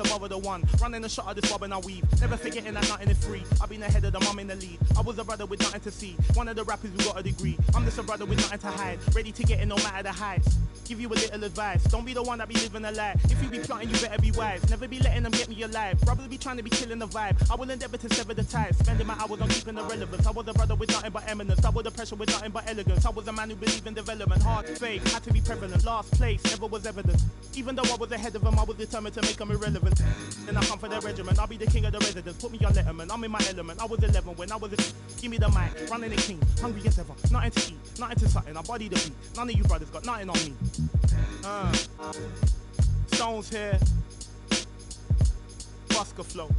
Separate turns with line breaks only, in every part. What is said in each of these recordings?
tomorrow the one. Running the shot of this bob and I weave. Never forgetting that nothing is free. I've been ahead of the mum in the lead. I was a brother with nothing to see. One of the rappers who got a degree. I'm just a brother with nothing to hide. Ready to get in no matter the heights. Give you a little advice. Don't be the one that be living a lie. If you be plotting, you better be wise. Never be letting them get me alive. Brothers be trying to be killing the vibe. I will endeavor to sever the ties. Spending my hours on keeping the relevance. I was a brother with nothing but eminence. I was the pressure with nothing but elegance. I was a man who believed in development. Hard faith had to be prevalent. Last place never was evident. Even though I was ahead of them, I was determined to make them irrelevant. Then I come for their regiment. I'll be the king of the residents. Put me on Letterman. I'm in my element. I was 11 when I was a... Give me the mic. Running the king. Hungry as ever. Nothing to eat. Nothing to something. I body the beat. None of you brothers got nothing on me. Stones here. Busker flow.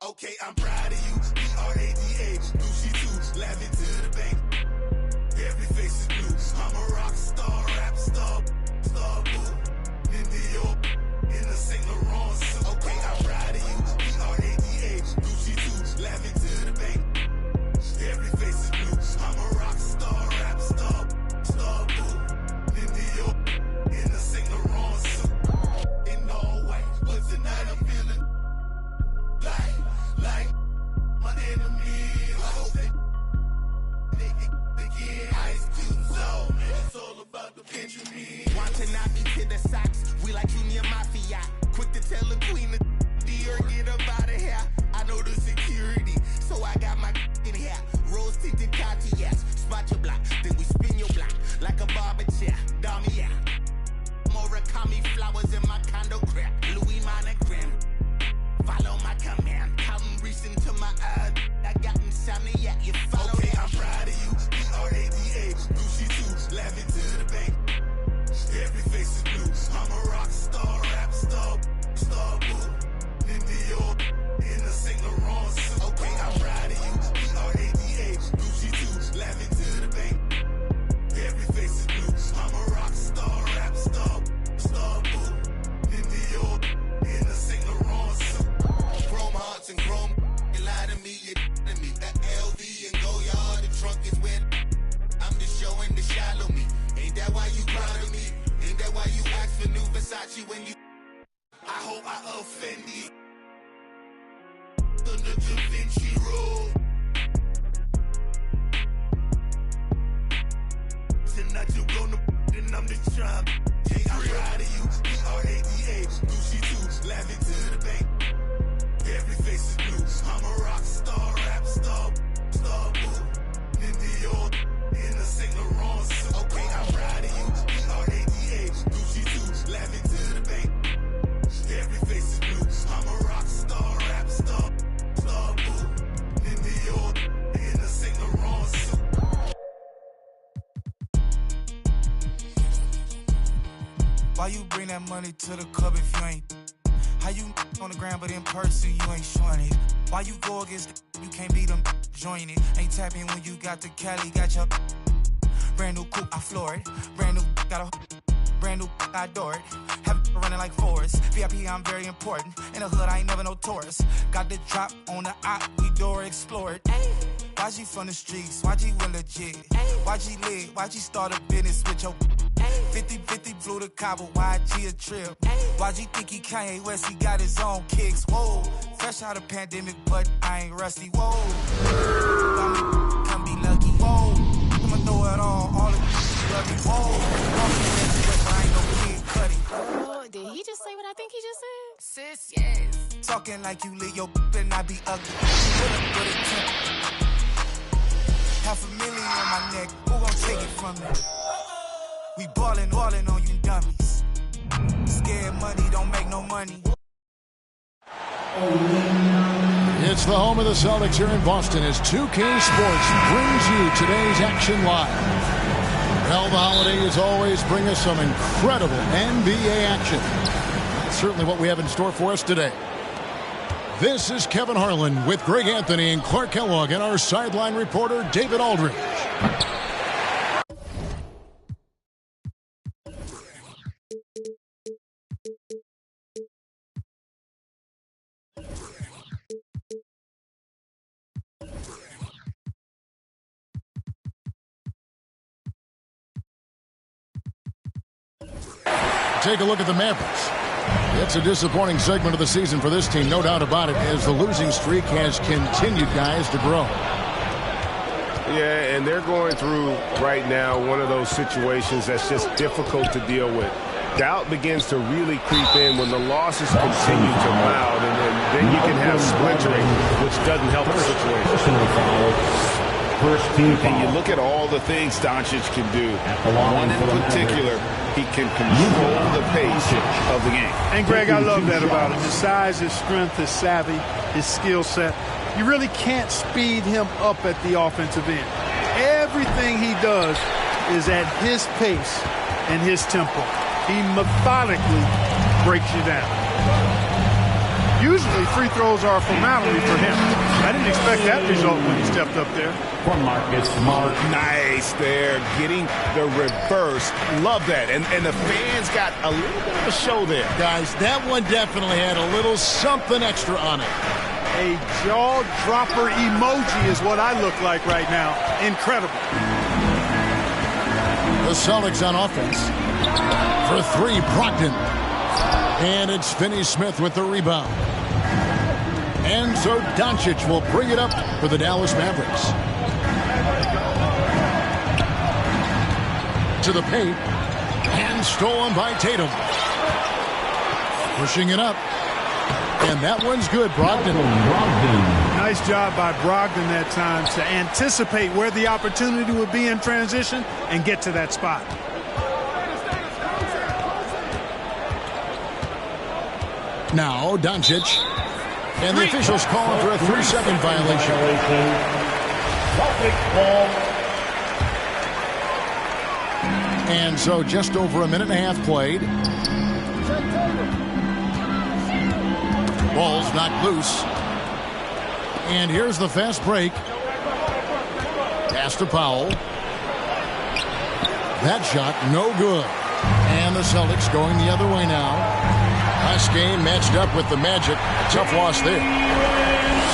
Okay, I'm proud of you. B-R-A-D-A, Doncic A Lenda to the bank. Every face is blue. I'm a rock star, rap star, boo. In New York, in the St. Laurent suit. Okay, I'm proud of you. B-R-A-D-A, Doncic A Lenda to the bank. Every face is blue. I'm a rock star, rap star, boo. In New York, in the St. Laurent suit. In all white, but tonight I'm feeling like my enemy. I hope they get Ice Cube zone. It's all about the Benjamin.
Wanting not be to the socks. We like Junior Mafia. Quick to tell the queen of dear, get up out of here. I know the security, so I got my in here. Rose tinted Cartiers. Spot your block, then we spin your block like a barber chair. Dummy, yeah. Murakami flowers in my condo crap. Louis monogram. Follow my command. Counting recent to my eye. I got insomnia. You follow.
Okay, I'm proud of you. B-R-A-D-A, Doncic A Lenda to the bank. Every face is blue. I'm a rock star, rap star, boo. In New York, in the St. Laurent suit. Okay, I'm proud of you. B-R-A-D-A, Doncic A Lenda to the bank. Every face is blue. I'm a rock star, rap star, boo. In New York, in the St. Laurent suit.
Chrome hearts and chrome. You lie to me, you to me. The LV and Goyard, the trunk is wet. I'm just showing the shallow me. Ain't that why you proud of me? Ain't that why you ask for new Versace when you...
I hope I offend you. On the Da Vinci Road. Tonight you gonna and I'm just trying. Hey, I'm proud of you. B-R-A-D-A, Doncic A Lenda to the bank. Every face is blue. I'm a rock star, rap star, boo. In New York, in the St. Laurent suit. Okay, I'm proud of you. B-R-A-D-A, Doncic A Lenda to the bank. Every face is blue. I'm a rock star, rap star, boo. In New York, in the St. Laurent suit.
Why you bring that money to the club if you ain't? How you on the ground but in person you ain't showing it? Why you go against you can't beat them join it? Ain't tapping when you got the Cali, got your brand new coupe, I floor it. Brand new got a brand new I adore it. Have it running like Forrest. VIP I'm very important. In the hood I ain't never no tourist. Got the drop on the op, we door explore it. YG from the streets, YG went legit. YG lit, YG start a business with your 50-50 flew to Cabo, YG a trip. YG think he Kanye West, he got his own kicks. Whoa, fresh out of pandemic, but I ain't rusty. Whoa, come be lucky. Whoa, I'ma throw it all of you love me. Whoa, I ain't no Kid Cudi.
Oh, did he just say what I think he just said?
Sis, yes.
Talking like you lit your and I be ugly. Put a temper. $500,000 on my neck, who gon' take it from me? We ballin' on you dummies. Scared money don't make no money.
It's the home of the Celtics here in Boston as 2K Sports brings you today's action live. Well, the holidays always bring us some incredible NBA action. That's certainly what we have in store for us today. This is Kevin Harlan with Greg Anthony and Clark Kellogg and our sideline reporter, David Aldridge. Take a look at the Mavericks. It's a disappointing segment of the season for this team, no doubt about it, as the losing streak has continued, guys, to grow.
Yeah, and they're going through right now one of those situations that's just difficult to deal with. Doubt begins to really creep in when the losses continue to mound, and then you can have splintering, which doesn't help the situation.
First team foul.
And you look at all the things Doncic can do. One in particular, he can control the pace of the game.
And, Greg, I love that about him. His size, his strength, his savvy, his skill set. You really can't speed him up at the offensive end. Everything he does is at his pace and his tempo. He methodically breaks you down. Usually free throws are a formality for him. I didn't expect that result when he stepped up there.
For Marcus Smart.
Nice there, getting the reverse. Love that. And the fans got a little bit of a show there.
Guys, that one definitely had a little something extra on it.
A jaw-dropper emoji is what I look like right now. Incredible.
The Celtics on offense. For three, Brogdon. And it's Finney-Smith with the rebound. And so Doncic will bring it up for the Dallas Mavericks. To the paint. And stolen by Tatum. Pushing it up. And that one's good, Brogdon.
Nice job by Brogdon that time to anticipate where the opportunity would be in transition and get to that spot.
Now, Doncic. And the officials calling for a 3-second violation. And so just over a minute and a half played. Ball's knocked loose. And here's the fast break. Pass to Powell. That shot, no good. And the Celtics going the other way now. Last game matched up with the Magic. Tough loss there.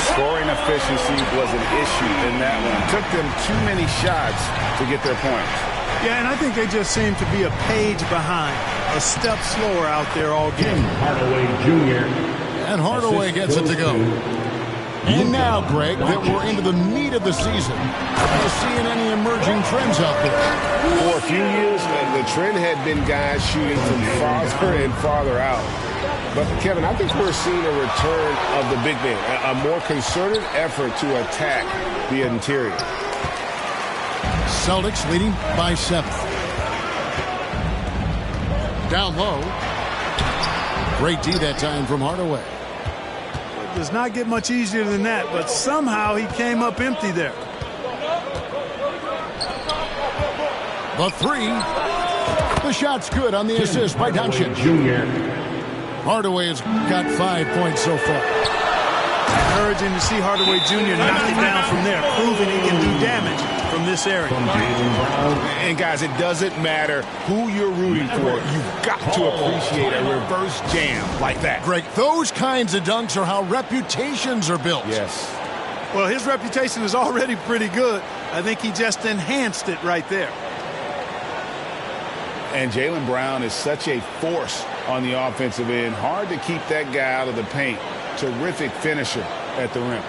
Scoring efficiency was an issue in that one. Took them too many shots to get their points.
Yeah, and I think they just seem to be a page behind, a step slower out there all game.
Hardaway Jr.
And Hardaway gets it to go. And now, Greg, that we're into the meat of the season, are you seeing any emerging trends out there?
For a few years, the trend had been guys shooting from farther and farther out. But, Kevin, I think we're seeing a return of the big man, a more concerted effort to attack the interior.
Celtics leading by 7. Down low. Great D that time from Hardaway.
It does not get much easier than that, but somehow he came up empty there.
The 3. The shot's good on the assist by Doncic.
Jr.
Hardaway has got 5 points so far.
Encouraging to see Hardaway Jr. knock it down from there, proving he can do damage from this area.
And, guys, it doesn't matter who you're rooting for. You've got to appreciate a reverse jam like that.
Greg, those kinds of dunks are how reputations are built.
Yes.
Well, his reputation is already pretty good. I think he just enhanced it right there.
And Jaylen Brown is such a force on the offensive end. Hard to keep that guy out of the paint. Terrific finisher at the rim.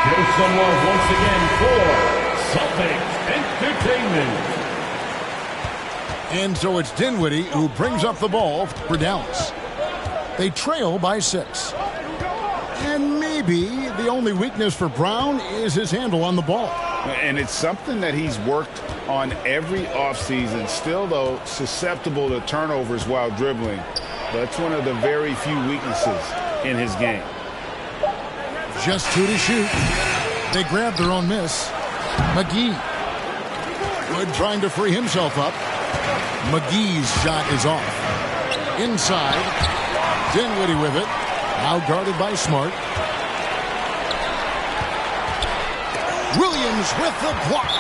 Here's some love once again for Celtics Entertainment.
And so it's Dinwiddie who brings up the ball for Dallas. They trail by 6. And maybe the only weakness for Brown is his handle on the ball.
And it's something that he's worked on every offseason. Still, though, susceptible to turnovers while dribbling. That's one of the very few weaknesses in his game.
Just 2 to shoot. They grab their own miss. McGee. Wood trying to free himself up. McGee's shot is off. Inside. Dinwiddie with it. Now guarded by Smart. Williams with the block.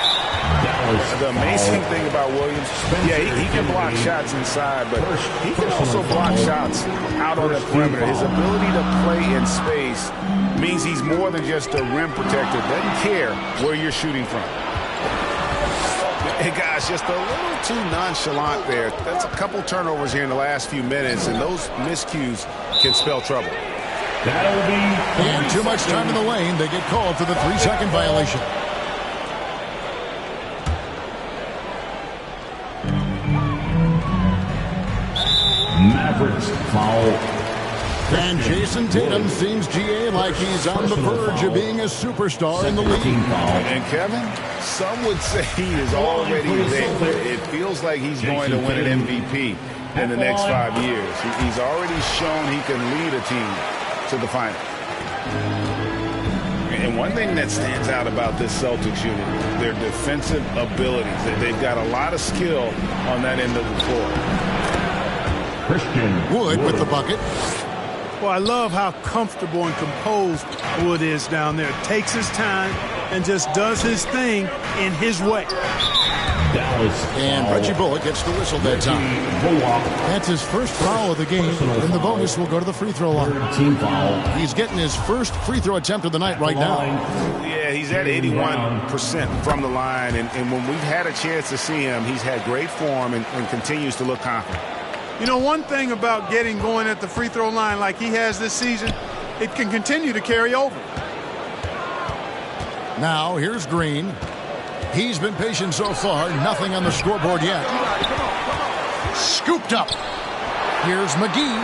The amazing thing about Williams, he can block shots inside, but he can also block shots out on the perimeter. His ability to play in space means he's more than just a rim protector. Doesn't care where you're shooting from. Hey, guys, just a little too nonchalant there. That's a couple turnovers here in the last few minutes, and those miscues can spell trouble.
That'll be
and too much time in the lane. They get called for the 3-second violation.
Mavericks foul.
And Jason Tatum seems, GA, like he's on the verge of being a superstar in the league.
And Kevin, some would say he is already there. It feels like he's going to win an MVP in the next 5 years. He's already shown he can lead a team to the final. And one thing that stands out about this Celtics unit, their defensive abilities. They've got a lot of skill on that end of the floor.
Christian
Wood with the bucket.
Well, I love how comfortable and composed Wood is down there. Takes his time and just does his thing in his way.
Dallas.
And Reggie Bullock gets the whistle that time. That's his first foul of the game, and the bonus will go to the free throw line.
Team foul.
He's getting his first free throw attempt of the night right now.
Yeah, he's at 81% from the line, and when we've had a chance to see him, he's had great form and continues to look confident.
You know, one thing about getting going at the free throw line like he has this season, it can continue to carry over.
Now, here's Green. He's been patient so far. Nothing on the scoreboard yet. Scooped up. Here's McGee.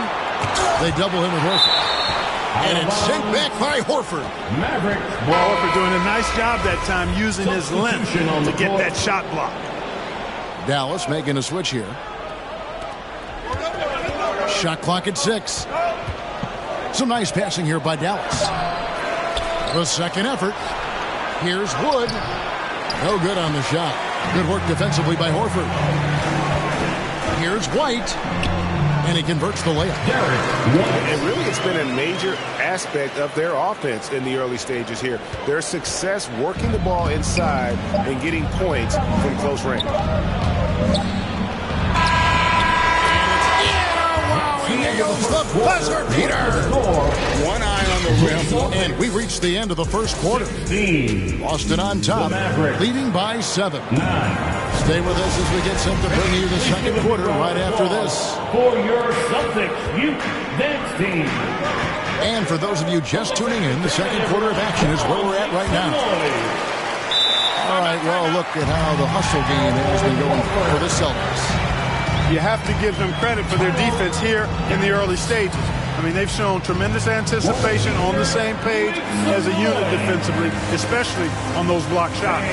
They double him with Horford. And it's sent back by Horford.
Maverick.
Horford doing a nice job that time using his length to get that shot block.
Dallas making a switch here. Shot clock at 6. Some nice passing here by Dallas. The second effort. Here's Wood. No good on the shot. Good work defensively by Horford. Here's White. And he converts the layup.
And really, it's been a major aspect of their offense in the early stages here. Their success working the ball inside and getting points from close range.
Here goes the buzzer beater. One eye on the rim. And we reached the end of the first quarter. Boston on top, leading by 7. Stay with us as we get set to bring you the second quarter right after this.
For your Celtics Youth Dance Team.
And for those of you just tuning in, the second quarter of action is where we're at right now. All right, well, look at how the hustle game has been going for the Celtics.
You have to give them credit for their defense here in the early stages. I mean, they've shown tremendous anticipation, on the same page as a unit defensively, especially on those block shots.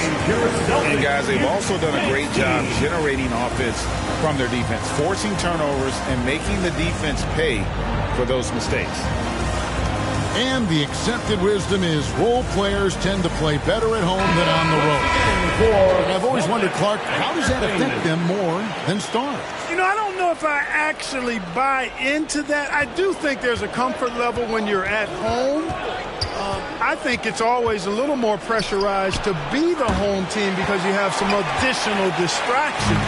And guys, they've also done a great job generating offense from their defense, forcing turnovers and making the defense pay for those mistakes.
And the accepted wisdom is role players tend to play better at home than on the road. And I've always wondered, Clark, how does that affect them more than stars?
You know, I don't know if I actually buy into that. I do think there's a comfort level when you're at home. I think it's always a little more pressurized to be the home team because you have some additional distractions.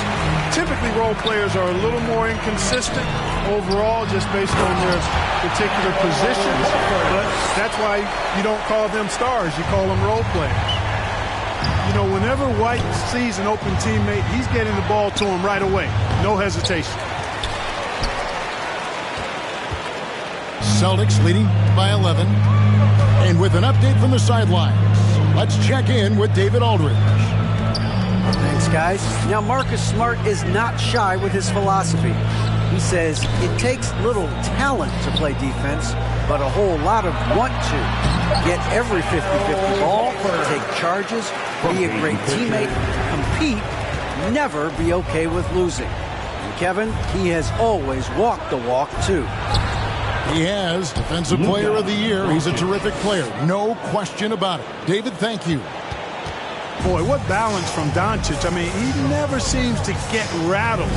Typically, role players are a little more inconsistent overall just based on their particular positions. But that's why you don't call them stars. You call them role players. You know, whenever White sees an open teammate, he's getting the ball to him right away. No hesitation.
Celtics leading by 11. And with an update from the sidelines, let's check in with David Aldridge.
Thanks, guys. Now, Marcus Smart is not shy with his philosophy. He says it takes little talent to play defense, but a whole lot of want to. Get every 50-50 ball, take charges, be a great teammate, compete, never be okay with losing. And Kevin, he has always walked the walk, too.
He has Defensive Player of the Year. He's a terrific player. No question about it. David, thank you.
Boy, what balance from Doncic. I mean, he never seems to get rattled,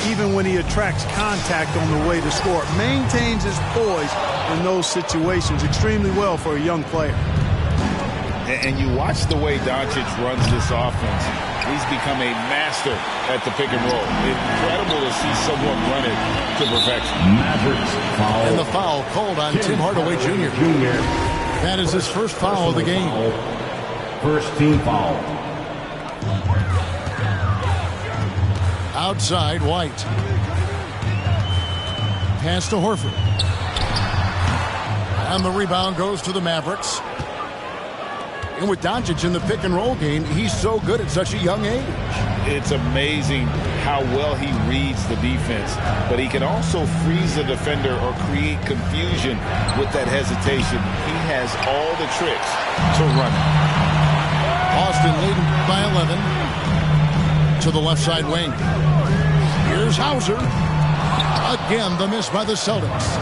even when he attracts contact on the way to score. Maintains his poise in those situations extremely well for a young player.
And you watch the way Doncic runs this offense. He's become a master at the pick and roll. Incredible to see someone run it to perfection.
Mavericks foul.
And the foul called on Tim Hardaway Jr. That is his first foul of the game.
First team foul.
Outside, White. Pass to Horford. And the rebound goes to the Mavericks. And with Doncic in the pick and roll game, he's so good at such a young age.
It's amazing how well he reads the defense, but he can also freeze the defender or create confusion with that hesitation. He has all the tricks to run it.
Boston leading by 11 to the left side wing. Here's Hauser. Again, the miss by the Celtics.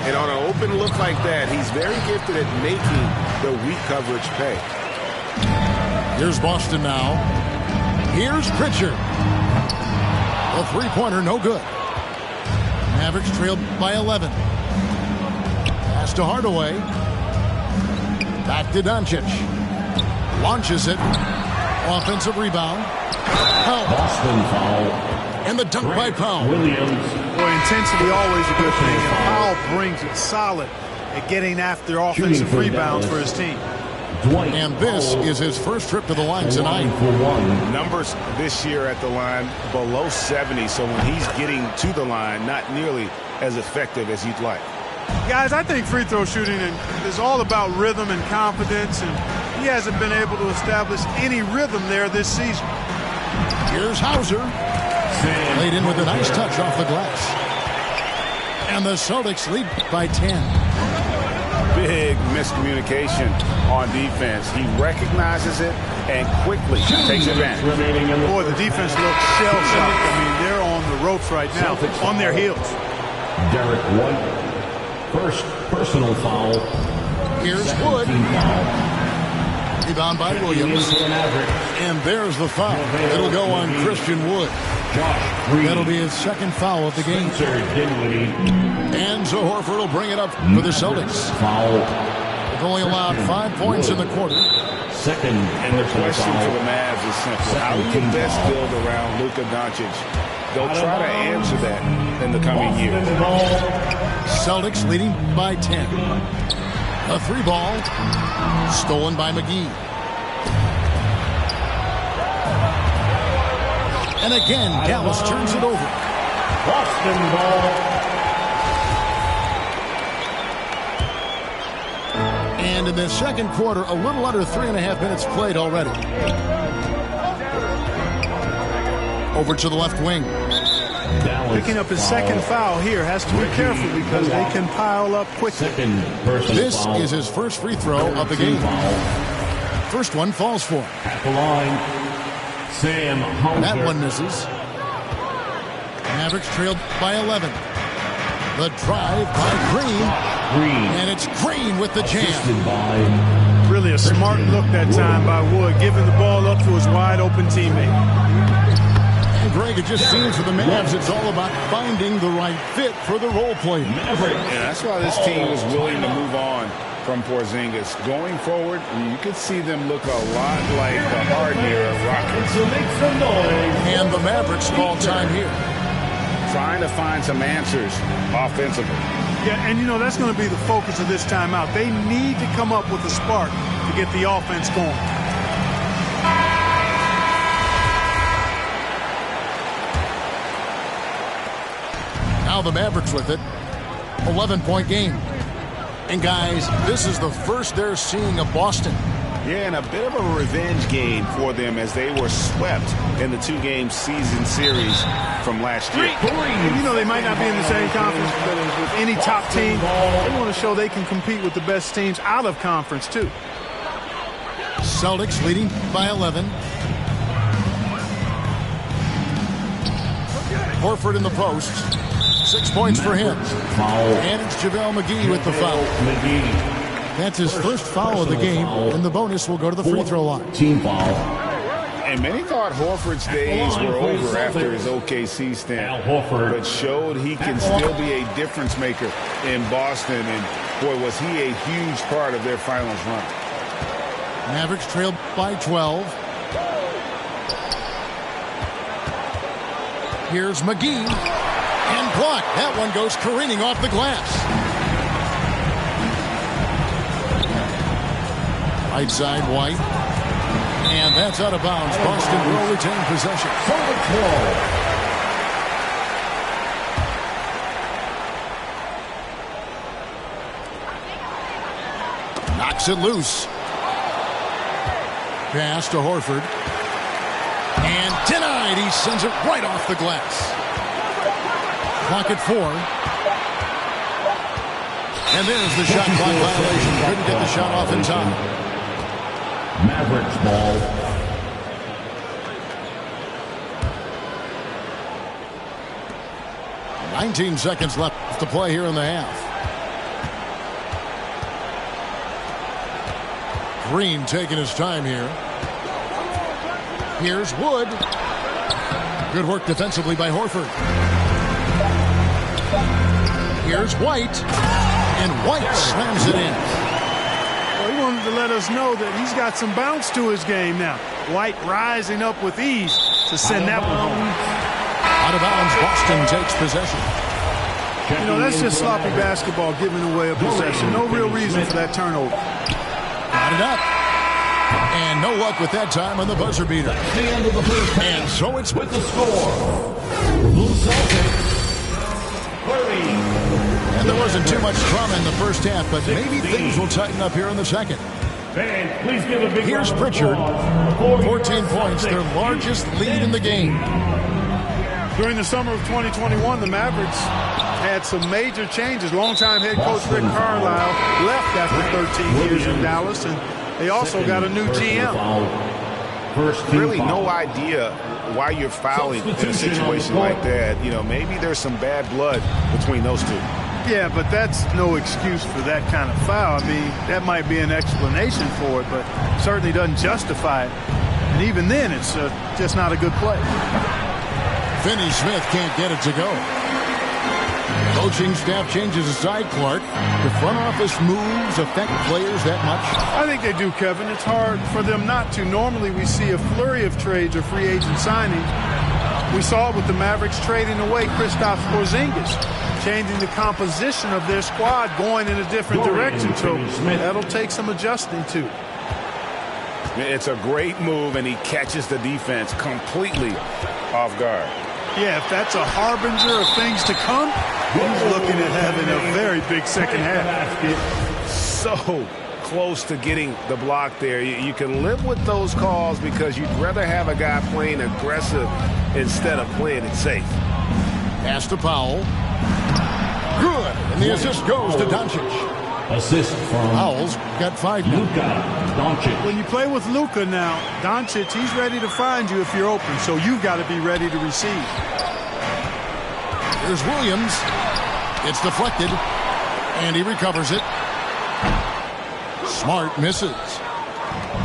And on an open look like that, he's very gifted at making the weak coverage pay.
Here's Boston now. Here's Pritchard. The three-pointer, no good. Mavericks trailed by 11. Pass to Hardaway. Back to Doncic. Launches it. Offensive rebound. Help.
Boston foul.
And the dunk by Powell.
Williams.
Boy, intensity always a good thing. And Powell brings it solid at getting after offensive rebounds for his team.
And this is his first trip to the line tonight.
Numbers this year at the line below 70, so when he's getting to the line, not nearly as effective as you'd like.
Guys, I think free throw shooting is all about rhythm and confidence, and he hasn't been able to establish any rhythm there this season.
Here's Hauser. Laid in with a nice touch off the glass. And the Celtics lead by 10.
Big miscommunication on defense. He recognizes it and quickly takes advantage.
Boy, the defense looks shell-shocked. I mean, they're on the ropes right now, on their heels.
Derek White. First personal foul.
Here's Wood. Rebound by Williams. And there's the foul. It'll go on Christian Wood. That'll be his second foul of the game. And so Horford will bring it up for the Celtics. They've only allowed 5 points in the quarter.
Second. And the question for the Mavs is simple. How do you best build around Luka Doncic? They'll try to answer that in the coming year.
Celtics leading by 10. A three ball stolen by McGee. And again, Dallas turns it over.
Boston ball.
And in the second quarter, a little under 3.5 minutes played already. Over to the left wing.
Picking up his second foul here. Has to be careful because they can pile up quickly.
This is his first free throw of the game. First one falls for him.
At the line. Sam Hauser.
That one misses. Mavericks trailed by 11. The drive by Green. And it's Green with the jam.
Really a smart look that time by Wood, giving the ball up to his wide open teammate.
And Greg, it just seems for the Mavs it's all about finding the right fit for the role player.
And that's why this team was willing to move on from Porzingis. Going forward, you could see them look a lot like the Harden era Rockets.
And the Mavericks call time here.
Trying to find some answers offensively.
Yeah, and you know, that's going to be the focus of this timeout. They need to come up with a spark to get the offense going.
Now the Mavericks with it. 11-point game. And guys, this is the first they're seeing of Boston.
Yeah, and a bit of a revenge game for them as they were swept in the two-game season series from last year.
And you know, they might not be in the same conference, but with any top team, they want to show they can compete with the best teams out of conference, too.
Celtics leading by 11. Horford in the post. 6 points for him. And it's JaVale McGee with the foul. That's his first foul of the game, and the bonus will go to the free throw line.
Team foul. And many thought Horford's days were over after his OKC stint, but showed he can still be a difference maker in Boston, and boy, was he a huge part of their finals run.
Mavericks trailed by 12. Here's McGee, and blocked. That one goes careening off the glass. Right side, White. And that's out of bounds. Boston will retain possession. Knocks it loose. Pass to Horford. And denied. He sends it right off the glass. Clock at 4. And there's the shot clock violation. Couldn't get the shot off in time.
Mavericks ball.
$19 seconds left to play here in the half. Green taking his time here. Here's Wood. Good work defensively by Horford. Here's White. And White slams it in.
Well, he wanted to let us know that he's got some bounce to his game now. White rising up with ease to send that one home.
Out of bounds, Boston takes possession.
You know, that's just sloppy basketball, giving away a possession. No real reason for that turnover.
Got it up. And no luck with that time on the buzzer beater. And so it's with the score. And there wasn't too much drama in the first half, but maybe things will tighten up here in the second. Here's Pritchard. 14 points, their largest lead in the game.
During the summer of 2021, the Mavericks had some major changes. Longtime head coach Rick Carlisle left after 13 years in Dallas, and they also got a new GM.
Really no idea why you're fouling in a situation like that. You know, maybe there's some bad blood between those two.
Yeah, but that's no excuse for that kind of foul. I mean, that might be an explanation for it, but certainly doesn't justify it. And even then, it's just not a good play.
Finney Smith can't get it to go. Coaching staff changes aside, Clark. The front office moves affect players that much?
I think they do, Kevin. It's hard for them not to. Normally, we see a flurry of trades or free agent signings. We saw it with the Mavericks trading away Kristaps Porzingis, changing the composition of their squad, going in a different direction. So that'll take some adjusting to.
It's a great move, and he catches the defense completely off guard.
Yeah, if that's a harbinger of things to come, he's looking at having a very big second half.
So close to getting the block there. You can live with those calls because you'd rather have a guy playing aggressive instead of playing it safe.
Pass to Powell. Good. And the assist goes to Doncic.
Assist from
Powell's got 5 now.
Doncic.
When you play with Luka now, Doncic, he's ready to find you if you're open, so you've got to be ready to receive.
Here's Williams. It's deflected, and he recovers it. Smart misses.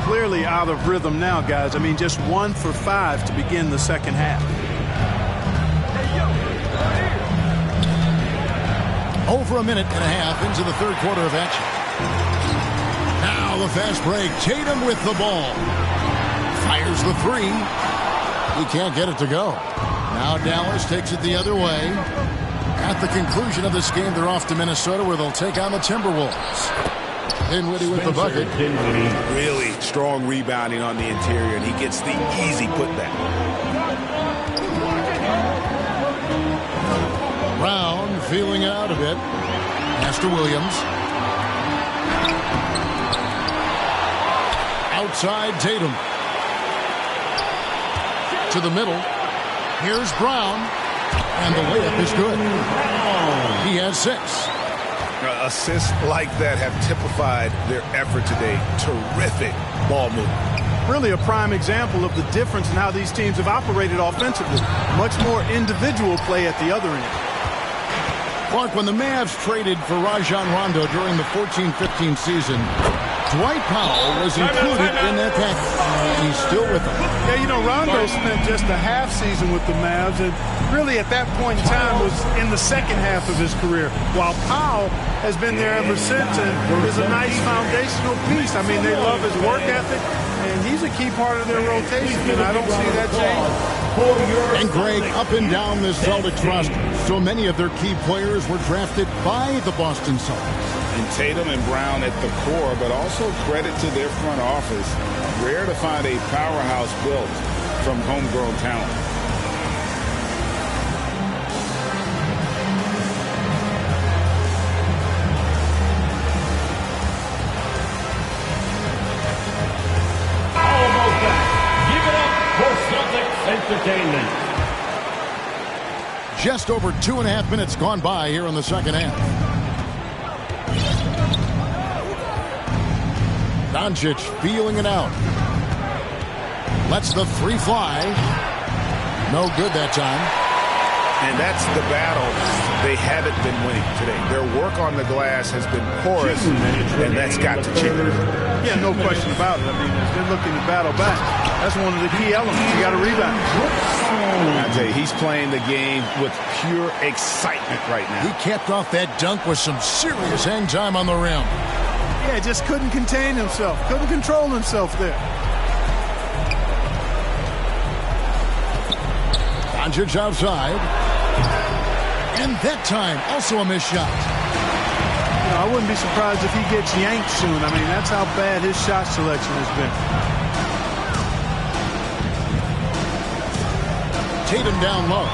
Clearly out of rhythm now, guys. I mean, just 1 for 5 to begin the second half.
Over a minute and a half into the third quarter of action. Now the fast break. Tatum with the ball. Fires the 3. He can't get it to go. Now Dallas takes it the other way. At the conclusion of this game, they're off to Minnesota, where they'll take on the Timberwolves. Dinwiddie with the bucket.
Really strong rebounding on the interior, and he gets the easy putback.
Brown feeling out a bit. Pass to Williams. Outside Tatum. To the middle. Here's Brown. And the layup is good. He has 6.
Assists like that have typified their effort today. Terrific ball movement.
Really a prime example of the difference in how these teams have operated offensively. Much more individual play at the other end.
Clark, when the Mavs traded for Rajon Rondo during the 14-15 season, Dwight Powell was included in that package, and he's still with them.
Yeah, you know, Rondo spent just a half season with the Mavs, and really at that point in time was in the second half of his career, while Powell has been there ever since and is a nice foundational piece. I mean, they love his work ethic, and he's a key part of their rotation, and I don't see that change.
And Greg, up and down this Celtics roster, so many of their key players were drafted by the Boston Celtics.
And Tatum and Brown at the core, but also credit to their front office. Rare to find a powerhouse built from homegrown talent.
Almost back. Give it up for Celtics Entertainment.
Just over 2.5 minutes gone by here in the second half. Doncic feeling it out. Lets the three fly. No good that time.
And that's the battle they haven't been winning today. Their work on the glass has been porous, and that's got to change.
Yeah, no question about it. I mean, they're looking to battle back. That's one of the key elements. You got to rebound.
I tell you, he's playing the game with pure excitement right now.
He capped off that dunk with some serious hang time on the rim.
Yeah, just couldn't contain himself. Couldn't control himself there.
Doncic outside. And that time, also a missed shot.
You know, I wouldn't be surprised if he gets yanked soon. I mean, that's how bad his shot selection has been.
Tatum down low.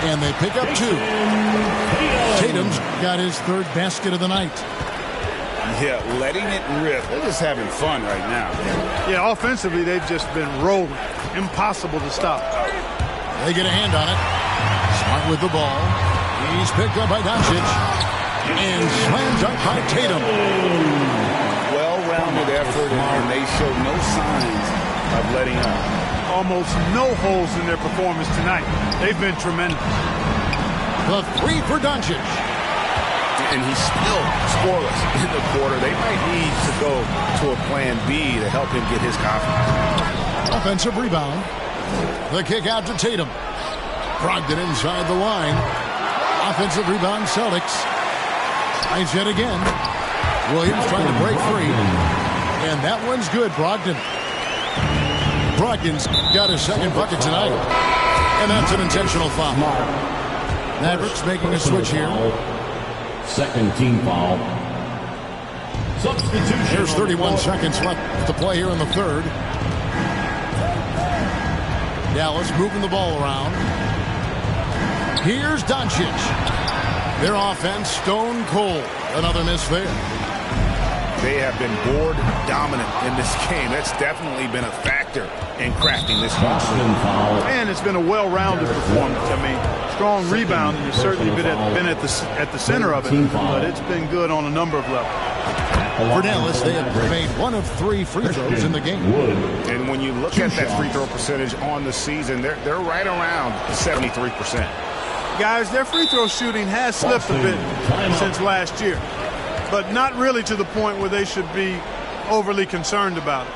And they pick up two. Tatum's got his third basket of the night.
Yeah, letting it rip. They're just having fun right now.
Yeah, offensively, they've just been rolling. Impossible to stop.
They get a hand on it. Smart with the ball. He's picked up by Doncic. And slams up by Tatum.
Well-rounded effort, and they show no signs of letting up.
Almost no holes in their performance tonight. They've been tremendous.
The three for Doncic.
And he's still scoreless in the quarter. They might need to go to a plan B to help him get his confidence.
Offensive rebound. The kick out to Tatum. Brogdon inside the line. Offensive rebound, Celtics. Tries yet again. Williams trying to break free. And that one's good, Brogdon. Brogdon's got his second bucket tonight. And that's an intentional foul. Mavericks making a switch here.
Second team foul. Substitution.
There's 31 seconds left to play here in the third. Dallas moving the ball around. Here's Doncic. Their offense stone cold. Another miss there.
They have been board dominant in this game. That's definitely been a factor in crafting this game.
And it's been a well-rounded performance. I mean, strong rebound, and it's certainly been at the center of it, but it's been good on a number of levels.
For Dallas, they have made one of 3 free throws in the game.
And when you look at that free throw percentage on the season, they're right around 73%.
Guys, their free throw shooting has slipped a bit since last year, but not really to the point where they should be overly concerned about it.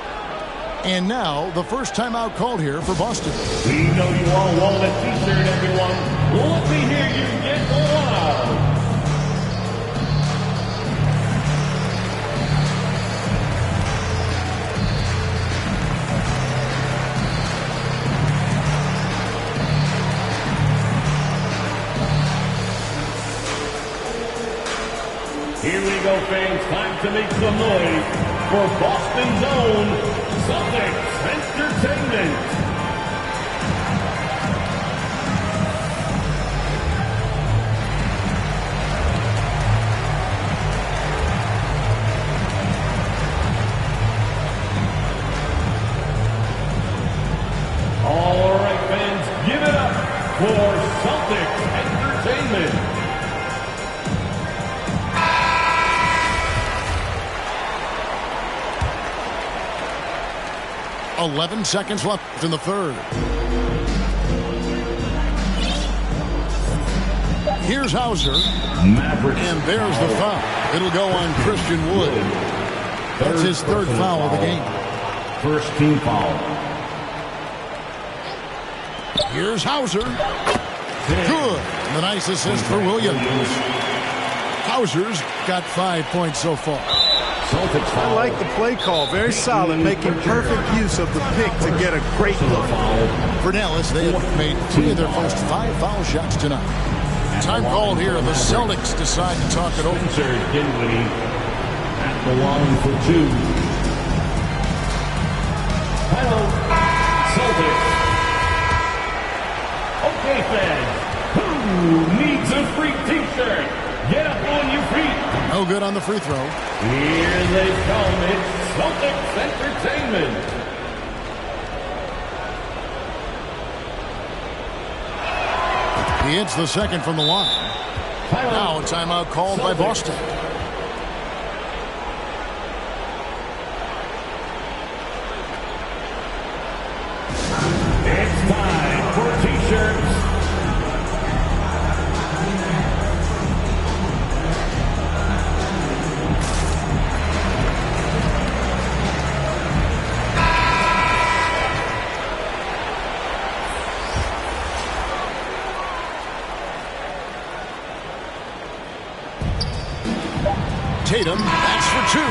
And now, the first timeout called here for Boston.
We know you all want a t-shirt, everyone. Let me hear you get loud. Here we go, fans. Time to make some noise for Boston's own Celtics Entertainment. All right, fans, give it up for Celtics Entertainment.
11 seconds left in the third. Here's Hauser. And there's the foul. It'll go on Christian Wood. That's his third foul of the game.
First team foul.
Here's Hauser. Good. The nice assist for Williams. Hauser's got 5 points so far.
I like the play call. Very solid, making perfect use of the pick to get a great look.
For Dallas, they have made 3 of their first 5 foul shots tonight. Time called here. The Celtics decide to talk it over.
Dinwiddie at the line for 2. Hello, Celtics. Okay, fans. Who needs a free T-shirt? Get up on your feet.
No good on the free throw.
Here they come. It's Celtics Entertainment.
He hits the second from the line. Now a timeout called by Boston.
It's time for T-shirts.
Tatum, that's for 2.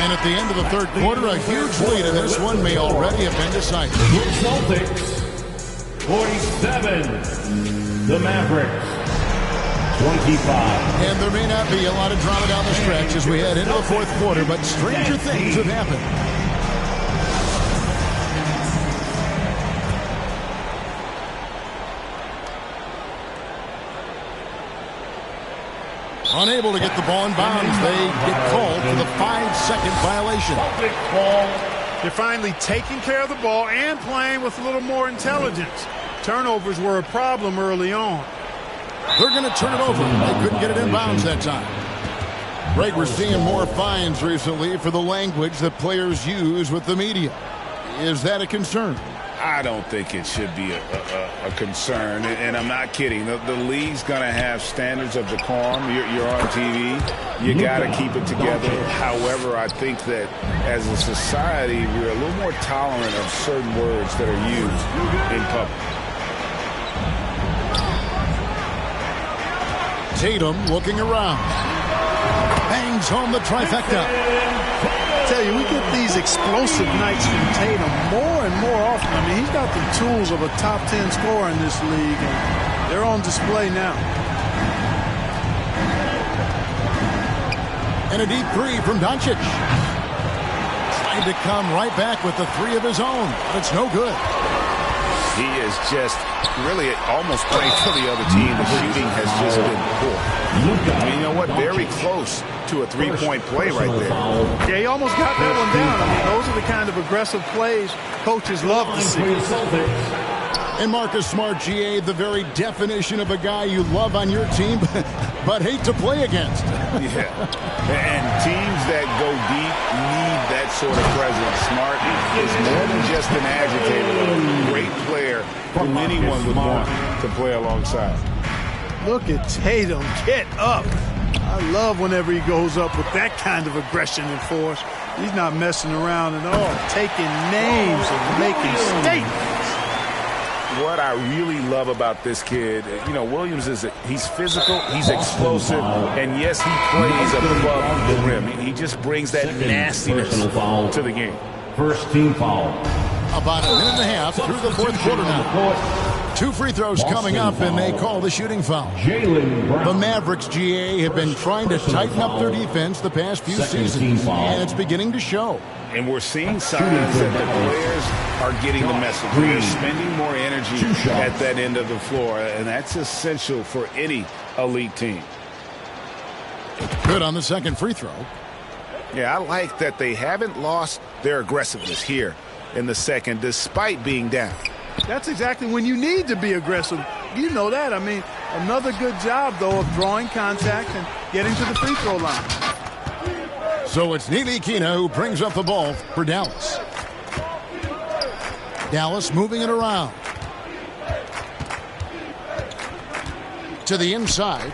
And at the end of the third quarter, a huge lead, and this one may already have been decided.
Celtics, 47. The Mavericks, 25.
And there may not be a lot of drama down the stretch as we head into the fourth quarter, but stranger things have happened. Unable to get the ball in bounds, they get called for the 5-second violation.
They're finally taking care of the ball and playing with a little more intelligence. Turnovers were a problem early on.
They're going to turn it over. They couldn't get it in bounds that time. Greg, we're seeing more fines recently for the language that players use with the media. Is that a concern?
I don't think it should be a concern, and I'm not kidding. The league's going to have standards of decorum. You're on TV. You got to keep it together. However, I think that as a society, we're a little more tolerant of certain words that are used in public.
Tatum looking around. Bangs home the trifecta.
I tell you, we get these explosive nights from Tatum more and more often. I mean, he's got the tools of a top 10 scorer in this league, and they're on display now.
And a deep 3 from Doncic. Trying to come right back with the 3 of his own, but it's no good.
He is just really almost playing for the other team. The shooting has just been poor. I mean, you know what? Very close to a 3-point play right there.
Yeah, he almost got that one down. I mean, those are the kind of aggressive plays coaches love to see.
And Marcus Smart, GA, the very definition of a guy you love on your team, but hate to play against.
Yeah, and teams that go deep need that sort of presence. Smart is more than just an agitator, a great player who anyone would want to play alongside.
Look at Tatum, get up. I love whenever he goes up with that kind of aggression and force. He's not messing around at all, taking names and making statements.
What I really love about this kid, you know, Williams he's physical, he's explosive, and yes, he plays above the rim. He just brings that nastiness to the game.
First team foul.
About a minute and a half through the fourth quarter now. 2 free throws coming up, and they call the shooting foul. The Mavericks, GA, have been trying to tighten up their defense the past few seasons, and it's beginning to show.
And we're seeing signs that the players are getting the message. They're spending more energy at that end of the floor, and that's essential for any elite team.
Good on the second free throw.
Yeah, I like that they haven't lost their aggressiveness here in the second, despite being down.
That's exactly when you need to be aggressive. You know that. I mean, another good job, though, of drawing contact and getting to the free throw line.
So it's Ntilikina who brings up the ball for Dallas. Dallas moving it around. to the inside.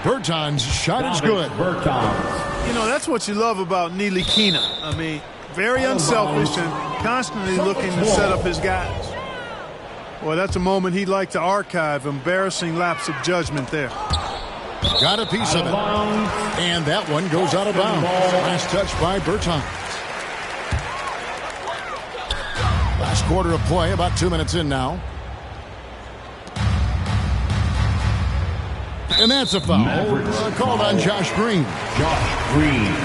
Berton's shot is good.
You know, that's what you love about Neely Keena. I mean, very unselfish and constantly looking to set up his guys. Well, that's a moment he'd like to archive. Embarrassing lapse of judgment there.
Got a piece of it. And that one goes out of bounds. Last touch by Bertans. Last quarter of play, about 2 minutes in now. And that's a foul called on Josh Green.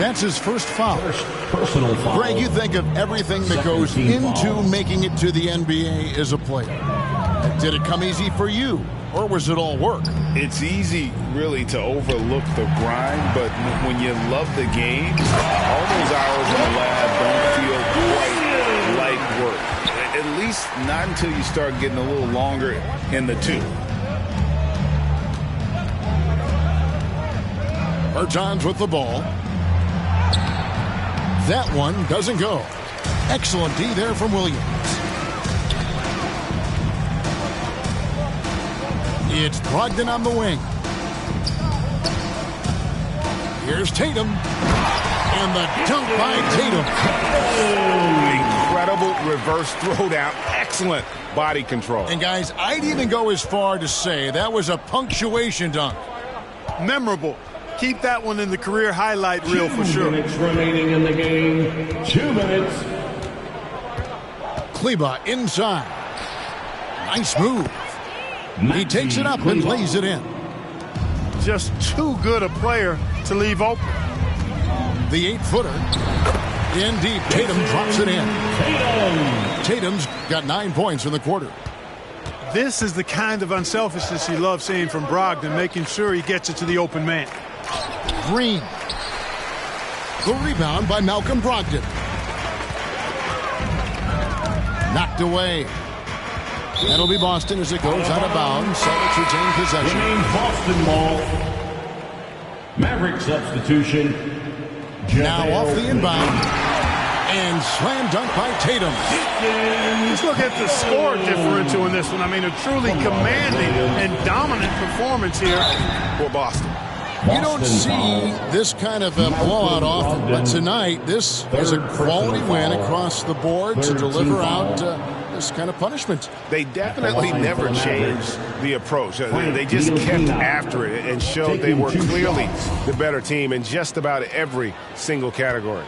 That's his first foul.
Personal foul.
Greg, you think of everything that goes into making it to the NBA as a player. Did it come easy for you, or was it all work?
It's easy, really, to overlook the grind, but when you love the game, all those hours in the lab don't feel quite like work. At least not until you start getting a little longer in the tooth.
Bertans with the ball. That one doesn't go. Excellent D there from Williams. It's Brogdon on the wing. Here's Tatum. And the dunk by Tatum.
Incredible reverse throwdown. Excellent body control.
And guys, I'd even go as far to say that was a punctuation dunk.
Memorable. Keep that one in the career highlight reel for sure.
2 minutes remaining in the game. 2 minutes.
Kleba inside. Nice move. He takes it up and lays it in.
Just too good a player to leave open.
The 8-footer. In deep. Tatum drops it in. Tatum's got 9 points in the quarter.
This is the kind of unselfishness you love seeing from Brogdon, making sure he gets it to the open man.
Green. The rebound by Malcolm Brogdon. Knocked away. That'll be Boston as it goes out of bounds. Celtics retain possession.
Boston ball. Maverick substitution.
Now off the inbound. And slam dunk by Tatum.
Just look at the score differential in this one. I mean, a truly commanding and dominant performance here for Boston.
You don't see this kind of a blowout often, but tonight this is a quality win across the board to deliver out this kind of punishment.
They definitely never changed the approach. They just kept after it and showed they were clearly the better team in just about every single category.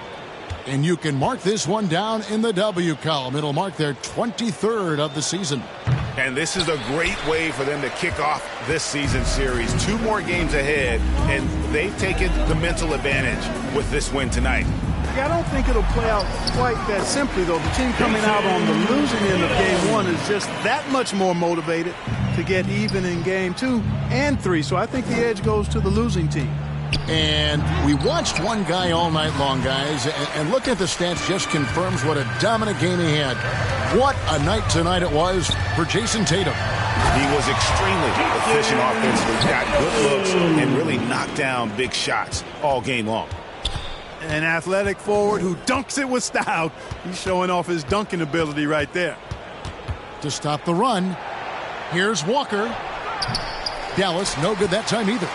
And you can mark this one down in the W column. It'll mark their 23rd of the season.
And this is a great way for them to kick off this season series. 2 more games ahead, and they've taken the mental advantage with this win tonight.
I don't think it'll play out quite that simply, though. The team coming out on the losing end of game 1 is just that much more motivated to get even in game 2 and 3. So I think the edge goes to the losing team.
And we watched one guy all night long, guys, and looking at the stats just confirms what a dominant game he had. What a night tonight it was for Jason Tatum.
He was extremely efficient offensively, got good looks, and really knocked down big shots all game long.
An athletic forward who dunks it with style. He's showing off his dunking ability right there.
To stop the run, here's Walker. Dallas, no good that time either.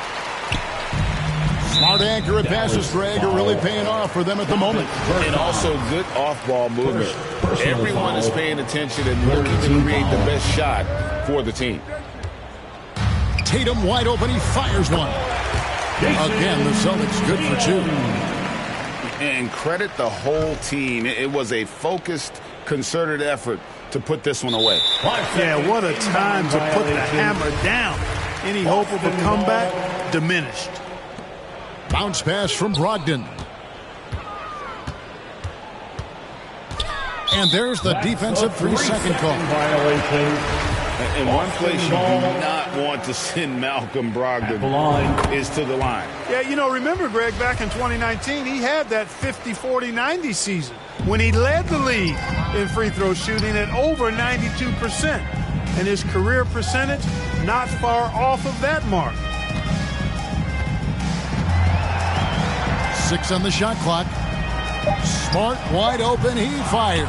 Smart, accurate passes, Greg, are really paying off for them at the moment.
And also good off-ball movement. Everyone is paying attention and looking to create the best shot for the team.
Tatum wide open. He fires one. Again, the Celtics good for 2.
And credit the whole team. It was a focused, concerted effort to put this one away.
Yeah, what a time to put the hammer down. Any hope of a comeback diminished.
Bounce pass from Brogdon. And there's the defensive 3-second call.
And one place you do not want to send Malcolm Brogdon is to the line.
Yeah, you know, remember, Greg, back in 2019, he had that 50-40-90 season when he led the league in free throw shooting at over 92%. And his career percentage not far off of that mark.
6 on the shot clock. Smart, wide open, he fires.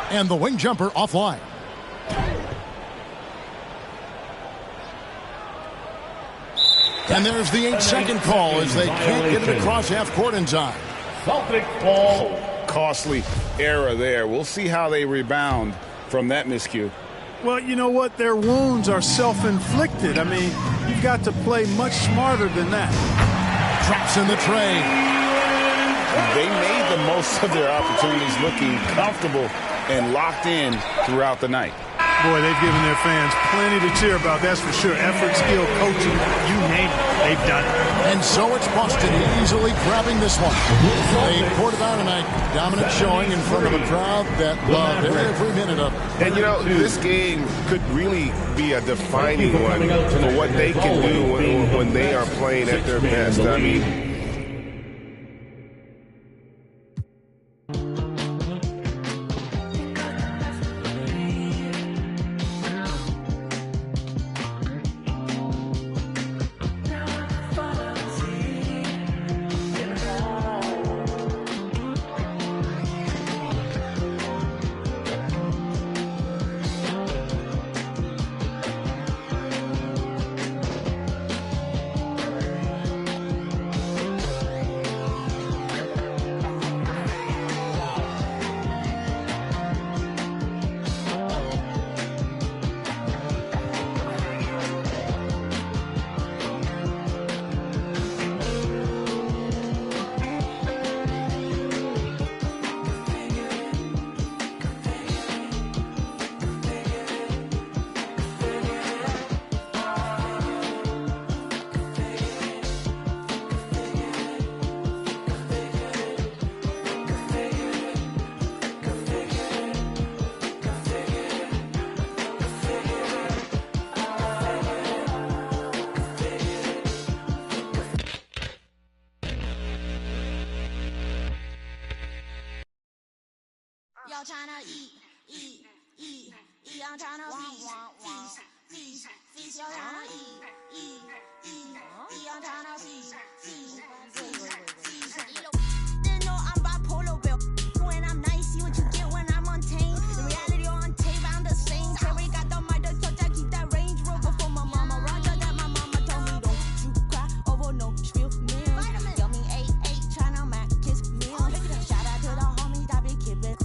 And the wing jumper offline. And there's the 8-second call as they can't get it across half court in time.
Celtics ball.
Costly error there. We'll see how they rebound from that miscue.
Well, you know what? Their wounds are self-inflicted. I mean, you've got to play much smarter than that.
Traps in the tray.
They made the most of their opportunities, looking comfortable and locked in throughout the night.
Boy, they've given their fans plenty to cheer about, that's for sure. Effort, skill, coaching, you name it, they've done it.
And so it's Boston easily grabbing this one. They poured it out tonight, dominant showing in front of a crowd that loved every minute of it.
And, you know, this game could really be a defining one for what they can do when they are playing at their best. I mean,
Y'all tryna eat. I'm tryna feast. Y'all tryna eat. I'm tryna feast. They know I'm bipolar, Bill. When I'm nice, see what you get when I'm untamed. In reality on tape, I'm the same. Terry got the mic, the touch, I keep that Range Rover for my mama. Roger that my mama told me, don't you cry over no spill meal. Yummy 8-8, tryna mac kiss meal. Shout out to the homies that be kidding.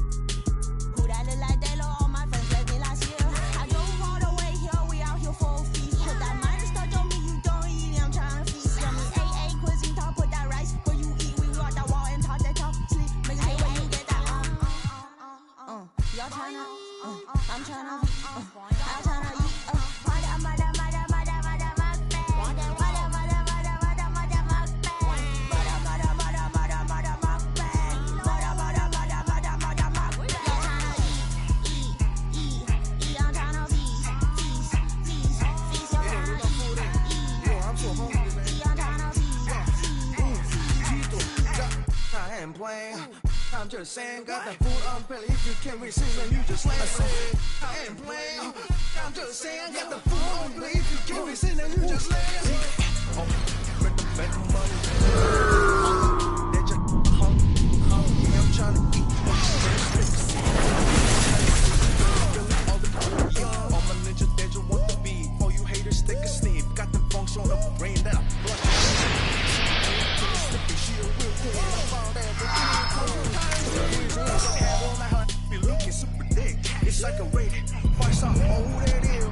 Who that look like they low all my friends left me last year. I drove all the way here, we out here for a feast. Put that minor starch on me, you don't eat it, I'm tryna feast. Yummy 8-8, cuisine top, put that rice where you eat. We walk that wall and talk that talk, sleep. Make it where you get that y'all tryna, I'm tryna, I'm tryna eat.
I'm just saying, got that food on belly. If you can't receive, then you just let it. I ain't playing. I'm just saying, got the food on belly. If you can't receive, then you just let it. Make money. They just hungry. I'm trying to eat. All my ninjas, they just want the beat. All you haters, take a sneak. Got the funks on the brain that I flush. She a real queen. I found be looking super thick. It's like a rated 5-star. Oh, that is.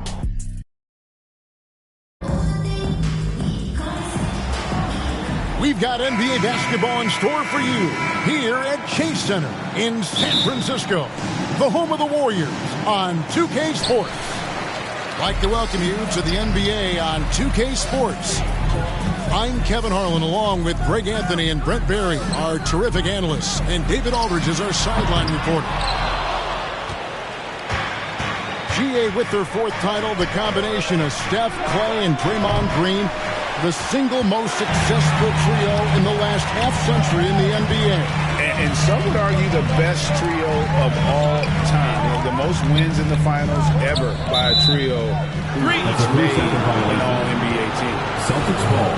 We've got NBA basketball in store for you here at Chase Center in San Francisco, the home of the Warriors on 2K Sports. I'd like to welcome you to the NBA on 2K Sports. I'm Kevin Harlan along with Greg Anthony and Brent Berry, our terrific analysts, and David Aldridge is our sideline reporter. GA with their fourth title, the combination of Steph, Clay, and Draymond Green, the single most successful trio in the last half-century in the NBA.
And some would argue the best trio of all time. You know, the most wins in the finals ever by a trio who made an all-NBA team.
Celtics ball.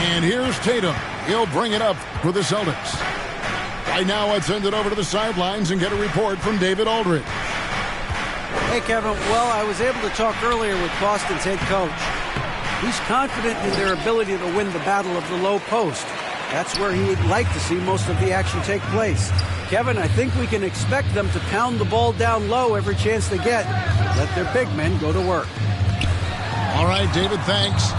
And here's Tatum. He'll bring it up for the Celtics. Right now, let's send it over to the sidelines and get a report from David Aldridge.
Hey, Kevin. Well, I was able to talk earlier with Boston's head coach. He's confident in their ability to win the battle of the low post. That's where he'd like to see most of the action take place. Kevin, I think we can expect them to pound the ball down low every chance they get. Let their big men go to work.
All right, David, thanks.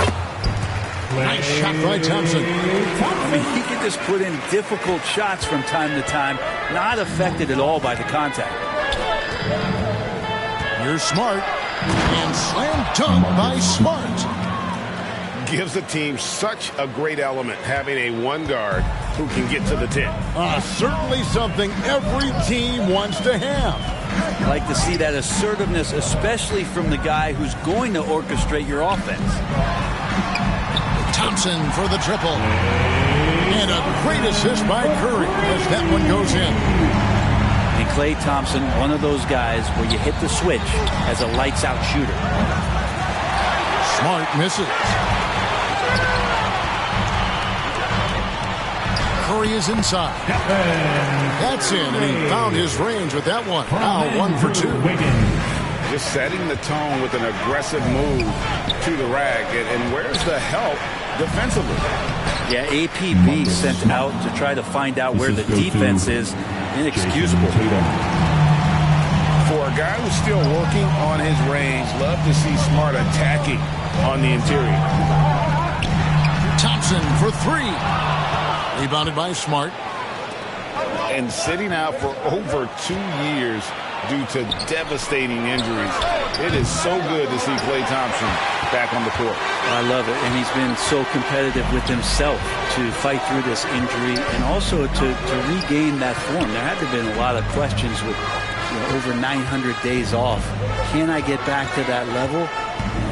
Nice shot by Thompson.
I mean, he can just put in difficult shots from time to time, not affected at all by the contact.
You're Smart. And slam dunk by Smart.
Gives the team such a great element, having a one guard who can get to the 10.
Certainly something every team wants to have.
I like to see that assertiveness, especially from the guy who's going to orchestrate your offense.
Thompson for the triple. And a great assist by Curry as that one goes in.
And Klay Thompson, one of those guys where you hit the switch as a lights-out shooter.
Smart misses. Curry is inside. That's in, and he found his range with that one. Now 1 for 2.
Just setting the tone with an aggressive move to the rack. And where's the help defensively?
Yeah, APB sent out to try to find out where the defense is. Inexcusable.
For a guy who's still working on his range, love to see Smart attacking on the interior.
Thompson for 3. Rebounded by Smart.
And sitting out for over 2 years due to devastating injuries. It is so good to see Klay Thompson back on the court.
I love it, and he's been so competitive with himself to fight through this injury and also to regain that form. There had to have been a lot of questions with over 900 days off. Can I get back to that level?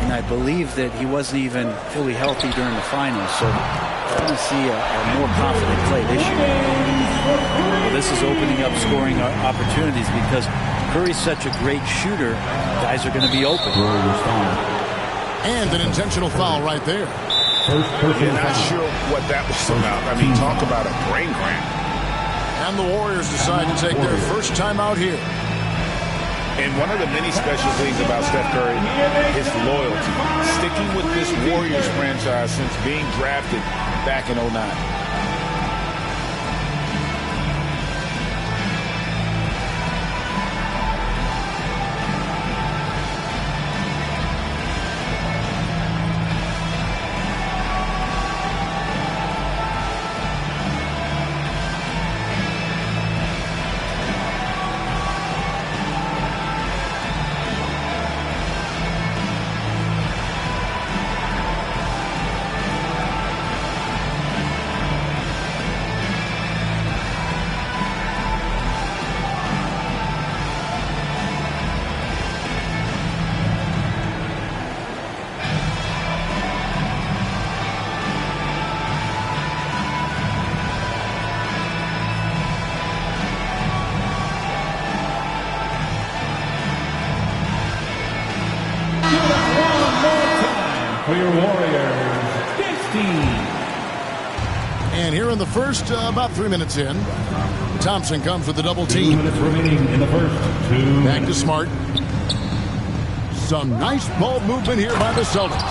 And I believe that he wasn't even fully healthy during the finals, so I want to see a more confident Klay this year. Well, this is opening up scoring opportunities because Curry's such a great shooter. Guys are going to be open.
And an intentional foul right there.
You're not sure what that was about. I mean, talk about a brain cramp.
And the Warriors decide to take their first time out here.
And one of the many special things about Steph Curry is loyalty. Sticking with this Warriors franchise since being drafted back in 2009.
For your Warriors, 15.
And here in the first, about 3 minutes in, Thompson comes with the double team.
2 minutes remaining in the first.
Back to Smart. Some nice ball movement here by the Celtics.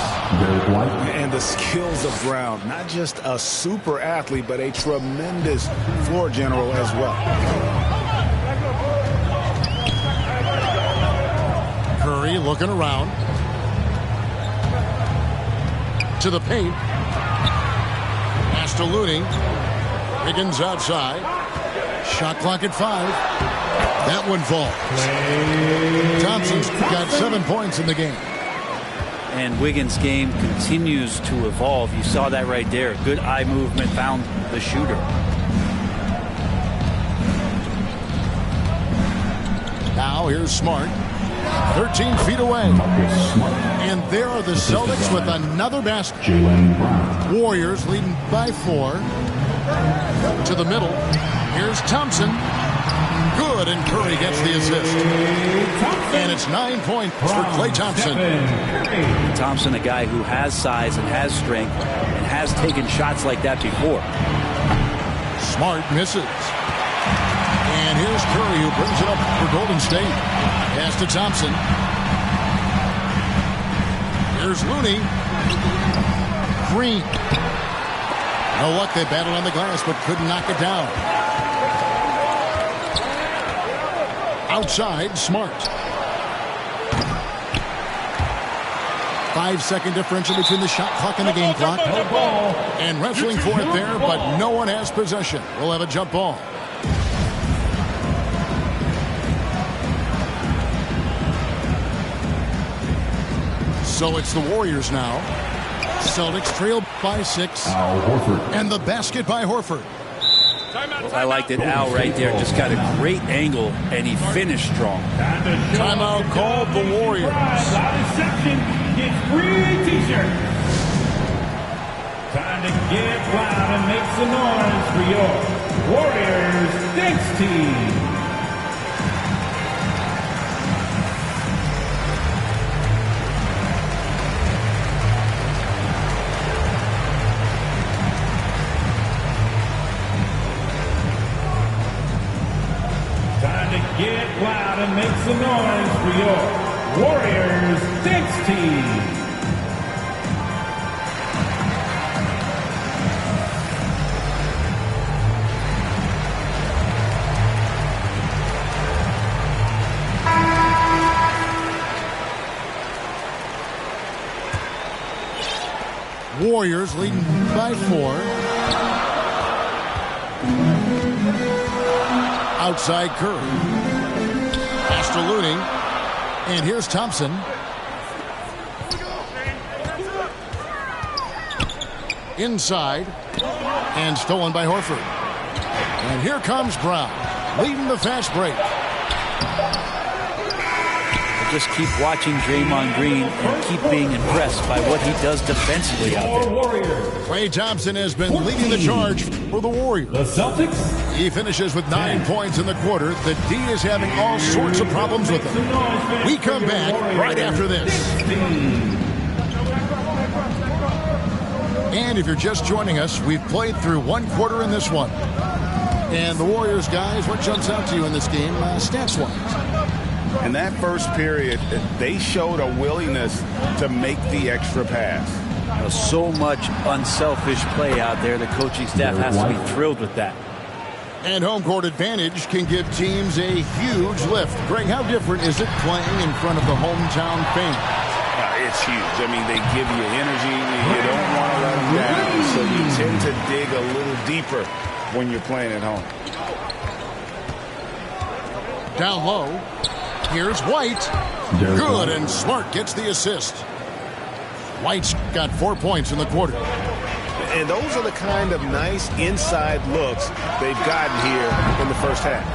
And the skills of Brown, not just a super athlete, but a tremendous floor general as well.
Curry looking around. To the paint. Pass to Looney. Wiggins outside. Shot clock at 5. That one falls. Thompson's got 7 points in the game.
And Wiggins' game continues to evolve. You saw that right there. Good eye movement, found the shooter.
Now here's Smart. 13 feet away. And there are the Celtics with another basket. Warriors leading by 4. To the middle. Here's Thompson. Good, and Curry gets the assist. And it's 9 points for Klay Thompson.
Thompson, a guy who has size and has strength and has taken shots like that before.
Smart misses. And here's Curry, who brings it up for Golden State. Pass to Thompson. Here's Looney. Green. No luck. They battled on the glass, but couldn't knock it down. Outside, Smart. 5-second differential between the shot clock and the game clock. And wrestling for it there, but no one has possession. We'll have a jump ball. So it's the Warriors now. Celtics trail by 6. And the basket by Horford.
Well, I liked it. Al right there just got a great angle, and he finished strong.
Timeout called the Warriors.
Get free t-shirts. Time to get loud and make some noise for your Warriors Thanks team. Time to get loud and make some noise for your Warriors Thanks team.
Warriors leading by 4. Outside Curry. Pass to Looney. And here's Thompson. Inside. And stolen by Horford. And here comes Brown, leading the fast break.
Just keep watching Draymond Green and keep being impressed by what he does defensively out there.
Klay Thompson has been leading the charge for the Warriors.
The Celtics.
He finishes with 9 points in the quarter. The D is having all sorts of problems with him. We come back right after this. And if you're just joining us, we've played through 1 quarter in this one. And the Warriors, guys, what jumps out to you in this game, stats-wise?
In that first period, they showed a willingness to make the extra pass.
So much unselfish play out there. The coaching staff has to be thrilled with that.
And home court advantage can give teams a huge lift. Greg, how different is it playing in front of the hometown fans?
It's huge. I mean, they give you energy. You don't want to let them down. So you tend to dig a little deeper when you're playing at home.
Down low. Here's White. Good, and Smart gets the assist. White's got 4 points in the quarter.
And those are the kind of nice inside looks they've gotten here in the first half.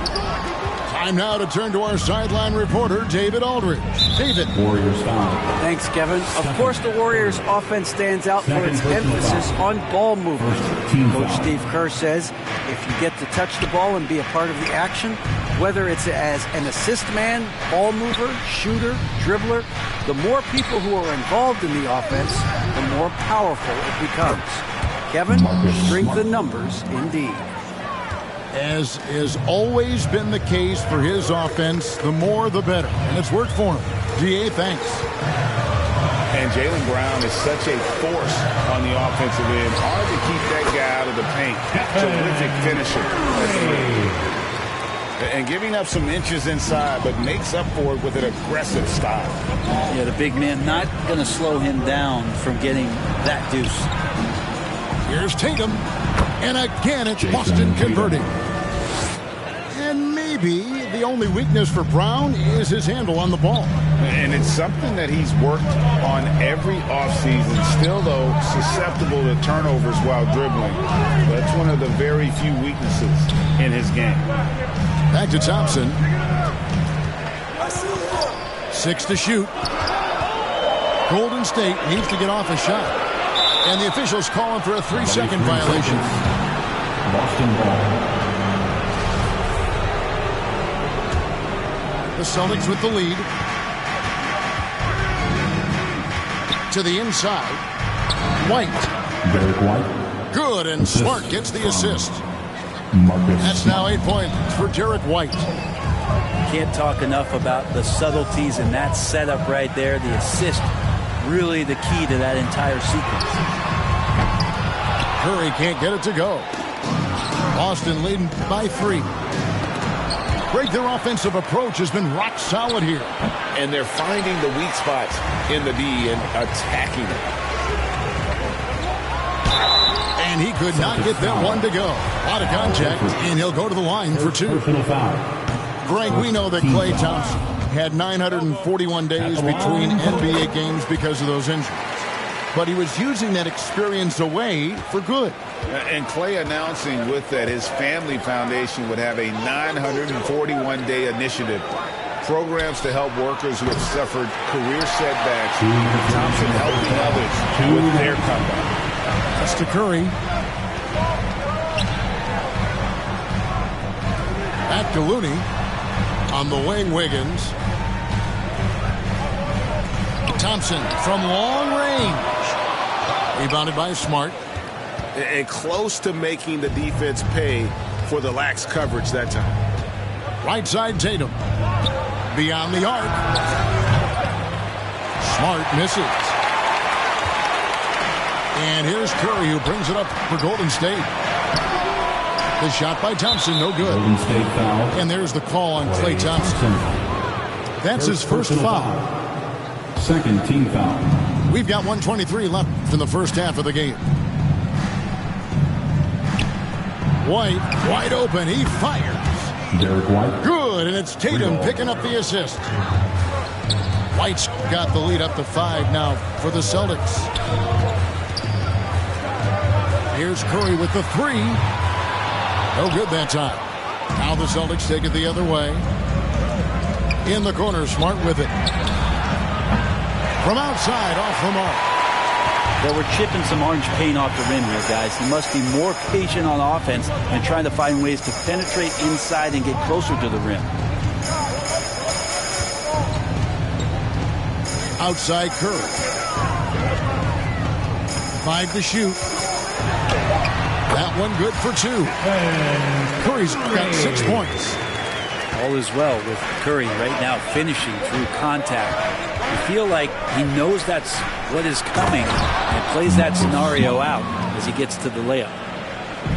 Time now to turn to our sideline reporter, David Aldridge. David.
Warriors foul. Thanks, Kevin. Of course, the Warriors' offense stands out for its emphasis on ball movement. Coach Steve Kerr says if you get to touch the ball and be a part of the action, whether it's as an assist man, ball mover, shooter, dribbler, the more people who are involved in the offense, the more powerful it becomes. Kevin, strength in numbers, indeed.
As has always been the case for his offense, the more the better. And it's worked for him. DA, thanks.
And Jaylen Brown is such a force on the offensive end. Hard to keep that guy out of the paint. Terrific finisher. And giving up some inches inside, but makes up for it with an aggressive style.
Yeah, the big man not going to slow him down from getting that deuce.
Here's Tatum. And again, it's Boston converting. And maybe the only weakness for Brown is his handle on the ball.
And it's something that he's worked on every offseason. Still, though, susceptible to turnovers while dribbling. That's one of the very few weaknesses in his game.
Back to Thompson. 6 to shoot. Golden State needs to get off a shot. And the officials calling for a 3-second violation.
Boston ball.
The Celtics with the lead. To the inside. White.
Derek White.
Good, and Smart gets the assist.
Marcus
That's now 8 points for Derek White.
can't talk enough about the subtleties in that setup right there. The assist, really the key to that entire sequence.
Curry can't get it to go. Boston leading by 3. Greg, their offensive approach has been rock solid here.
And they're finding the weak spots in the D and attacking it.
And he could not get that one to go. Out of contact, and he'll go to the line for 2. Greg, we know that Klay Thompson had 941 days between NBA games because of those injuries. But he was using that experience away for good.
And Klay announcing with that his family foundation would have a 941-day initiative. Programs to help workers who have suffered career setbacks. Thompson helping others with their comeback.
That's to Curry. Back to Looney. On the wing, Wiggins. Thompson from long range. Rebounded by Smart.
And close to making the defense pay for the lax coverage that time.
Right side, Tatum. Beyond the arc. Smart misses. And here's Curry, who brings it up for Golden State. The shot by Thompson, no good.
Golden State foul.
And there's the call on Klay Thompson. That's his first foul.
Second team foul.
We've got 1:23 left in the first half of the game. White, wide open, he fires.
Derek White.
Good, and it's Tatum picking up the assist. White's got the lead up to 5 now for the Celtics. Here's Curry with the 3. No good that time. Now the Celtics take it the other way. In the corner, Smart with it. From outside, off the mark.
Well, we're chipping some orange paint off the rim here, guys. He must be more patient on offense and trying to find ways to penetrate inside and get closer to the rim.
Outside Curry. 5 to shoot. That one good for 2. Curry's got 6 points.
All is well with Curry right now finishing through contact. You feel like he knows that's what is coming and plays that scenario out as he gets to the layup.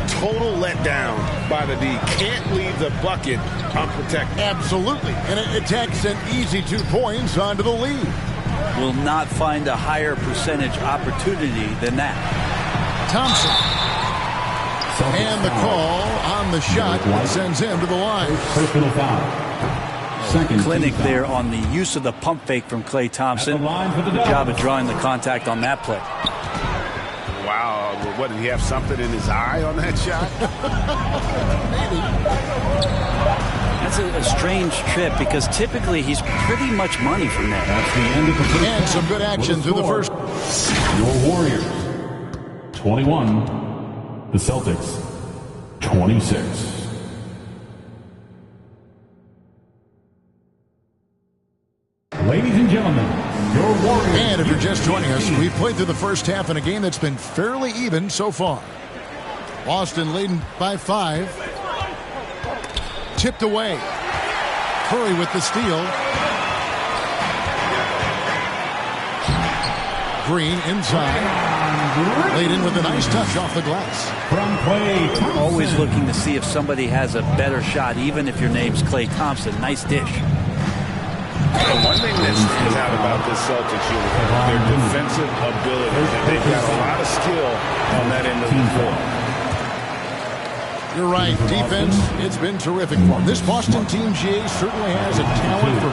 Total letdown by the D. Can't leave the bucket unprotected.
Absolutely. And it takes an easy 2 points onto the lead.
Will not find a higher percentage opportunity than that.
Thompson. And the call on the shot sends him to the line.
Personal foul. Second
clinic there on the use of the pump fake from Klay Thompson. Good job of drawing the contact on that play.
Wow. What, did he have something in his eye on that shot?
Maybe.
That's a strange trip because typically he's pretty much money from that.
That's the end of the first.
And some good action through the first.
Your Warriors 21. The Celtics 26. Ladies and gentlemen, your Warriors.
And if you're just joining us, we've played through the first half in a game that's been fairly even so far. Boston leading by 5. Tipped away. Curry with the steal. Green inside. Laid in with a nice touch off the glass.
Always looking to see if somebody has a better shot, even if your name's Klay Thompson. Nice dish.
And one thing that stands out about this Celtics unit, their defensive ability. They've got a lot of skill on that end of the floor.
You're right. Defense, it's been terrific for them. This Boston team, GA, certainly has a talent for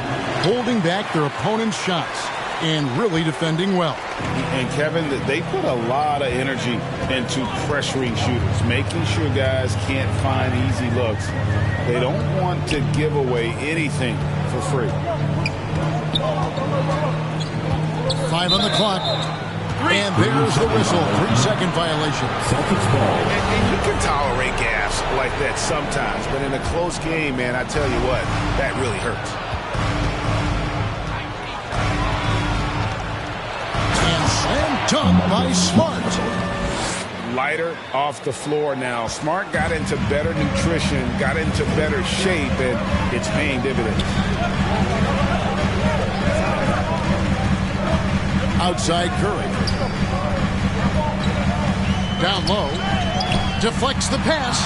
holding back their opponent's shots and really defending well.
And Kevin, they put a lot of energy into pressuring shooters, making sure guys can't find easy looks. They don't want to give away anything for free.
5 on the clock. And there's the whistle. 3-second violation.
Celtics ball.
And you can tolerate gas like that sometimes, but in a close game, man, I tell you what, that really hurts.
And slam dunk by Smart.
lighter off the floor now. Smart got into better nutrition, got into better shape, and it's paying dividends.
Outside Curry. Down low. Deflects the pass.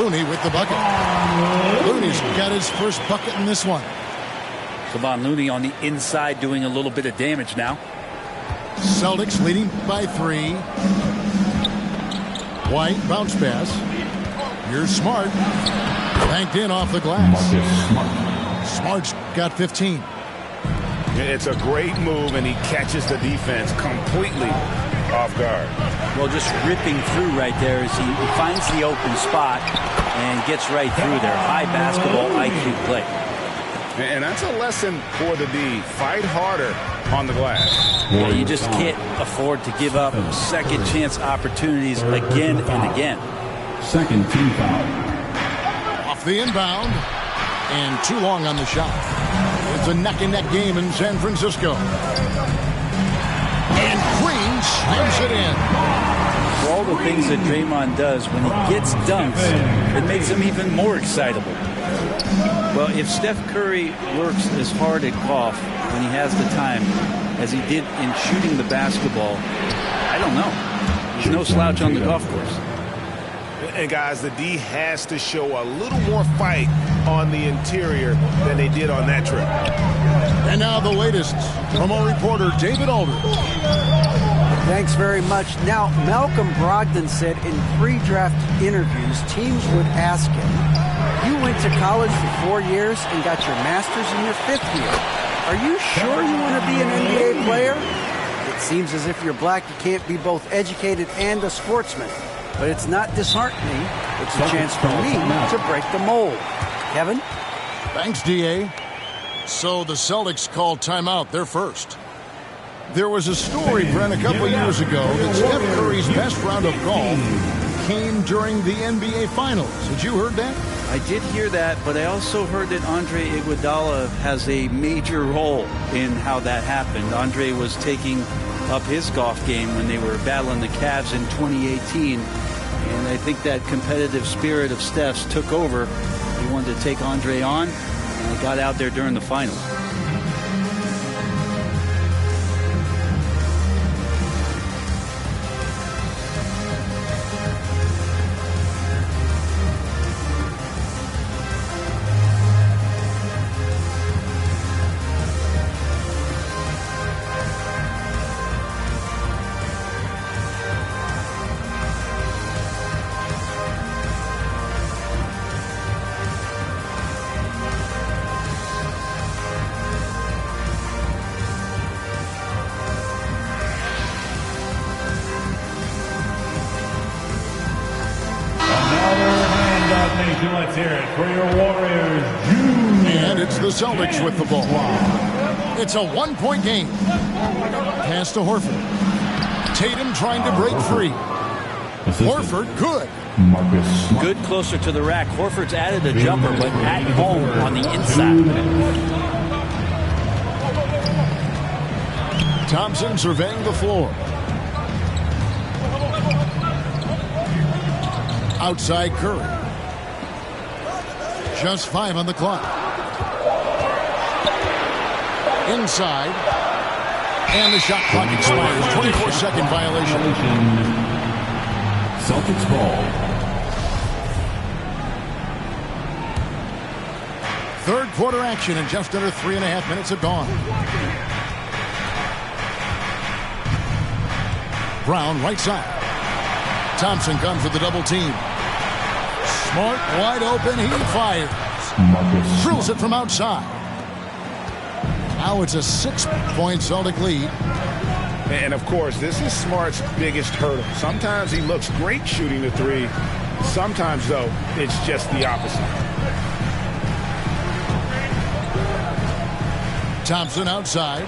Looney with the bucket. Looney's got his first bucket in this one.
Kevon Looney on the inside doing a little bit of damage now.
Celtics leading by 3. White bounce pass. Here's Smart. Banked in off the glass. Smart's got 15.
It's a great move, and he catches the defense completely off guard.
Well, just ripping through right there as he finds the open spot and gets right through there. High basketball IQ play.
And that's a lesson for the D. Fight harder on the glass.
Yeah, you just can't afford to give up second chance opportunities again and again.
Second team foul.
Off the inbound. And too long on the shot. It's a neck-and-neck game in San Francisco. And Green slams it in.
For all the things that Draymond does, when he gets dunks, it makes him even more excitable. Well, if Steph Curry works as hard at golf when he has the time as he did in shooting the basketball, I don't know. He's no slouch on the golf course.
And guys, the D has to show a little more fight on the interior than they did on that trip.
And now the latest from our reporter, David Aldridge.
Thanks very much. Now, Malcolm Brogdon said in pre-draft interviews, teams would ask him, you went to college for 4 years and got your master's in your 5th year. Are you sure you want to be an NBA player? It seems as if you're black, you can't be both educated and a sportsman. But it's not disheartening. It's a chance for me to break the mold. Kevin?
Thanks, D.A. So the Celtics called timeout. They're first. There was a story, Brent, a couple years ago that Steph Curry's best round of golf came during the NBA Finals. Had you heard that?
I did hear that, but I also heard that Andre Iguodala has a major role in how that happened. Andre was taking up his golf game when they were battling the Cavs in 2018. And I think that competitive spirit of Steph's took over. He wanted to take Andre on, and he got out there during the finals.
Let's hear it for your Warriors, Junior.
And it's the Celtics with the ball. It's a one-point game. Pass to Horford. Tatum trying to break free. Horford, good.
Good closer to the rack. Horford's added a jumper, but at home on the inside.
Thompson surveying the floor. Outside Curry. Just 5 on the clock. Inside. And the shot clock expires. 24-second violation.
Celtics ball.
Third quarter action, and just under 3.5 minutes have gone. Brown right side. Thompson comes with the double team. Smart wide open. He fires. Drills it from outside. Now it's a 6-point Celtic lead.
And, of course, this is Smart's biggest hurdle. Sometimes he looks great shooting the three. Sometimes, though, it's just the opposite.
Thompson outside.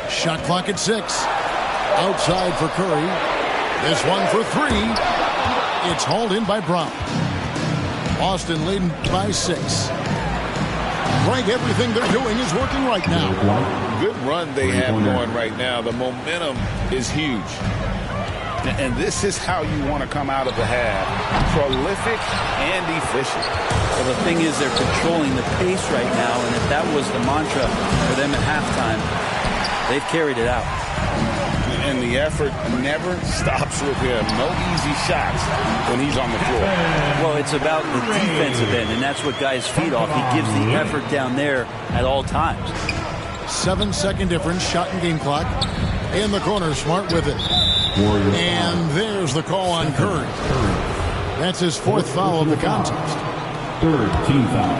Shot clock at 6. Outside for Curry. This one for 3. It's hauled in by Brown. Boston leading by 6. Frank, everything they're doing is working right now.
Good run they have going right now. The momentum is huge. And this is how you want to come out of the half. Prolific and efficient.
Well, the thing is they're controlling the pace right now, and if that was the mantra for them at halftime, they've carried it out.
And the effort never stops with him. No easy shots when he's on the floor.
Well, it's about the defensive end, and that's what guys feed off. He gives the effort down there at all times.
7-second difference, shot and game clock. In the corner, Smart with it. And there's the call on Curry. That's his fourth foul of the contest.
Third team foul.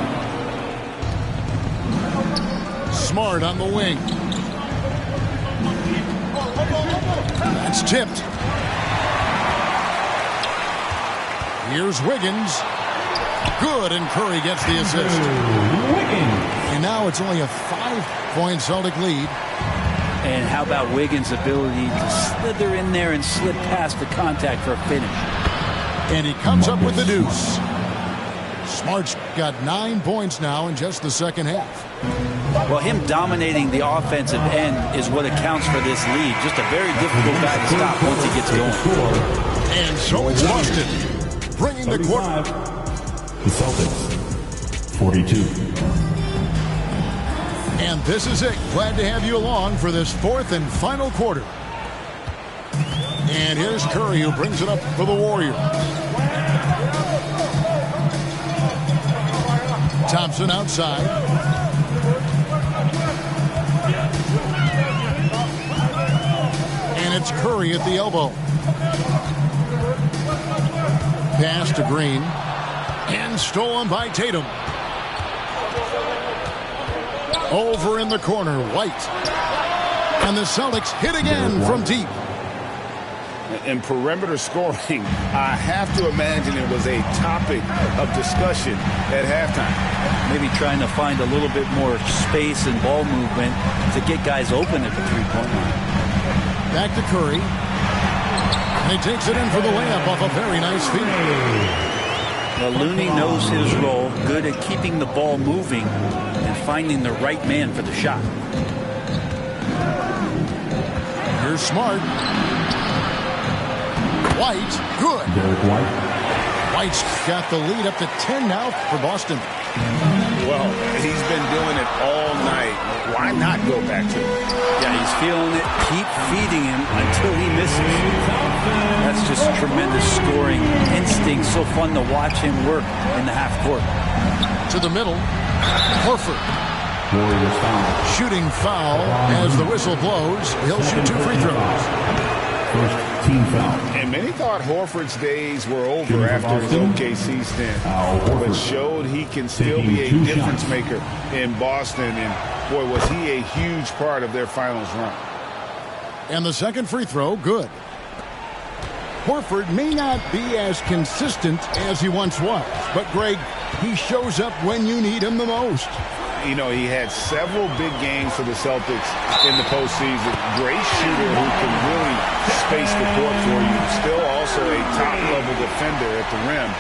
Smart on the wing. That's tipped. Here's Wiggins. Good, and Curry gets the assist. And now it's only a 5-point Celtic lead.
And how about Wiggins' ability to slither in there and slip past the contact for a finish.
And he comes up with the deuce. Smart's got 9 points now in just the second half.
Well, him dominating the offensive end is what accounts for this lead. Just a very difficult guy to stop once he gets going.
And so it's Boston, bringing the quarter.
The Celtics, 42.
And this is it. Glad to have you along for this fourth and final quarter. And here's Curry, who brings it up for the Warriors. Thompson outside. And it's Curry at the elbow. Pass to Green. And stolen by Tatum. Over in the corner, White. And the Celtics hit again from deep.
In perimeter scoring, I have to imagine it was a topic of discussion at halftime.
Maybe trying to find a little bit more space and ball movement to get guys open at the three-point line.
Back to Curry. And he takes it in for the layup off a very nice feed.
Well, Looney knows his role, good at keeping the ball moving and finding the right man for the shot.
Here's Smart. White, good. White's got the lead up to 10 now for Boston.
Well, he's been doing it all night. Why not go back to it?
Yeah, he's feeling it. Keep feeding him until he misses. That's just tremendous scoring instinct. So fun to watch him work in the half court.
To the middle, Horford.
Warriors foul.
Shooting foul as the whistle blows. He'll shoot 2 free throws.
First team foul.
And many thought Horford's days were over after his OKC stint, but showed he can still be a difference maker in Boston. And boy, was he a huge part of their finals run.
And the second free throw, good. Horford may not be as consistent as he once was, but Greg, he shows up when you need him the most.
You know, he had several big games for the Celtics in the postseason. Great shooter who can really space the court for you. Still also a top-level defender at the rim.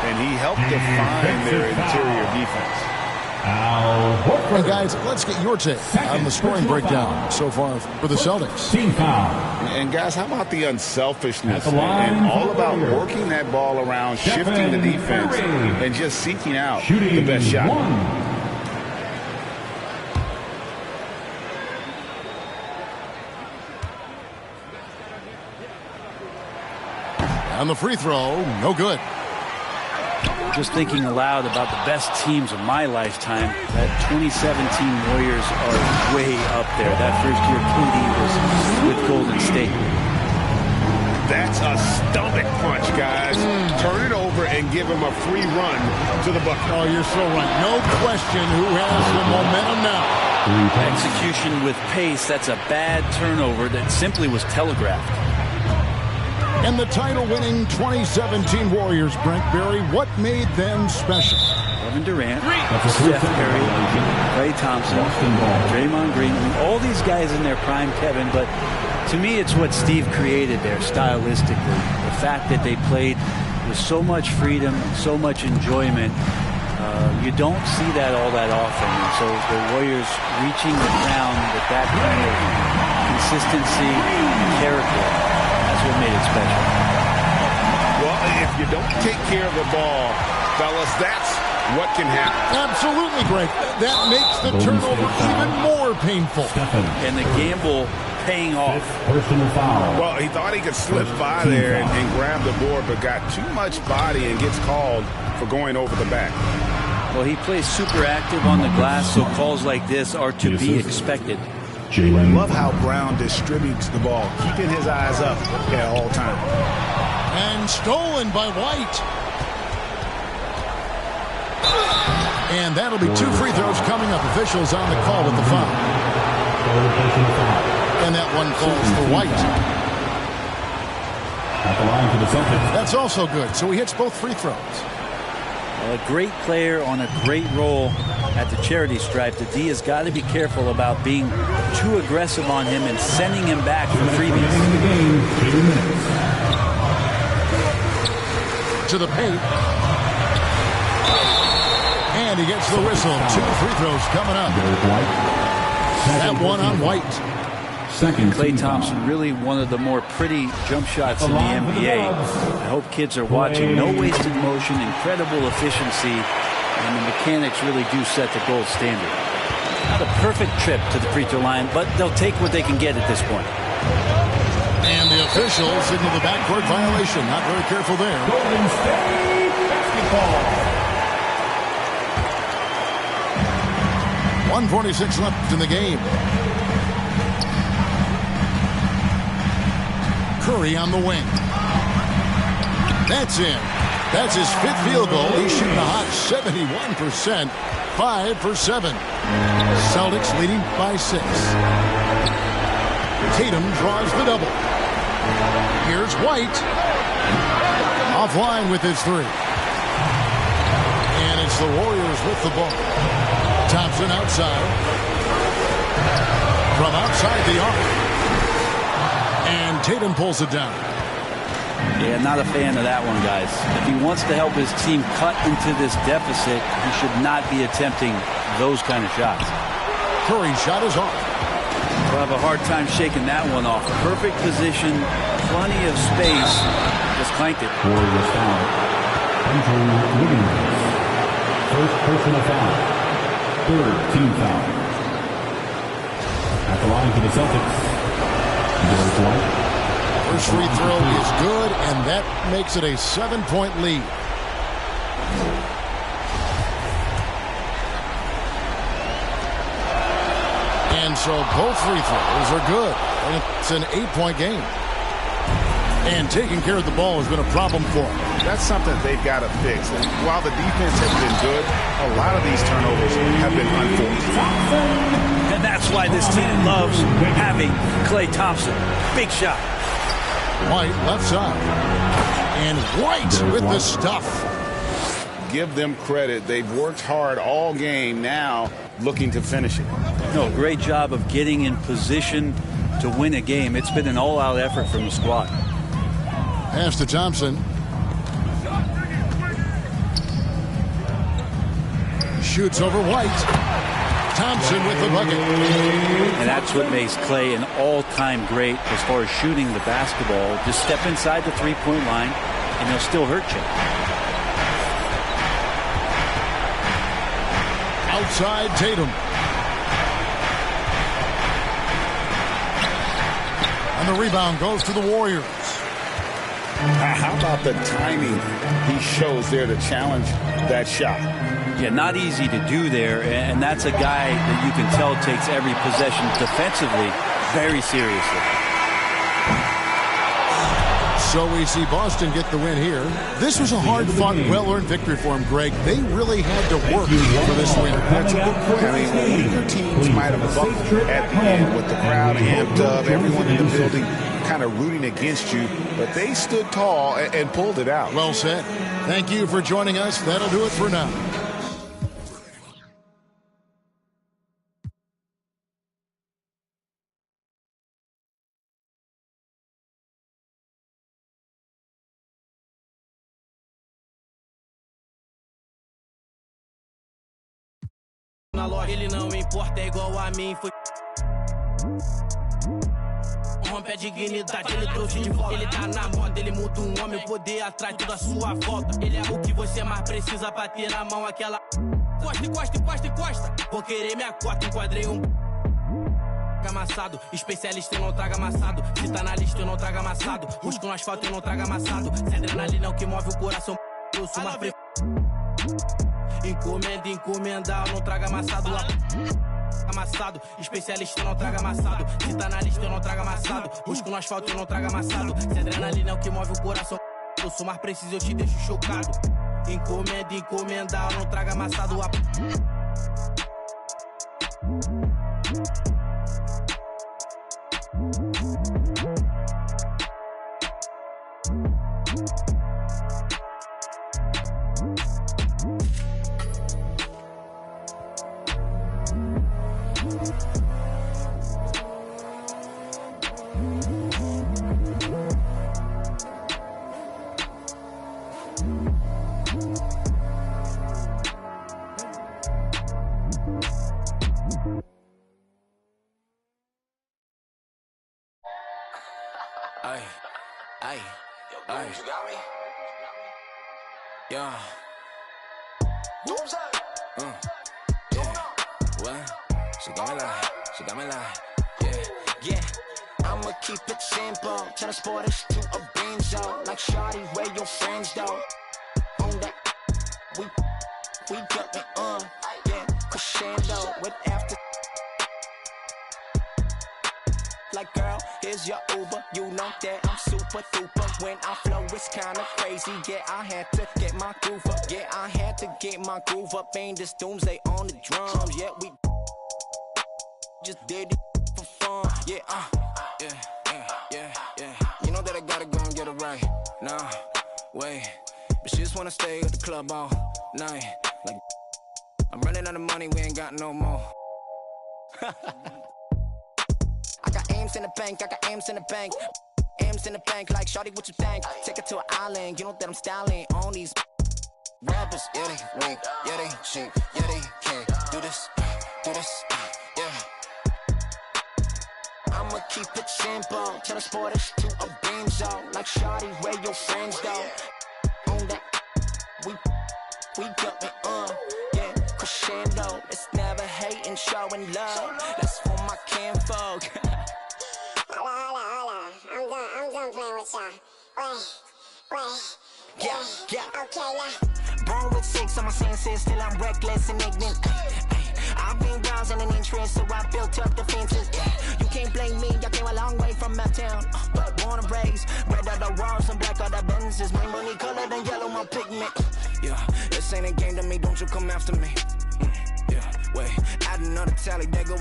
And he helped define their interior defense.
And guys, let's get your take on the scoring breakdown so far for the Celtics.
Team foul.
And guys, how about the unselfishness and all about working that ball around, shifting the defense, and just seeking out the best shot.
On the free throw, no good.
Just thinking aloud about the best teams of my lifetime, that 2017 Warriors are way up there. That first year KD was with Golden State.
That's a stomach punch, guys. Turn it over and give him a free run to the bucket.
Oh, you're so right. No question who has the momentum now.
Execution with pace, that's a bad turnover that simply was telegraphed.
And the title-winning 2017 Warriors, Brent Berry, what made them special?
Kevin Durant, Steph Curry, Klay Thompson, Draymond Green. I mean, all these guys in their prime, Kevin, but to me it's what Steve created there stylistically. The fact that they played with so much freedom, so much enjoyment. You don't see that all that often. And so the Warriors reaching the crown with that kind of consistency and character. That's what made it special.
Well, if you don't take care of the ball, fellas, that's what can happen.
Absolutely, Greg. That makes the turnover even more painful.
And the gamble paying off.
Personal foul.
Well, he thought he could slip by there and grab the board, but got too much body and gets called for going over the back.
Well, he plays super active on the glass, so calls like this are to be expected.
Love how Brown distributes the ball, keeping his eyes up at all times.
And stolen by White. And that'll be 2 free throws coming up. Officials on the call with the foul. And that one falls for White.
At the line for the Celtics.
That's also good. So he hits both free throws.
Well, a great player on a great role at the charity stripe. The D has got to be careful about being too aggressive on him and sending him back for freebies.
To the paint. And he gets the whistle. 2 free throws coming up. That one on White.
Klay Thompson, really one of the more pretty jump shots in the NBA. I hope kids are watching. No wasted motion, incredible efficiency, and the mechanics really do set the gold standard. Not a perfect trip to the free throw line, but they'll take what they can get at this point.
And the officials signal the backcourt violation. Not very careful there.
Golden State basketball.
1:46 left in the game. Curry on the wing. That's in. That's his 5th field goal. He's shooting a hot 71%. 5 for 7. Celtics leading by 6. Tatum draws the double. Here's White. Offline with his 3. And it's the Warriors with the ball. Thompson outside. From outside the arc. And Tatum pulls it down.
Yeah, not a fan of that one, guys. If he wants to help his team cut into this deficit, he should not be attempting those kind of shots.
Curry's shot is off.
We'll have a hard time shaking that one off. Perfect position, plenty of space. Just clanked it.
Warriors foul. Andrew Wiggins. First personal foul. 3rd team foul. At the line for the Celtics. There's White.
First free throw is good, and that makes it a 7-point lead. And so both free throws are good. And it's an 8-point game. And taking care of the ball has been a problem for them.
That's something they've got to fix. And while the defense has been good, a lot of these turnovers have been unforced.
And that's why this team loves having Klay Thompson. Big shot.
White left side. And White with the stuff.
Give them credit. They've worked hard all game, now looking to finish it.
No, great job of getting in position to win a game. It's been an all-out effort from the squad.
Pass to Thompson. Shoots over White. Thompson with the bucket.
And that's what makes Klay an all-time great as far as shooting the basketball. Just step inside the three-point line, and he'll still hurt you.
Outside Tatum. And the rebound goes to the Warriors.
How about the timing he shows there to challenge that shot?
Yeah, not easy to do there, and that's a guy that you can tell takes every possession defensively very seriously.
So we see Boston get the win here. This was a hard-fought, well-earned victory for him, Greg. They really had to work for this win.
That's a good point. I mean, weaker teams might have buckled at the end with the crowd amped up, everyone in the building kind of rooting against you, but they stood tall and pulled it out.
Well said. Thank you for joining us. That'll do it for now.
Ele não importa, é igual a mim. homem é dignidade, ele trouxe de volta. Ele tá na moda, ele muda um homem, o poder atrai tudo à sua volta. Ele é o que você mais precisa pra ter na mão aquela. Costa, encosta, encosta, encosta. Vou querer minha cota, enquadrei um. Amassado, especialista eu não trago amassado. Se tá na lista eu não trago amassado. Busco no asfalto eu não trago amassado. Se adrenalina é o que move o coração, eu sou mais pre... Encomenda, encomenda, eu não trago amassado. Amassado, especialista eu não trago amassado. Se tá na lista eu não trago amassado. Busco no asfalto eu não trago amassado. Se adrenalina é o que move o coração, eu sou mais preciso, eu te deixo chocado. Encomenda, encomenda, eu não trago amassado.
Ay, ay, ay. You got me? Yeah. Yeah. What? She got me like, yeah. I'ma keep it simple. Transport us to a benzo. Like shawty, where your friends though? On that, we got me on. Yeah, crescendo with after. Like girl, here's your Uber. You know that I'm super duper. When I flow, it's kinda crazy. Yeah, I had to get my groove up. Yeah, I had to get my groove up. Ain't this doomsday on the drums. Yeah, we just did it for fun. Yeah, yeah. You know that I gotta go and get it right. Nah, wait. But she just wanna stay at the club all night. Like, I'm running out of money, we ain't got no more. I got M's in the bank, I got M's in the bank. M's in the bank, like shawty, what you think? Take it to an island, you know that I'm styling on these rappers. Yeah, they weak, yeah, they cheap, yeah, they can't do this, yeah. I'ma keep it simple, transport us to a benzo. Like shawty, where your friends though? On that, we got me on, yeah, crescendo. It's never hating, showing love. That's for my kinfolk.
I'm done playing with y'all. Wait.
Yeah.
Okay, now.
Born with 6 on my senses, still I'm reckless and ignorant. I've been rousing an interest, so I built up defenses. You can't blame me, I came a long way from my town. But born and raised, red are the walls and black are the Benzes. My money colored and yellow, my pigment. Yeah, this ain't a game to me, don't you come after me. Yeah, wait, add another tally, there go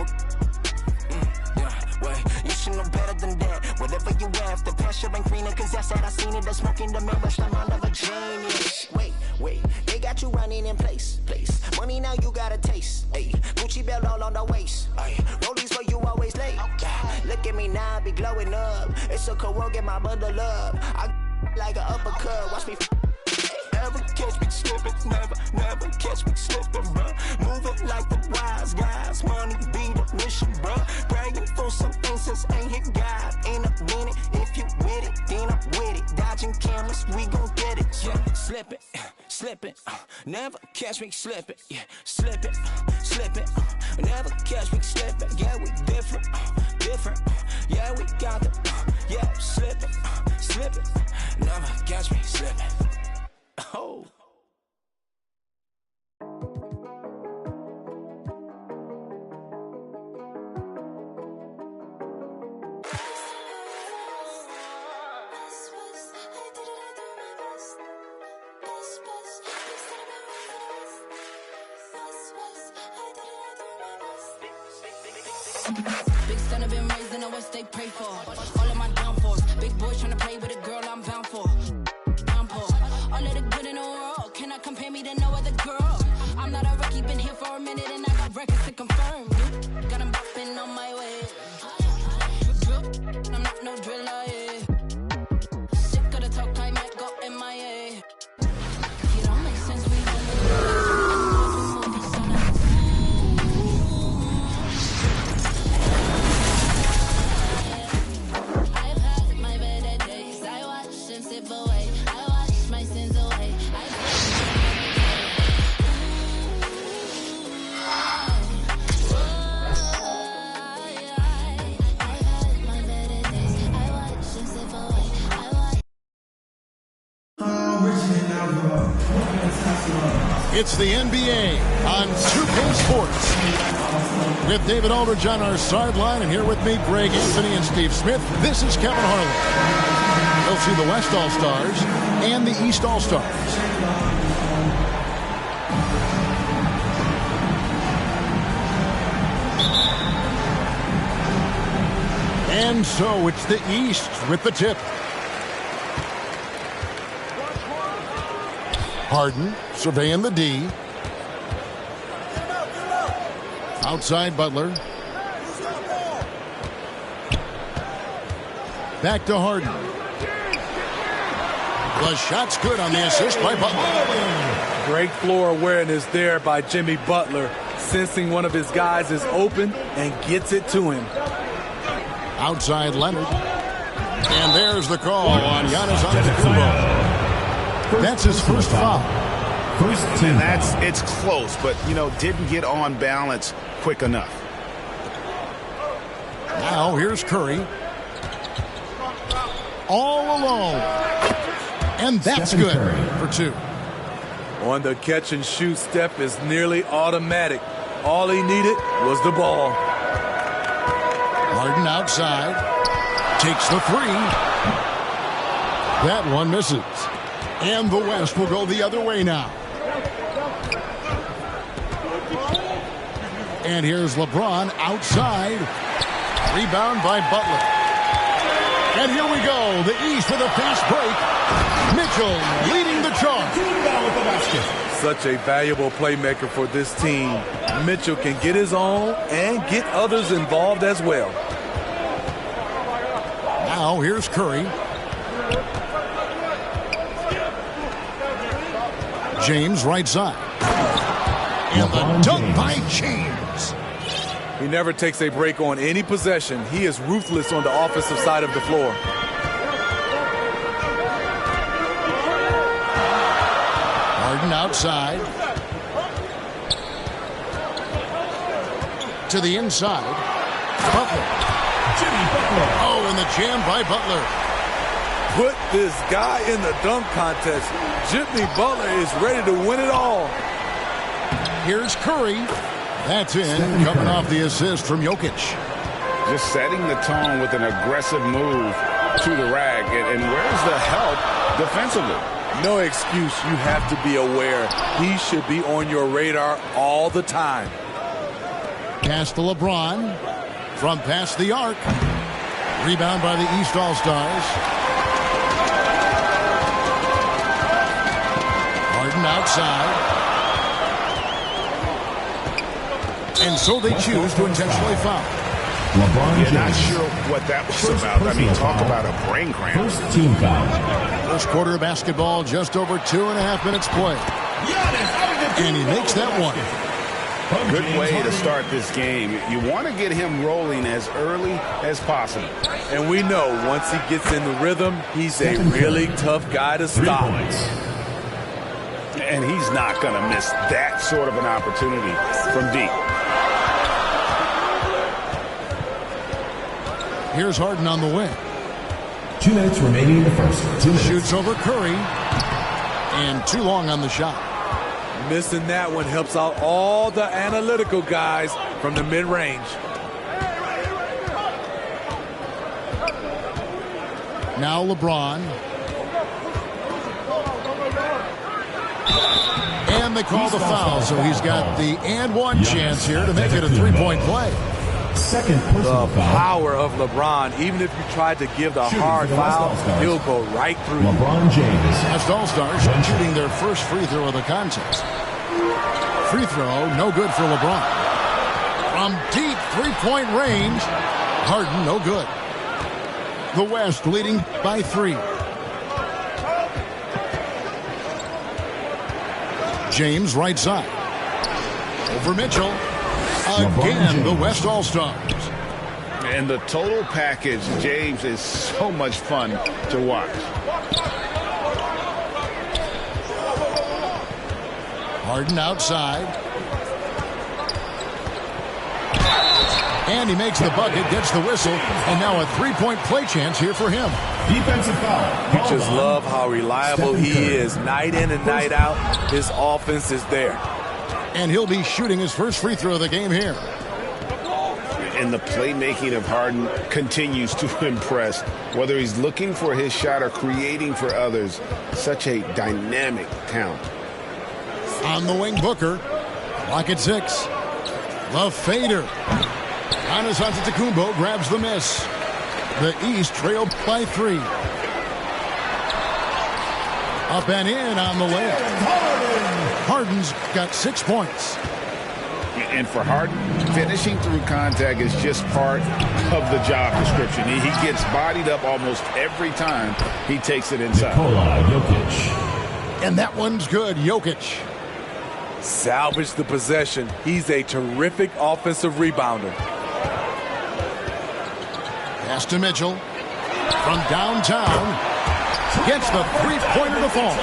wait, you should know better than that. Whatever you have, the pasture ain't greener, cause that's that I seen it. The smoke in the mirror, the mind of a genius. Wait, they got you running in place. Money now you got a taste. Ay, Gucci belt all on the waist. Ay, rollies for you always late. Look at me now, I be glowing up. It's a co-work, get my bundle up. I like an uppercut, watch me never catch me slipping, never catch me slipping, bruh. Moving like the wise guys, money be the mission, bruh. Praying for some things since ain't hit God in a minute. If you with it, then I'm with it. Dodging cameras, we gon' get it. Yeah, slipping, never catch me slipping. Yeah, slipping, never catch me slipping. Yeah, we different. Yeah, we got the, yeah, slipping, never catch me slipping. Oh.
Big son have been raised in the West, they pray for all of my downfalls. Big boys tryna play with a girl I'm bound for. All of the good in the world, cannot compare me to no other girl. I'm not a rookie, been here for a minute and I got records to confirm. Got 'em bopping on my way. I'm not no driller, yeah. Sick of the talk, I might go MIA. It don't make sense, we don't I
It's the NBA on 2K Sports. With David Aldridge on our sideline, and here with me, Greg Anthony and Steve Smith. This is Kevin Harlan. You'll see the West All-Stars and the East All-Stars. And so it's the East with the tip. Harden surveying the D. Outside Butler. Back to Harden. The shot's good on the assist by Butler.
Great floor awareness there by Jimmy Butler, sensing one of his guys is open and gets it to him.
Outside Leonard. And there's the call on Giannis Antetokounmpo. That's his first foul.
And it's close, but, didn't get on balance quick enough.
Now here's Curry. All alone. And that's good for two.
On the catch and shoot step is nearly automatic. All he needed was the ball.
Harden outside. Takes the three. That one misses. And the West will go the other way now. And here's LeBron outside. Rebound by Butler. And here we go. The East with a fast break. Mitchell leading the charge.
Such a valuable playmaker for this team. Mitchell can get his own and get others involved as well.
Now here's Curry. James right side. And the dunk by James.
He never takes a break on any possession. He is ruthless on the offensive side of the floor.
Harden outside. To the inside. Butler.
Jimmy Butler.
Oh, and the jam by Butler.
Put this guy in the dunk contest. Jimmy Butler is ready to win it all.
Here's Curry. That's in, coming off the assist from Jokic.
Just setting the tone with an aggressive move to the rack. And where's the help defensively?
No excuse. You have to be aware. He should be on your radar all the time.
Pass to LeBron. From past the arc. Rebound by the East All-Stars. Harden outside. And so they choose to intentionally foul.
LeBron not sure what that was about. I mean, talk about a brain cramp.
First team foul.
First quarter of basketball, just over 2.5 minutes play. And he makes that one.
Good way to start this game. You want to get him rolling as early as possible.
And we know once he gets in the rhythm, he's a really tough guy to stop.
And he's not going to miss that sort of an opportunity from deep.
Here's Harden on the wing.
2 minutes remaining in the first. 2 minutes.
Shoots over Curry. And too long on the shot.
Missing that one helps out all the analytical guys from the mid-range.
Now LeBron. And they call the foul, so he's got the and one chance here to make it a three-point play.
Second personal
the
foul.
Power of LeBron. Even if you tried to give the hard foul, he'll go right through.
LeBron James.
West All-Stars shooting their first free throw of the contest. Free throw, no good for LeBron. From deep three-point range, Harden, no good. The West leading by 3. James right side. Over Mitchell. Again, the West All-Stars.
And the total package, James, is so much fun to watch. Harden outside.
And he makes the bucket, gets the whistle, and now a three-point play chance here for him.
Defensive foul.
You just love how reliable he is. Night in and night out, his offense is there.
And he'll be shooting his first free throw of the game here.
And the playmaking of Harden continues to impress. Whether he's looking for his shot or creating for others, such a dynamic talent.
On the wing, Booker. Clock at 6. The fader. Giannis Antetokounmpo grabs the miss. The East trailed by 3. Up and in on the layup. Harden's got 6 points.
And for Harden, finishing through contact is just part of the job description. He gets bodied up almost every time he takes it inside.
And that one's good. Jokic.
Salvage the possession. He's a terrific offensive rebounder.
Pass to Mitchell. From downtown. Gets the three-pointer to fall.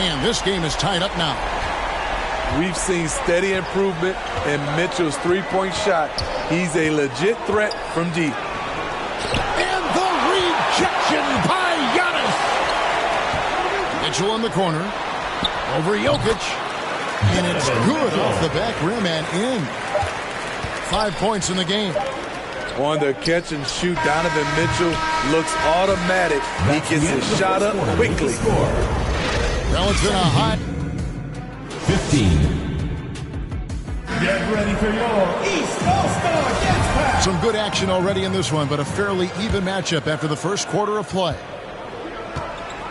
And this game is tied up now.
We've seen steady improvement in Mitchell's three-point shot. He's a legit threat from deep.
And the rejection by Giannis. Mitchell in the corner. Over Jokic. And it's good off the back rim and in. 5 points in the game.
On the catch and shoot, Donovan Mitchell looks automatic. He gets his shot up quickly.
Well, it's been a hot
15. Get ready for your East All-Star Gets Pass.
Some good action already in this one, but a fairly even matchup after the first quarter of play.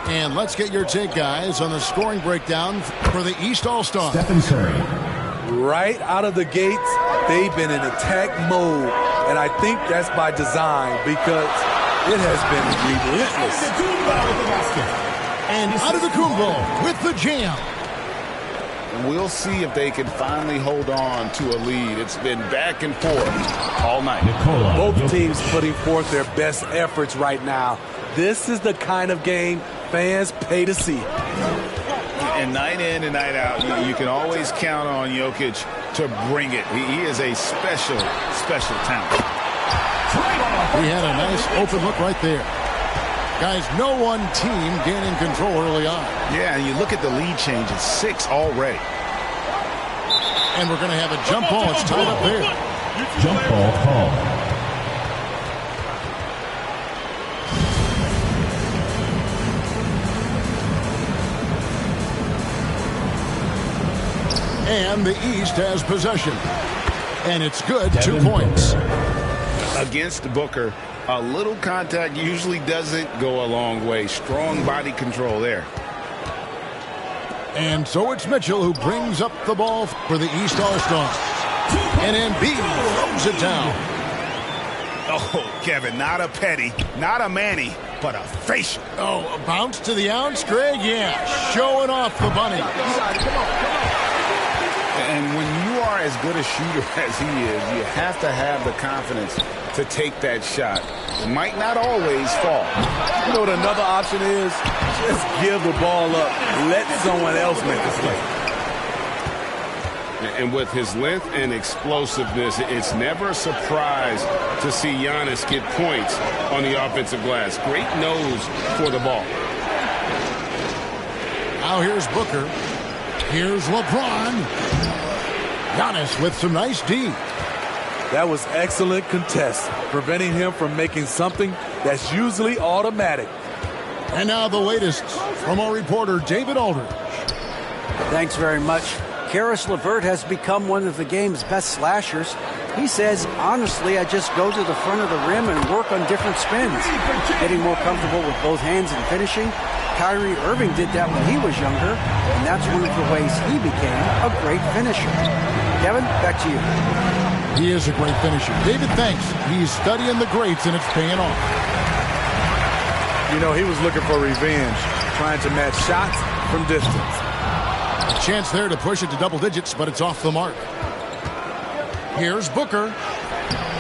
And let's get your take, guys, on the scoring breakdown for the East All-Stars.
Stephen Curry.
Right out of the gates, they've been in attack mode. And I think that's by design because it has been relentless.
And Antetokounmpo with the jam.
We'll see if they can finally hold on to a lead. It's been back and forth all night.
Both teams putting forth their best efforts right now. This is the kind of game fans pay to see.
And night in and night out, you can always count on Jokic to bring it. He is a special, special talent.
He had a nice open look right there. Guys, no one team gaining control early on.
Yeah, and you look at the lead change, it's 6 already.
And we're going to have a jump ball. It's tied up there.
Jump ball call.
And the East has possession. And it's good. 2 points.
Against Booker, a little contact usually doesn't go a long way. Strong body control there.
And so it's Mitchell who brings up the ball for the East All-Stars. And Embiid throws it down.
Oh, Kevin, not a petty, not a Manny, but a facial.
Oh, a bounce to the ounce, Greg? Yeah, showing off the bunny.
And when you are as good a shooter as he is, you have to have the confidence to take that shot. It might not always fall.
You know what another option is? Just give the ball up. Let someone else make the play.
And with his length and explosiveness, it's never a surprise to see Giannis get points on the offensive glass. Great nose for the ball.
Now here's Booker. Here's LeBron. Giannis with some nice D.
That was excellent contest, preventing him from making something that's usually automatic.
And now the latest from our reporter, David Aldridge.
Thanks very much. Karis LeVert has become one of the game's best slashers. He says, honestly, I just go to the front of the rim and work on different spins, getting more comfortable with both hands and finishing. Kyrie Irving did that when he was younger, and that's one of the ways he became a great finisher. Kevin, back to you.
He is a great finisher. David, thanks. He's studying the greats, and it's paying off.
You know, he was looking for revenge, trying to match shots from distance.
A chance there to push it to double digits, but it's off the mark. Here's Booker.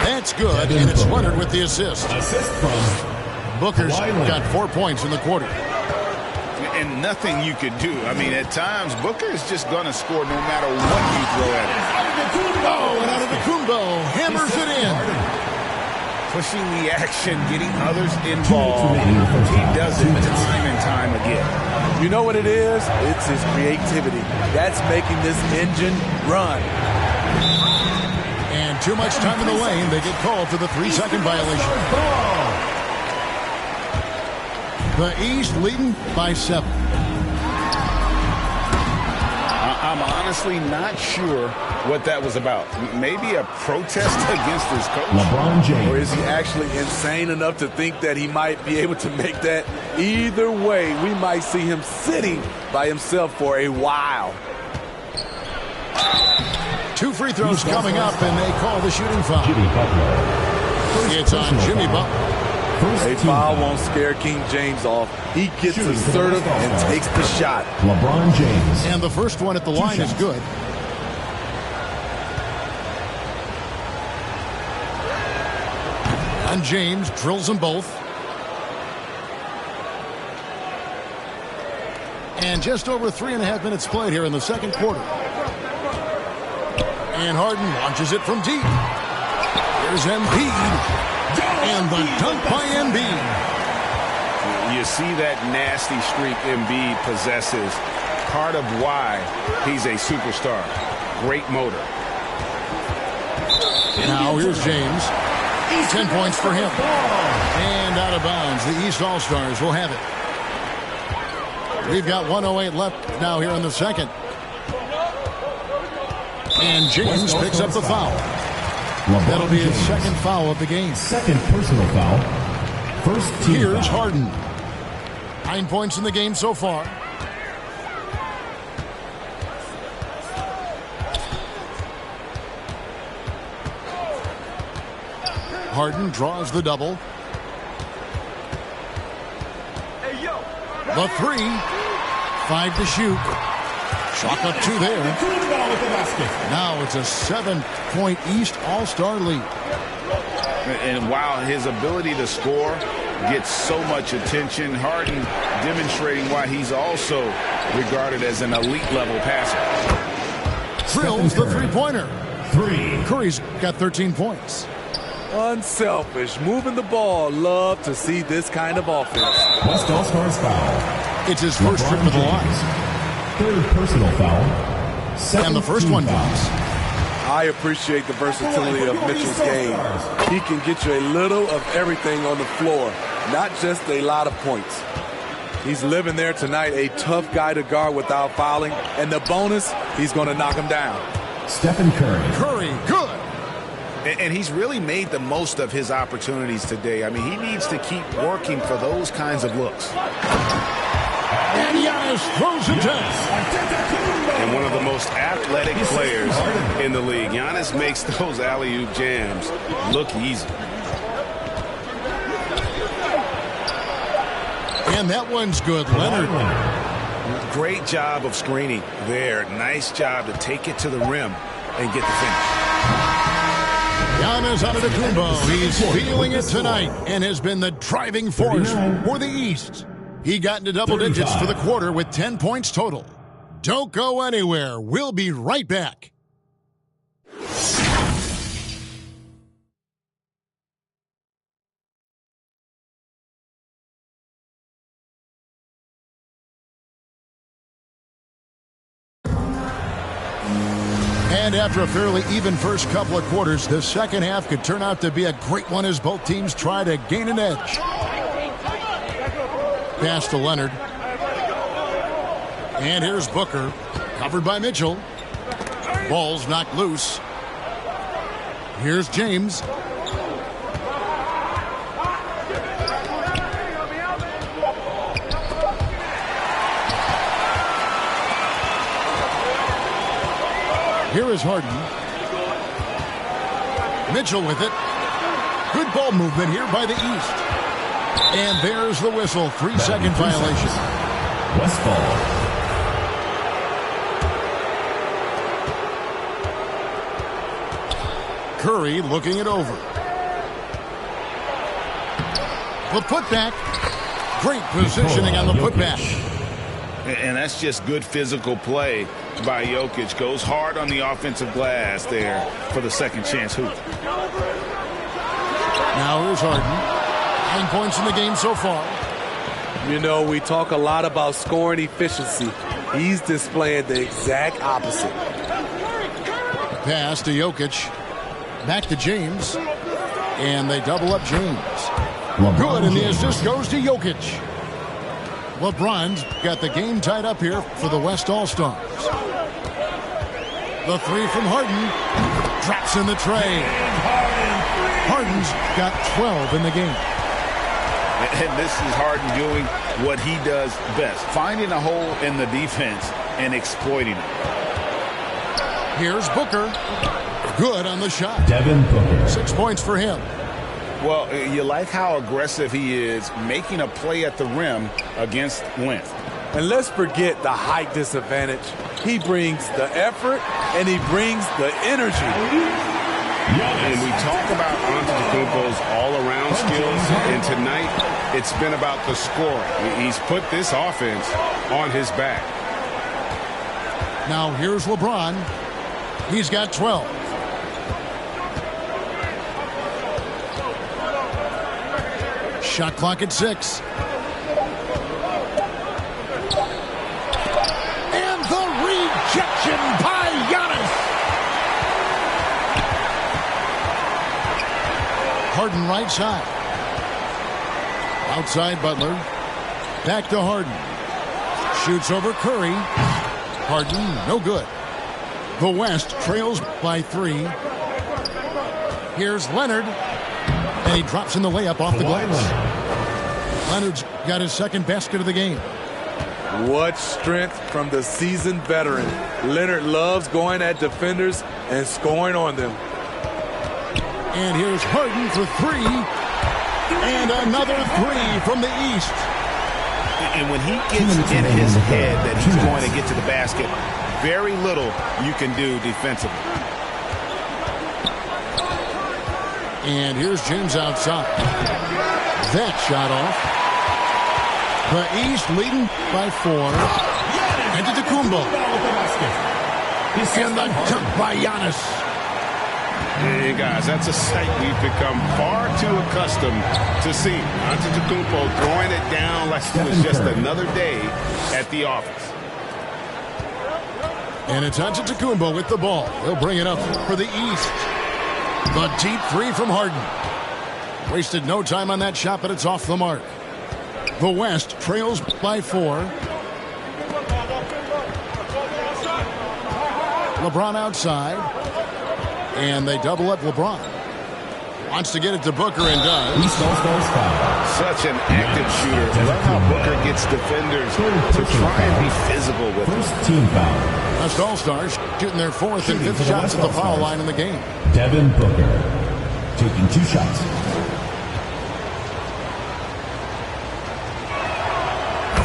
That's good, and it's Leonard with the assist.
Assist from
Booker's got 4 points in the quarter.
And nothing you could do. I mean, at times, Booker is just going to score no matter what you throw at him.
Oh, and Antetokounmpo hammers it in.
Pushing the action, getting others involved. He does it time and time again.
You know what it is? It's his creativity. That's making this engine run.
And too much time in the lane. They get called for the 3-second violation. The East leading by 7.
I'm honestly not sure what that was about. Maybe a protest against his coach?
LeBron James.
Or is he actually insane enough to think that he might be able to make that? Either way, we might see him sitting by himself for a while.
2 free throws coming up, and they call the shooting foul. It's on Jimmy Butler.
A foul won't scare King James off. He gets assertive and takes the shot.
LeBron James.
And the first one at the line is good. And James drills them both. And just over 3.5 minutes played here in the second quarter. And Harden launches it from deep. Here's Embiid. And the dunk by Embiid.
You see that nasty streak Embiid possesses. Part of why he's a superstar. Great motor.
Now here's James. 10 points for him. And out of bounds. The East All-Stars will have it. We've got 1:08 left now here in the second. And James picks up the foul. That'll be his second foul of the game.
Second personal foul. First team
Here's
foul.
Harden. 9 points in the game so far. Harden draws the double. The 3. 5 to shoot. Chalk up 2 there. Now it's a 7-point East All-Star lead.
And while his ability to score gets so much attention, Harden demonstrating why he's also regarded as an elite level passer.
Drills the 3-pointer. 3. Curry's got 13 points.
Unselfish, moving the ball. Love to see this kind of offense.
West All-Stars foul.
It's his first trip to the line.
Third personal foul.
And the first one drops.
I appreciate the versatility of Mitchell's game. He can get you a little of everything on the floor, not just a lot of points. He's living there tonight, a tough guy to guard without fouling. And the bonus, he's going to knock him down.
Stephen Curry.
Curry, good.
And he's really made the most of his opportunities today. I mean, he needs to keep working for those kinds of looks.
And Giannis throws it down.
And one of the most athletic players in the league. Giannis makes those alley-oop jams look easy.
And that one's good, Leonard.
Great job of screening there. Nice job to take it to the rim and get the finish.
Giannis Antetokounmpo, he's feeling it tonight and has been the driving force for the East. He got into double digits for the quarter with 10 points total. Don't go anywhere. We'll be right back. And after a fairly even first couple of quarters, the second half could turn out to be a great one as both teams try to gain an edge. Pass to Leonard. And here's Booker, covered by Mitchell. Ball's knocked loose. Here's James. Here is Harden. Mitchell with it. Good ball movement here by the East. And there's the whistle. 3-second violation.
West ball.
Curry looking it over. The putback. Great positioning on the putback.
And that's just good physical play by Jokic. Goes hard on the offensive glass there for the second chance hoop.
Now here's Harden. 9 points in the game so far.
You know, we talk a lot about scoring efficiency. He's displaying the exact opposite.
Pass to Jokic. Back to James. And they double up James. Good, and the assist goes to Jokic. LeBron's got the game tied up here for the West All-Stars. The three from Harden. Drops in the tray. Harden's got 12 in the game.
And this is Harden doing what he does best, finding a hole in the defense and exploiting it.
Here's Booker. Good on the shot.
Devin Booker.
6 points for him.
Well, you like how aggressive he is making a play at the rim against length.
And let's forget the height disadvantage. He brings the effort and he brings the energy.
And we talk about Antetokounmpo's all-around skills, and tonight it's been about the scoring. He's put this offense on his back.
Now here's LeBron. He's got 12. Shot clock at 6. And the rejection by Giannis. Harden right side. Outside Butler. Back to Harden. Shoots over Curry. Harden, no good. The West trails by 3. Here's Leonard. And he drops in the layup off the glass. Leonard's got his second basket of the game.
What strength from the seasoned veteran. Leonard loves going at defenders and scoring on them.
And here's Harden for 3. And another 3 from the East.
And when he gets in his head that he's going to get to the basket, very little you can do defensively.
And here's James outside. That shot off. The East leading by 4. Antetokounmpo. And the dunk by Giannis.
Hey guys, that's a sight we've become far too accustomed to seeing. Antetokounmpo throwing it down like it was just another day at the office.
And it's Antetokounmpo with the ball. He'll bring it up for the East. The deep 3 from Harden. Wasted no time on that shot, but it's off the mark. The West trails by 4. LeBron outside. And they double up LeBron. Wants to get it to Booker and does.
Such an active shooter. Love how Booker gets defenders to try and be physical with him.
First team foul.
West All-Stars shooting their 4th and 5th shots at the foul line in the game.
Devin Booker taking 2 shots.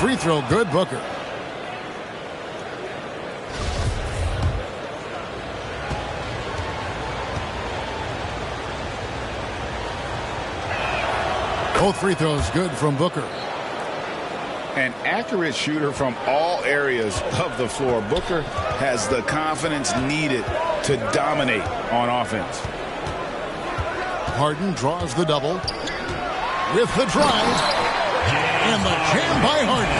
Free throw good, Booker. Both free throws good from Booker.
An accurate shooter from all areas of the floor. Booker has the confidence needed to dominate on offense.
Harden draws the double with the drive and the jam by Harden.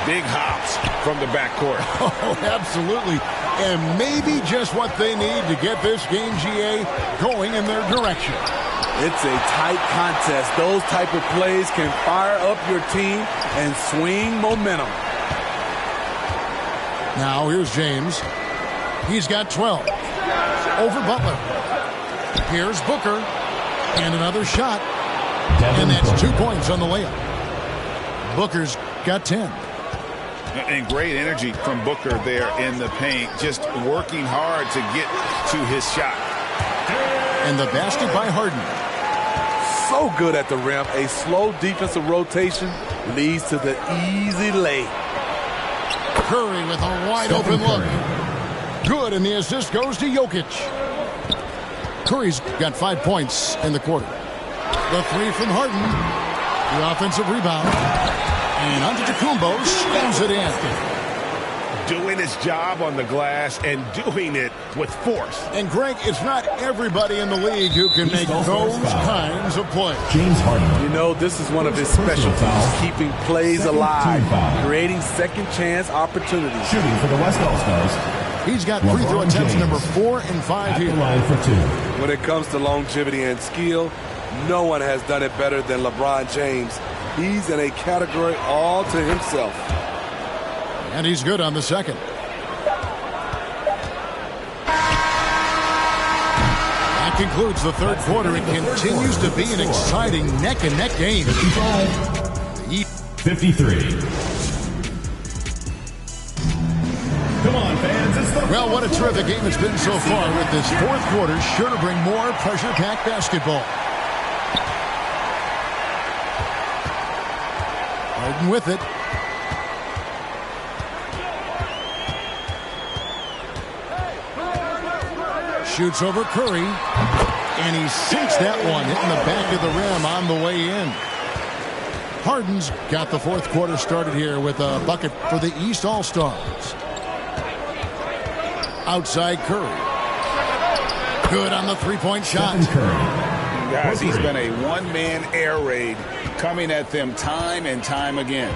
Big hops from the backcourt.
Oh, absolutely. And maybe just what they need to get this game, GA, going in their direction.
It's a tight contest. Those type of plays can fire up your team and swing momentum.
Now here's James. He's got 12. Over Butler. Here's Booker. And another shot. And that's 2 points on the layup. Booker's got 10.
And great energy from Booker there in the paint. Just working hard to get to his shot.
And the basket by Harden.
So good at the rim. A slow defensive rotation leads to the easy lay.
Curry with a wide open look. Good, and the assist goes to Jokic. Curry's got 5 points in the quarter. The 3 from Harden. The offensive rebound. And Antetokounmpo slams it in.
doing his job on the glass and doing it with force.
And Greg, it's not everybody in the league who can make those kinds of plays.
James Harden.
You know, this is one of his specialties, keeping plays alive, creating second chance opportunities.
Shooting for the West All-Stars.
He's got free throw attempts number 4 and 5 here.
Line for 2.
When it comes to longevity and skill, no one has done it better than LeBron James. He's in a category all to himself.
And he's good on the second. That concludes the third quarter. It continues to be an exciting neck-and-neck game.
53. Come on, fans. It's the
well, what a terrific game it's been so far, with this fourth quarter sure to bring more pressure-packed basketball. Harden with it. Shoots over Curry, and he sinks that one, hitting the back of the rim on the way in. Harden's got the fourth quarter started here with a bucket for the East All-Stars. Outside Curry. Good on the three-point shot.
Guys, he's been a one-man air raid coming at them time and time again.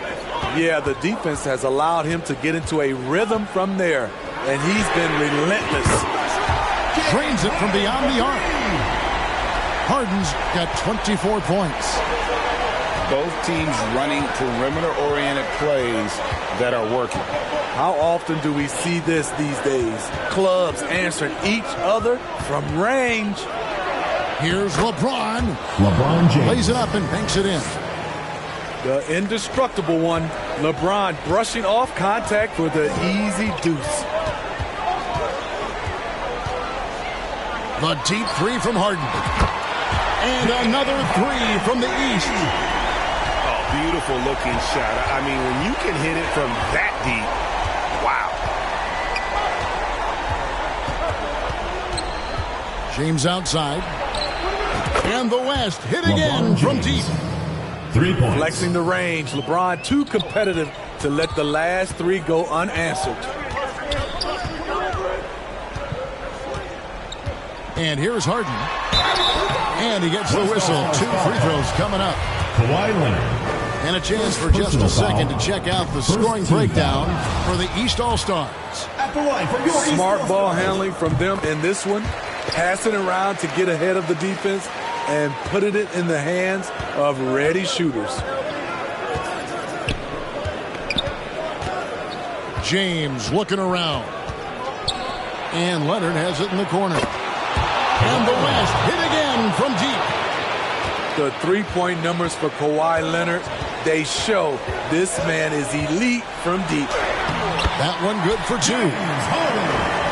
Yeah, the defense has allowed him to get into a rhythm from there, and he's been relentless.
Drains it from beyond the arc. Harden's got 24 points.
Both teams running perimeter-oriented plays that are working.
How often do we see this these days? Clubs answering each other from range.
Here's LeBron.
LeBron James
lays it up and banks it in.
The indestructible one. LeBron brushing off contact for the easy deuce.
The deep three from Harden. And another three from the East.
Oh, beautiful looking shot. I mean, when you can hit it from that deep, wow.
James outside. And the West hit again from deep.
3 points.
Flexing the range. LeBron too competitive to let the last three go unanswered.
And here's Harden. And he gets the whistle. 2 free throws coming up.
Kawhi Leonard.
And a chance for just a second to check out the scoring breakdown for the East All-Stars.
At the line for your
smart ball handling from them in this one. Passing around to get ahead of the defense and putting it in the hands of ready shooters.
James looking around. And Leonard has it in the corner. And the West hit again from deep.
The three-point numbers for Kawhi Leonard, they show this man is elite from deep.
That one good for 2.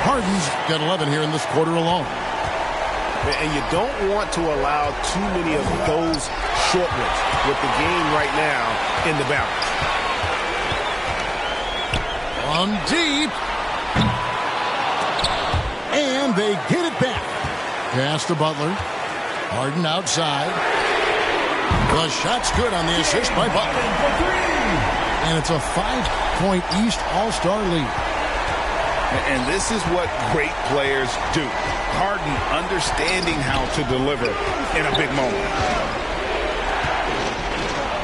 Harden's got 11 here in this quarter alone.
And you don't want to allow too many of those short ones with the game right now in the balance.
From deep. And they get it back. Pass to Butler. Harden outside. The shot's good on the assist by Butler. And it's a 5-point East All-Star lead.
And this is what great players do. Harden understanding how to deliver in a big moment.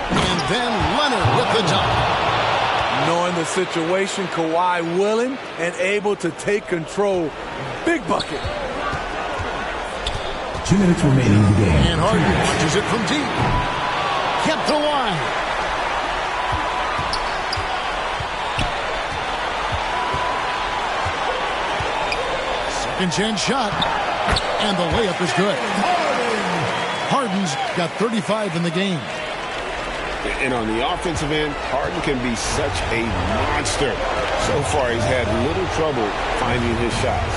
And then Leonard with the dunk.
Knowing the situation, Kawhi willing and able to take control. Big bucket.
2 minutes remaining in the game.
And Harden punches it from deep. Kept alive. Second chance shot. And the layup is good. Harden's got 35 in the game.
And on the offensive end, Harden can be such a monster. So far, he's had little trouble finding his shots.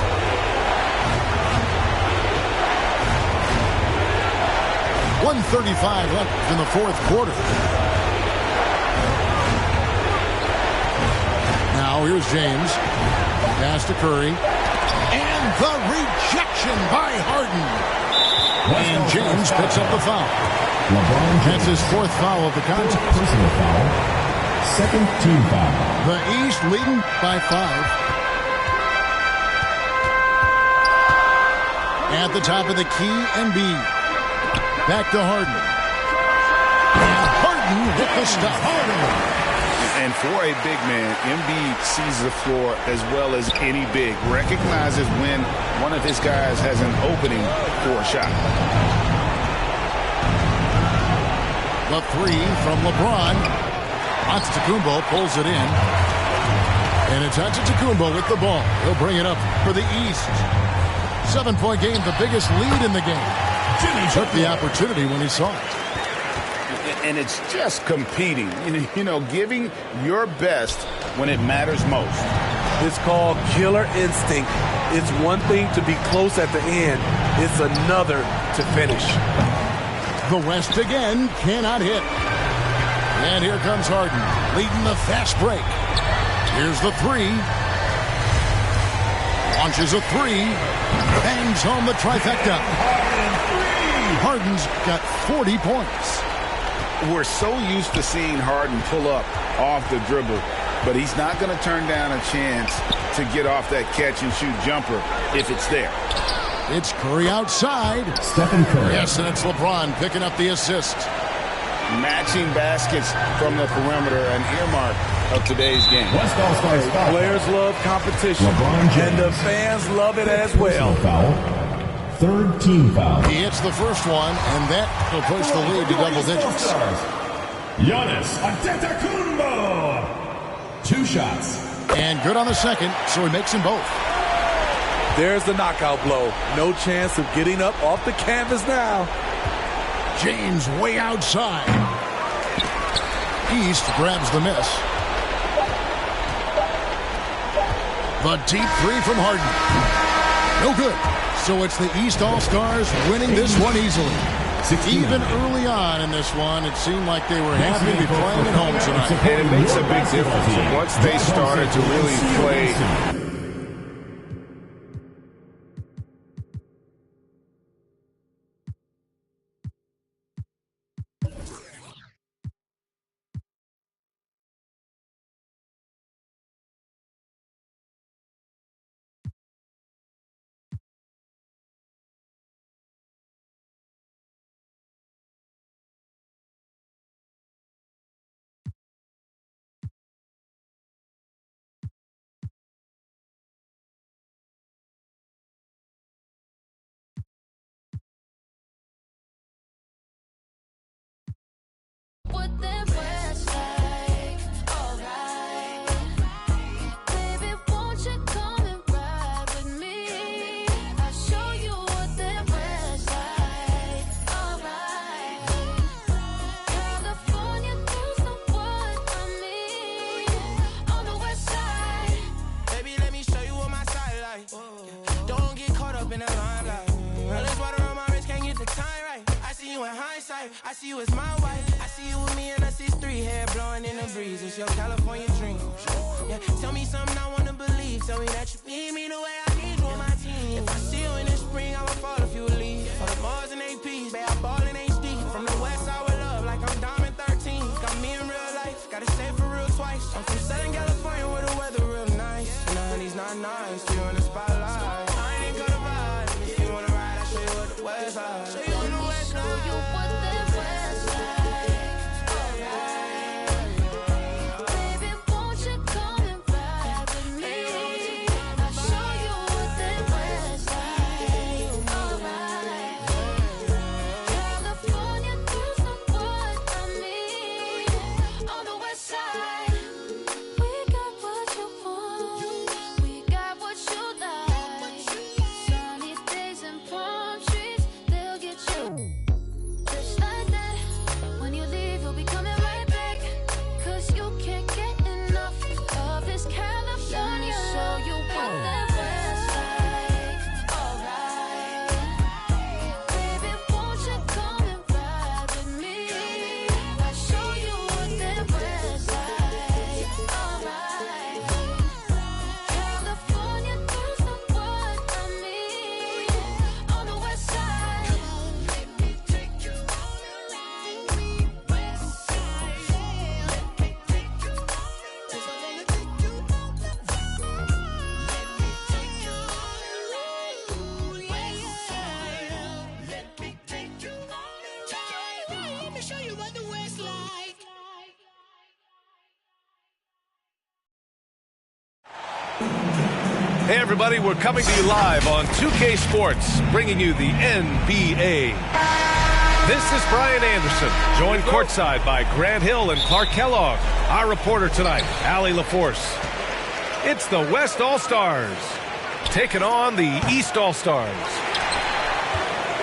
.135 left in the fourth quarter. Now here's James. Pass to Curry. And the rejection by Harden. And James picks up the foul. That's his 4th foul of the contest.
Personal foul. Second team foul.
The East leading by 5. At the top of the key, Embiid. Back to Harden. And Harden with the stop.
And for a big man, Embiid sees the floor as well as any big. Recognizes when one of his guys has an opening for a shot.
The 3 from LeBron. Antetokounmpo pulls it in. And it's Antetokounmpo with the ball. He'll bring it up for the East. 7-point game, the biggest lead in the game. Jimmy took the opportunity when he saw it.
And it's just competing, you know, giving your best when it matters most.
It's called killer instinct. It's one thing to be close at the end. It's another to finish.
The West again cannot hit. And here comes Harden, leading the fast break. Here's the 3. Launches a 3. Bangs home the trifecta. Harden's got 40 points.
We're so used to seeing Harden pull up off the dribble, but he's not going to turn down a chance to get off that catch-and-shoot jumper if it's there.
It's Curry outside.
Stephen Curry.
Yes, and it's LeBron picking up the assist.
Matching baskets from the perimeter, an earmark of today's game.
West All-Star foul.
Players love competition, and the fans love it as well.
Foul. Third team foul.
He hits the first one, and that will push the lead to double digits.
Giannis Antetokounmpo. 2 shots.
And good on the second, so he makes them both.
There's the knockout blow. No chance of getting up off the canvas now.
James way outside. East grabs the miss. The deep 3 from Harden. No good. So it's the East All-Stars winning this one easily. Even early on in this one, it seemed like they were happy to be playing at home tonight.
And it makes a big difference. Once they started to really play.
What that was like, alright. Baby, won't you come and ride with me? I'll show you what that was like, alright. California girls know what I mean. On the west side.
Baby, let me show you what my side like. Don't get caught up in the limelight. All this water on my wrist, can't get the time right. I see you in hindsight, I see you as my wife. I see you with me and us is 3 hair blowing in the breeze. It's your California dream. Yeah, tell me something I wanna believe. Tell me that you need me the way I need you on my team. If I see you in the spring, I will fall if you would leave. For the Mars and APs, babe, I ball in HD. From the west side with love, like I'm Diamond 13. Got me in real life, gotta say for real twice. I'm from Southern California where the weather real nice. And the honey's not nice, you in the spotlight. I ain't gonna ride, if you wanna ride, I'll show you what the west side. Show you on the west side.
Show you what that was like, alright. Baby, won't you come and ride with me? I'll show you what that was like, alright. California girls know what I mean. On the west side, we got what you want, we got what you like. Sunny days and palm trees, they'll get you
Hey everybody, we're coming to you live on 2K Sports, bringing you the NBA. This is Brian Anderson, joined courtside by Grant Hill and Clark Kellogg. Our reporter tonight, Allie LaForce. It's the West All-Stars taking on the East All-Stars.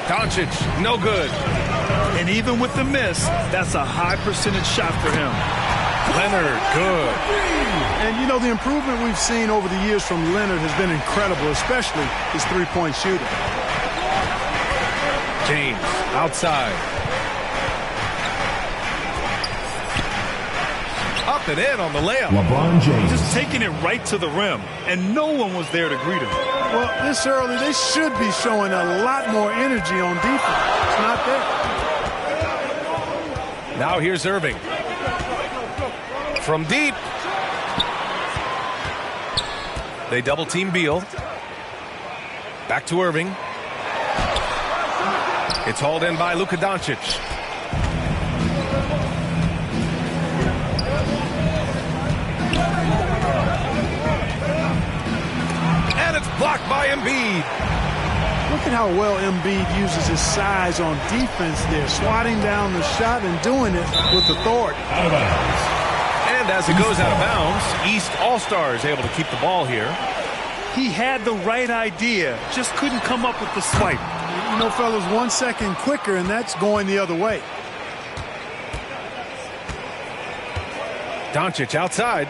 Doncic, no good.
And even with the miss, that's a high percentage shot for him.
Leonard, good.
And, you know, the improvement we've seen over the years from Leonard has been incredible, especially his three-point shooting.
James, outside. Up and in on the layup.
LeBron James. Just taking it right to the rim, and no one was there to greet him.
Well, this early, they should be showing a lot more energy on defense. It's not there.
Now here's Irving. From deep. They double-team Beal. Back to Irving. It's hauled in by Luka Doncic. And it's blocked by Embiid.
Look at how well Embiid uses his size on defense there, swatting down the shot and doing it with authority.
Out of bounds. And as it goes out of bounds, East All-Stars able to keep the ball here.
He had the right idea, just couldn't come up with the swipe.
You know, fellas, 1 second quicker, and that's going the other way.
Doncic outside.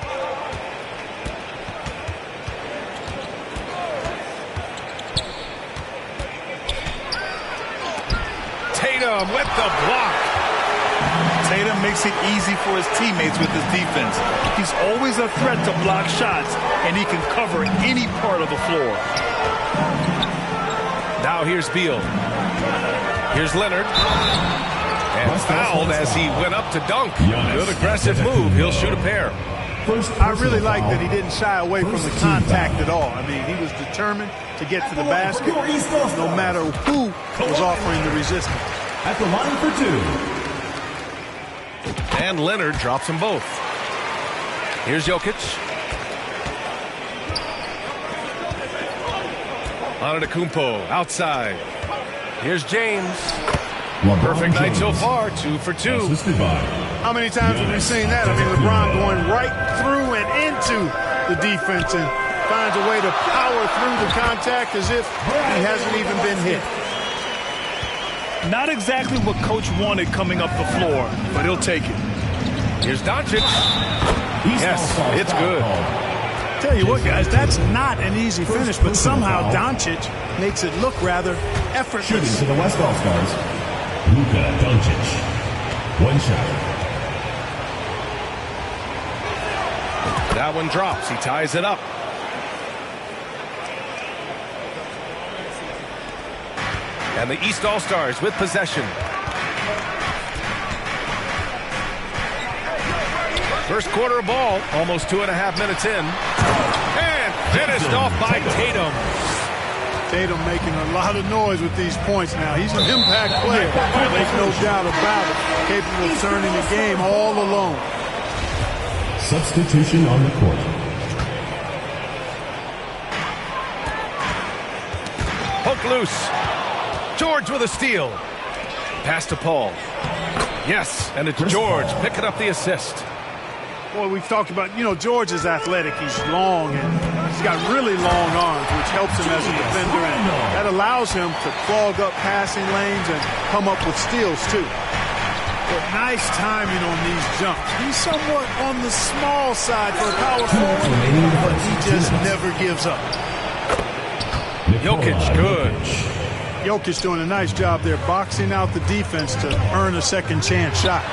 Tatum with the block.
Tatum makes it easy for his teammates with his defense. He's always a threat to block shots, and he can cover any part of the floor.
Now here's Beal. Here's Leonard. And fouled as he went up to dunk. Good aggressive move. He'll shoot a pair.
I really like that he didn't shy away from the contact at all. I mean, he was determined to get to the basket no matter who was offering the resistance.
At the line for two.
And Leonard drops them both. Here's Jokic. Antetokounmpo outside. Here's James. Perfect night so far, 2 for 2.
How many times have we seen that? I mean, LeBron going right through and into the defense and finds a way to power through the contact as if he hasn't even been hit.
Not exactly what Coach wanted coming up the floor, but he'll take it.
Here's Doncic. Yes, it's good.
Tell you what, guys, that's not an easy finish, but somehow Doncic makes it look rather effortless.
Shooting to the West All-Stars, Luka Doncic. One shot.
That one drops. He ties it up. And the East All-Stars with possession. First quarter of ball, almost 2.5 minutes in. And finished off by Tatum.
Tatum making a lot of noise with these points now. He's an impact player. Make no doubt about it. Capable of turning the game all alone.
Substitution on the court.
Poke loose. George with a steal. Pass to Paul. Yes, and it's George picking up the assist.
Boy, we've talked about, you know, George is athletic. He's long, and he's got really long arms, which helps him as a defender, and that allows him to clog up passing lanes and come up with steals, too. But nice timing on these jumps. He's somewhat on the small side for a power forward, but he just never gives up.
Jokic, good.
Jokic doing a nice job there, boxing out the defense to earn a second chance shot.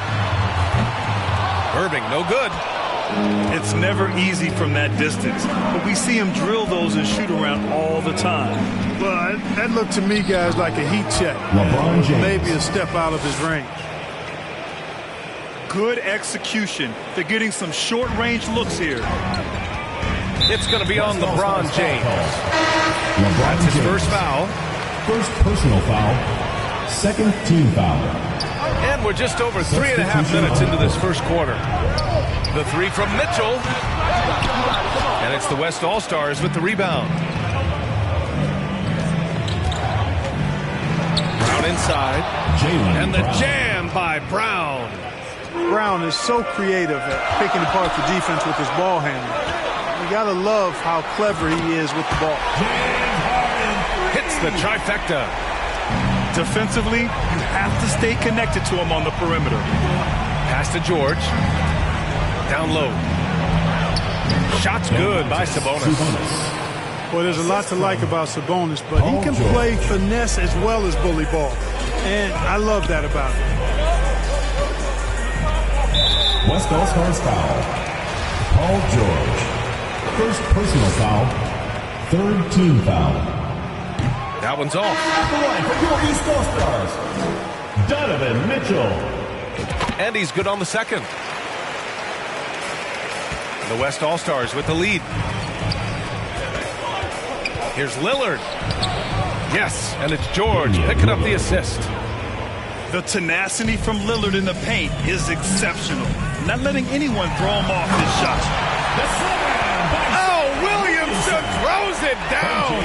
Irving, no good.
It's never easy from that distance, but we see him drill those and shoot around all the time.
Well, that looked to me, guys, like a heat check.
LeBron James.
Maybe a step out of his range.
Good execution. They're getting some short-range looks here.
It's going to be on LeBron James. That's his first foul.
First personal foul. Second team foul.
And we're just over 3.5 minutes into this first quarter. The three from Mitchell. And it's the West All-Stars with the rebound. Brown inside. And the jam by Brown.
Brown is so creative at picking apart the defense with his ball handling. You got to love how clever he is with the ball.
Hits the trifecta.
Defensively, you have to stay connected to him on the perimeter.
Pass to George. Down low. Shot's good by Sabonis.
Well, there's a lot to like about Sabonis, but he can play finesse as well as bully ball. And I love that about him.
West All-Stars foul. Paul George. First personal foul. Third team foul.
That one's off.
At the line for your East All-Stars, Donovan Mitchell.
And he's good on the second. The West All-Stars with the lead. Here's Lillard. Yes, and it's George picking up the assist.
The tenacity from Lillard in the paint is exceptional. Not letting anyone throw him off his shot.
Oh, Williamson throws it down.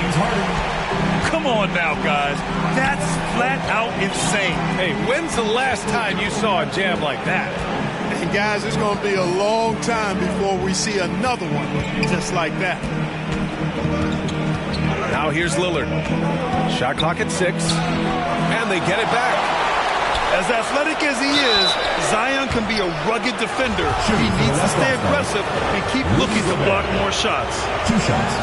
Come on now, guys. That's flat out insane.
Hey, when's the last time you saw a jam like that?
And guys, it's going to be a long time before we see another one just like that.
Now here's Lillard. Shot clock at 6. And they get it back.
As athletic as he is, Zion can be a rugged defender. He needs to stay aggressive and keep looking to block more shots.
2 shots.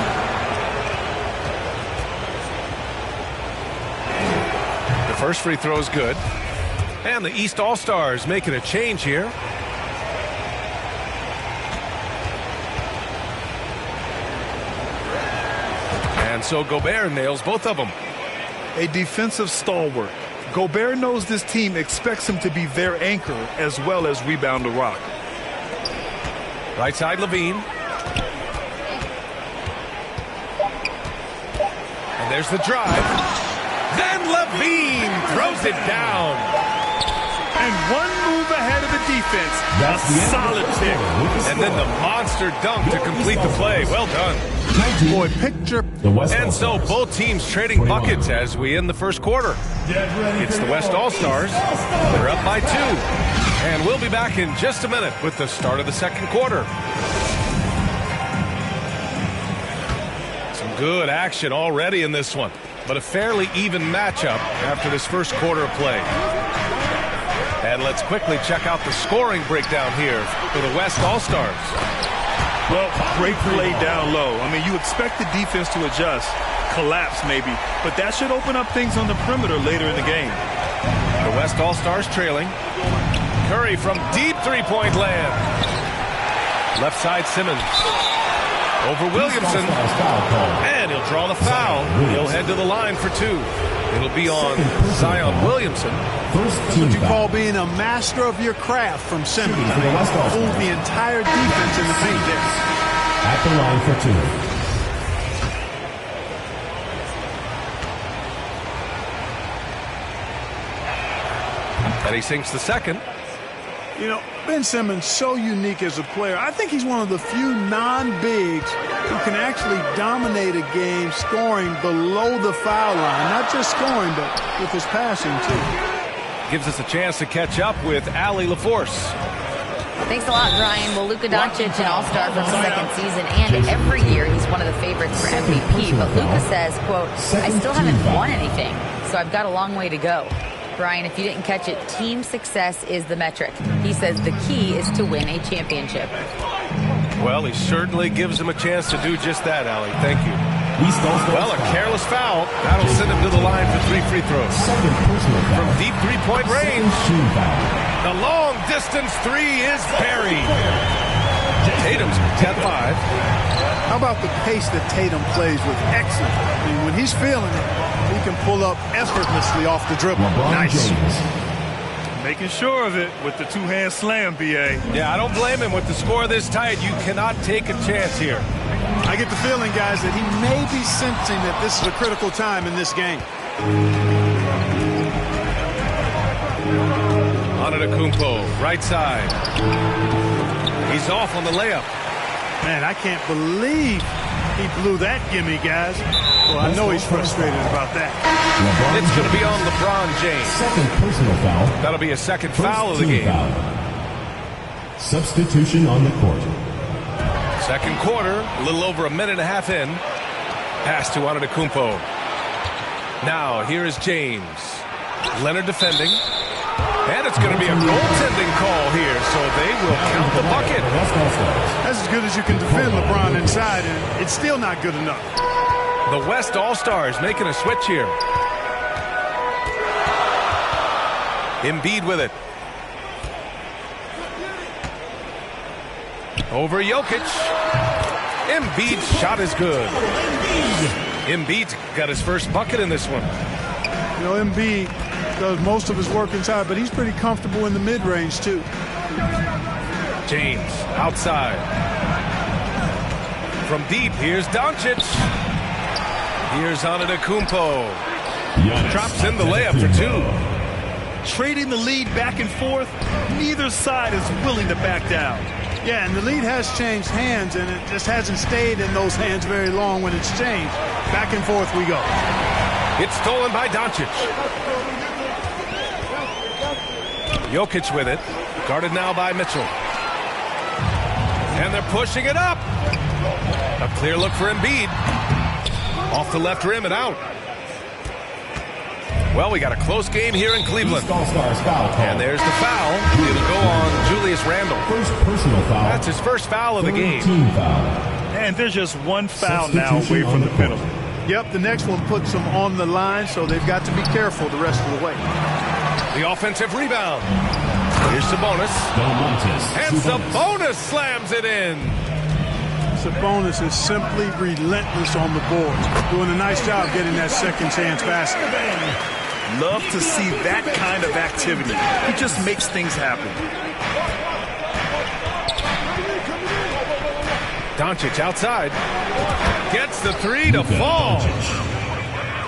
The first free throw is good. And the East All-Stars making a change here. And so Gobert nails both of them.
A defensive stalwart. Gobert knows this team expects him to be their anchor as well as rebound the rock.
Right side, Levine. And there's the drive. Then Levine throws it down.
And one move ahead of the defense. That's a solid pick.
And then the monster dunk to complete the play. Well done.
Boy, picture.
And so both teams trading buckets as we end the first quarter. It's the West All-Stars. They're up by 2. And we'll be back in just a minute with the start of the second quarter. Some good action already in this one, but a fairly even matchup after this first quarter of play. And let's quickly check out the scoring breakdown here for the West All-Stars.
Well, great play down low. I mean, you expect the defense to adjust, collapse maybe, but that should open up things on the perimeter later in the game.
The West All-Stars trailing. Curry from deep three-point land. Left side Simmons. Over Williamson. And he'll draw the foul. He'll head to the line for 2. It'll be on Zion Williamson.
That's what you call being a master of your craft from Simmons. Hold the entire defense in the paint there.
At the line for 2.
And he sinks the second.
You know, Ben Simmons, so unique as a player. I think he's one of the few non-bigs who can actually dominate a game scoring below the foul line. Not just scoring, but with his passing, too.
Gives us a chance to catch up with Allie LaForce.
Thanks a lot, Brian. Well, Luka Doncic, an all-star for the second season, and every year he's one of the favorites for MVP. But Luka says, quote, I still haven't won anything, so I've got a long way to go. Brian, if you didn't catch it, team success is the metric. He says the key is to win a championship.
Well, he certainly gives him a chance to do just that, Allie. Thank you. Well, a careless foul. That'll send him to the line for 3 free throws. From deep three-point range. The long-distance 3 is buried. Tatum's at 5.
How about the pace that Tatum plays with? Excellent. I mean, when he's feeling it, he can pull up effortlessly off the dribble. Nice.
Making sure of it with the two-hand slam, B.A.
Yeah, I don't blame him. With the score this tight, you cannot take a chance here.
I get the feeling, guys, that he may be sensing that this is a critical time in this game.
Antetokounmpo, right side. He's off on the layup.
Man, I can't believe he blew that gimme, guys. Well, I know he's frustrated about that.
It's going to be on LeBron James.
Second personal foul.
That'll be a second foul of the game.
Foul. Substitution on the court.
Second quarter, a little over a minute and a half in. Pass to Antetokounmpo. Now, here is James. Leonard defending. And it's going to be a goaltending call here, so they will count the bucket.
That's as good as you can defend LeBron inside, and it's still not good enough.
The West All-Stars making a switch here. Embiid with it. Over Jokic. Embiid's shot is good. Embiid's got his first bucket in this one.
You know, Embiid does most of his work inside, but he's pretty comfortable in the mid-range, too.
James outside. From deep, here's Doncic. Here's Antetokounmpo. Drops in the layup for two.
Trading the lead back and forth, neither side is willing to back down.
Yeah, and the lead has changed hands, and it just hasn't stayed in those hands very long when it's changed. Back and forth we go.
It's stolen by Doncic. Jokic with it. Guarded now by Mitchell. And they're pushing it up. A clear look for Embiid. Off the left rim and out. Well, we got a close game here in Cleveland. And there's the foul. It'll go on Julius Randle.
First personal foul.
That's his first foul of the game.
Team foul.
And there's just one foul now away from the penalty.
Yep, the next one puts them on the line, so they've got to be careful the rest of the way.
The offensive rebound. Here's Sabonis. And Sabonis slams it in.
Sabonis is simply relentless on the board. Doing a nice job getting that second chance basket.
Love to see that kind of activity. He just makes things happen.
Doncic outside. Gets the three to fall.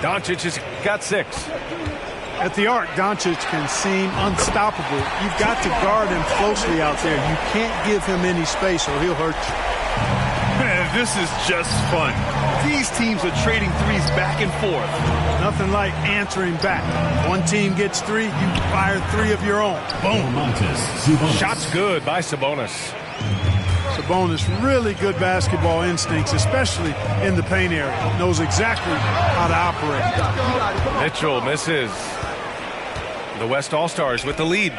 Doncic has got 6.
At the arc, Doncic can seem unstoppable. You've got to guard him closely out there. You can't give him any space or he'll hurt you.
Man, this is just fun. These teams are trading threes back and forth.
Nothing like answering back. One team gets 3, you fire 3 of your own. Boom.
Shot's good by Sabonis.
Sabonis, really good basketball instincts, especially in the paint area. Knows exactly how to operate.
Mitchell misses. The West All-Stars with the lead.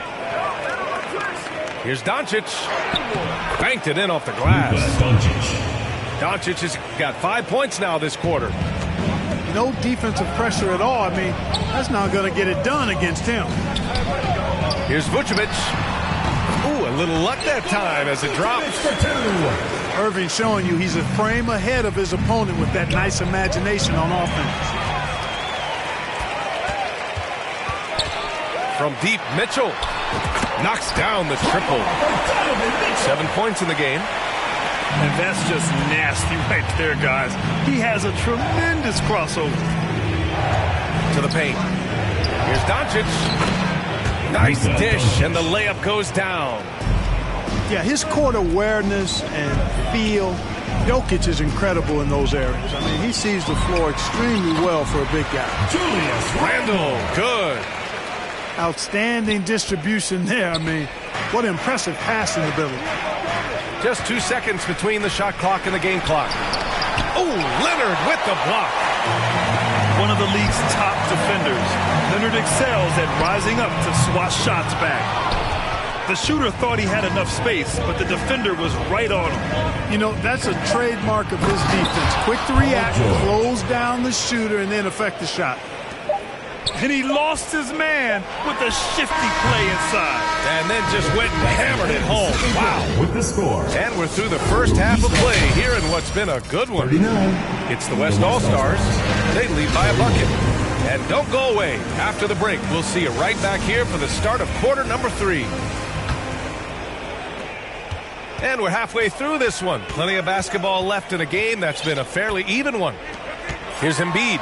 Here's Doncic. Banked it in off the glass. Doncic has got 5 points now this quarter.
No defensive pressure at all. I mean, that's not going to get it done against him.
Here's Vucevic. Ooh, a little luck that time as it drops.
Irving showing you he's a frame ahead of his opponent with that nice imagination on offense.
From deep, Mitchell knocks down the triple. 7 points in the game.
And that's just nasty right there, guys. He has a tremendous crossover.
To the paint. Here's Doncic. Nice dish, and the layup goes down.
Yeah, his court awareness and feel. Jokic is incredible in those areas. I mean, he sees the floor extremely well for a big guy.
Julius Randle, good.
Outstanding distribution there. I mean, what impressive passing ability.
Just 2 seconds between the shot clock and the game clock. Oh, Leonard with the block.
One of the league's top defenders. Leonard excels at rising up to swat shots back. The shooter thought he had enough space, but the defender was right on him.
You know, that's a trademark of his defense. Quick to react, close down the shooter, and then affect the shot.
And he lost his man with a shifty play inside.
And then just went and hammered it home. Wow.
With the score.
And we're through the first half of play here in what's been a good one.
39.
It's the West All-Stars. They lead by a bucket. And don't go away. After the break, we'll see you right back here for the start of quarter number 3. And we're halfway through this one. Plenty of basketball left in a game that's been a fairly even one. Here's Embiid.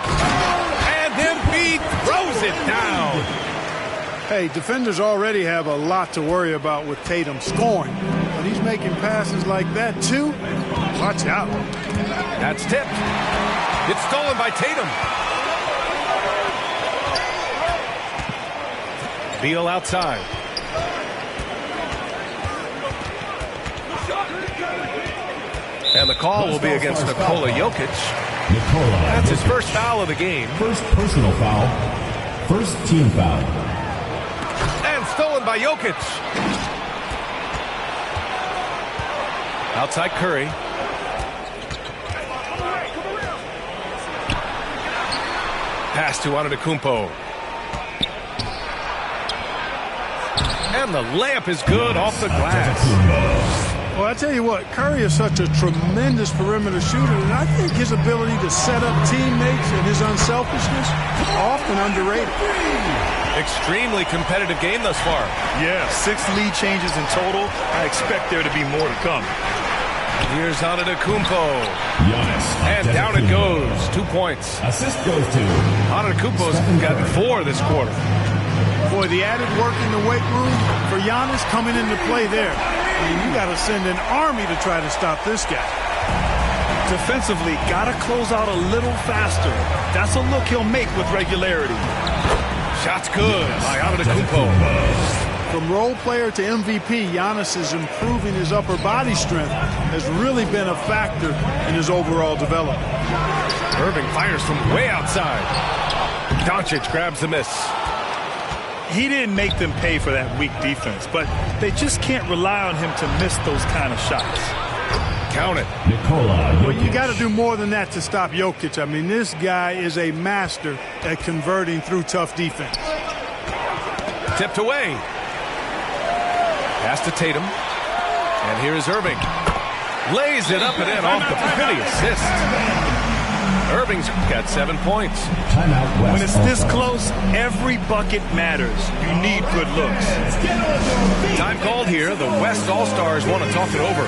And Embiid throws it down.
Hey, defenders already have a lot to worry about with Tatum scoring. But he's making passes like that, too. Watch out.
That's tipped. It's stolen by Tatum. Beal outside. And the call will be against Nikola Jokic. That's his first foul of the game.
First personal foul. First team foul.
And stolen by Jokic. Outside Curry. Pass to Antetokounmpo. And the layup is good off the glass.
Well, I tell you what, Curry is such a tremendous perimeter shooter, and I think his ability to set up teammates and his unselfishness often underrated.
Extremely competitive game thus far.
Yeah, 6 lead changes in total. I expect there to be more to come.
Here's Antetokounmpo. And down it goes. 2 points.
Assist goes to
Antetokounmpo's gotten 4 this quarter.
Boy, the added work in the weight room for Giannis coming into play there. I mean, you got to send an army to try to stop this guy.
Defensively, got to close out a little faster. That's a look he'll make with regularity.
Shot's good by Antetokounmpo.
From role player to MVP, Giannis is improving his upper body strength has really been a factor in his overall development.
Irving fires from way outside. Doncic grabs the miss.
He didn't make them pay for that weak defense, but they just can't rely on him to miss those kind of shots.
Count it.
Well, you got to do more than that to stop Jokic. I mean, this guy is a master at converting through tough defense.
Tipped away. Pass to Tatum. And here's Irving. Lays it up and in off the pretty assist. Irving's got 7 points.
When it's this close, every bucket matters. You need good looks.
Time called here. The West All-Stars want to talk it over.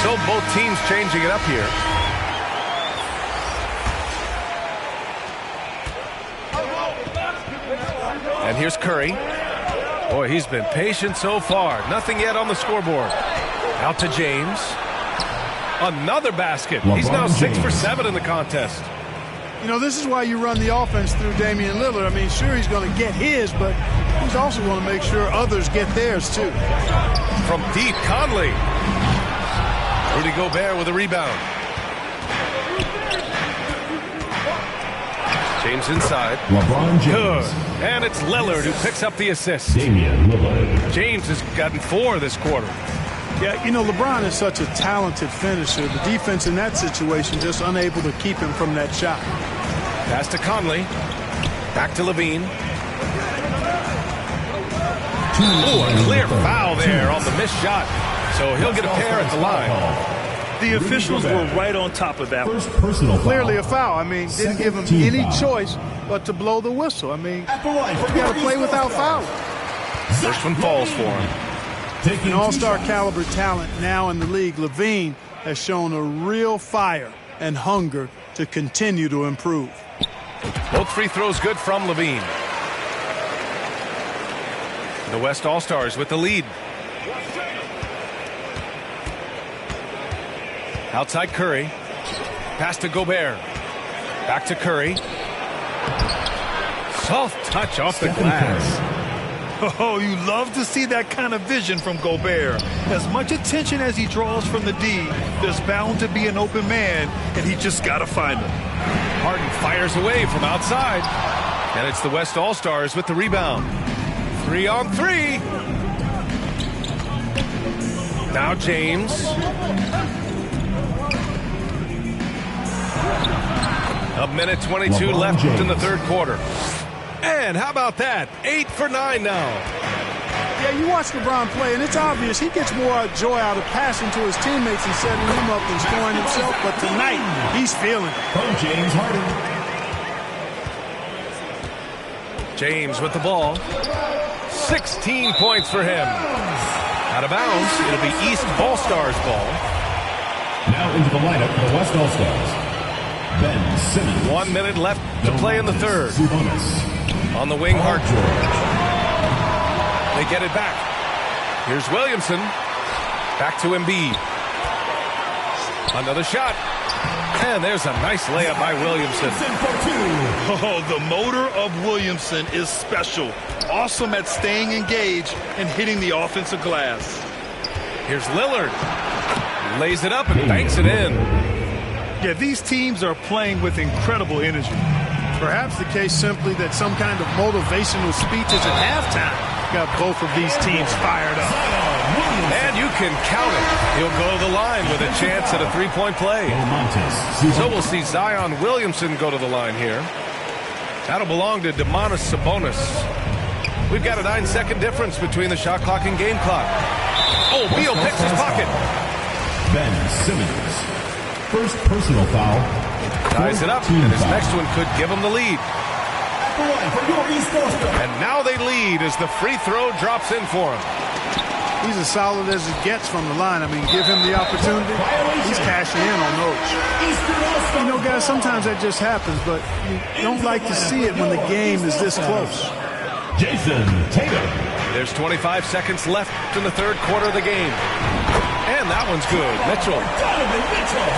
So both teams changing it up here. And here's Curry. Boy, he's been patient so far. Nothing yet on the scoreboard. Out to James. Another basket. He's now 6 for 7 in the contest.
You know, this is why you run the offense through Damian Lillard. I mean, sure, he's going to get his, but he's also going to make sure others get theirs, too.
From deep, Conley. Rudy Gobert with a rebound. James inside.
LeBron James.
Good. And it's Lillard who picks up the assist.
Damian Lillard.
James has gotten 4 this quarter.
Yeah, you know, LeBron is such a talented finisher. The defense in that situation just unable to keep him from that shot.
Pass to Conley. Back to Levine. Oh, a clear foul there on the missed shot. So he'll get a pair at the line.
The officials were right on top of that.
First personal foul.
Clearly a foul. I mean, didn't give him any choice but to blow the whistle. I mean, you got to play without fouling.
First one falls for him.
An all-star caliber talent now in the league, Levine has shown a real fire and hunger to continue to improve.
Both free throws good from Levine. The West All-Stars with the lead. Outside Curry. Pass to Gobert. Back to Curry. Soft touch off the glass.
Oh, you love to see that kind of vision from Gobert. As much attention as he draws from the D, there's bound to be an open man, and he just got to find him.
Harden fires away from outside. And it's the West All-Stars with the rebound. 3-on-3. Now James. A minute 22 left in the third quarter. And how about that? 8 for 9 now.
Yeah, you watch LeBron play, and it's obvious he gets more joy out of passing to his teammates and setting them up than scoring himself. But tonight, he's feeling it.
From James Harden.
James with the ball. 16 points for him. Out of bounds. It'll be East All-Stars ball.
Now into the lineup for the West All-Stars. Ben Simmons.
1 minute left to play in the third. On the wing, Hart. They get it back. Here's Williamson. Back to Embiid. Another shot. And there's a nice layup by Williamson.
Oh, the motor of Williamson is special. Awesome at staying engaged and hitting the offensive glass.
Here's Lillard. Lays it up and banks it in.
Yeah, these teams are playing with incredible energy.
Perhaps the case simply that some kind of motivational speeches at halftime got both of these teams fired up.
And you can count it. He'll go to the line with a chance at a three-point play. So we'll see Zion Williamson go to the line here. That'll belong to Domantas Sabonis. We've got a 9-second difference between the shot clock and game clock. Oh, Beal picks his pocket.
Ben Simmons. First personal foul.
Ties it up, and his next one could give him the lead. And now they lead as the free throw drops in for him.
He's as solid as it gets from the line. I mean, give him the opportunity. He's cashing in on those. You know, guys, sometimes that just happens, but you don't like to see it when the game is this close.
Jason Tatum.
There's 25 seconds left in the third quarter of the game. And that one's good. Mitchell.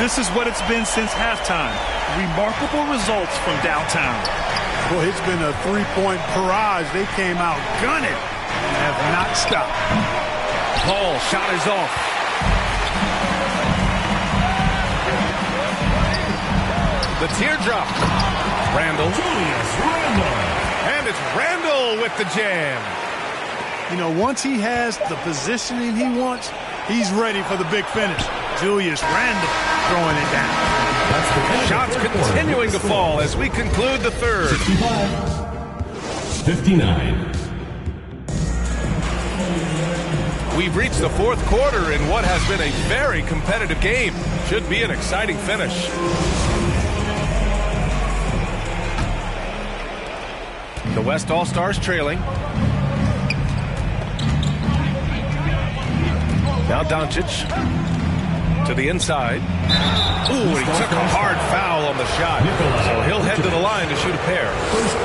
This is what it's been since halftime. Remarkable results from downtown.
Boy, it's been a three-point barrage. They came out gunning and have not stopped.
Paul shot is off. The teardrop. Randall. And it's Randall with the jam.
You know, once he has the positioning he wants, he's ready for the big finish. Julius Randle throwing it down.
Shots continuing to fall as we conclude the third.
59.
We've reached the fourth quarter in what has been a very competitive game. Should be an exciting finish. The West All-Stars trailing. Now Doncic to the inside. Ooh, he took a hard foul on the shot. So he'll head to the line to shoot a pair.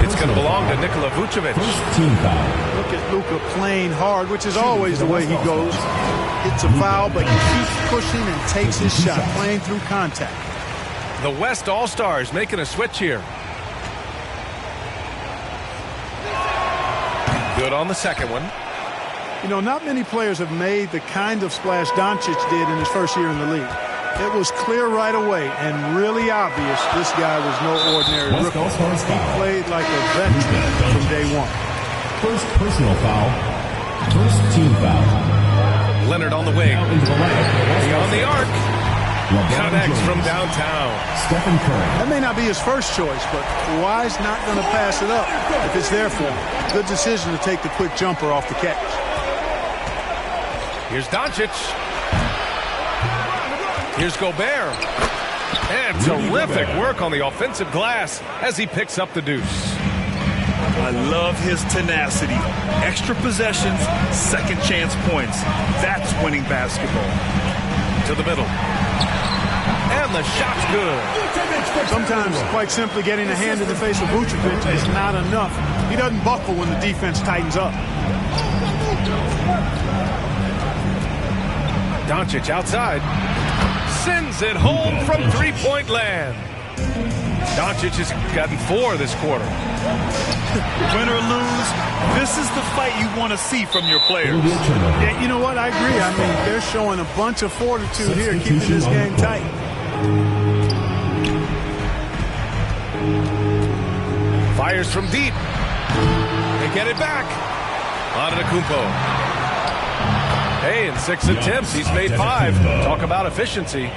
It's going to belong to Nikola Vucevic.
Look at Luka playing hard, which is always the way he goes. Hits a foul, but he keeps pushing and takes his shot, playing through contact.
The West All-Stars making a switch here. Good on the second one.
You know, not many players have made the kind of splash Doncic did in his first year in the league. It was clear right away and really obvious this guy was no ordinary rookie. He played like a veteran from day one.
First personal foul. First team foul.
Leonard on the wing. Beyond the arc. Connects from downtown.
Stephen Curry.
That may not be his first choice, but Kawhi's not going to pass it up if it's there for him. Good decision to take the quick jumper off the catch.
Here's Doncic. Here's Gobert. And terrific work on the offensive glass as he picks up the deuce.
I love his tenacity. Extra possessions, second chance points. That's winning basketball.
To the middle. And the shot's good.
Sometimes, quite simply, getting a hand in the face of Vucevic is not enough. He doesn't buckle when the defense tightens up.
Doncic outside. Sends it home from three-point land. Doncic has gotten 4 this quarter.
Win or lose, this is the fight you want to see from your players.
Yeah, you know what? I agree. I mean, they're showing a bunch of fortitude here, keeping this game tight.
Fires from deep. They get it back. Antetokounmpo. Hey, in 6 attempts, he's made 5. Talk about efficiency.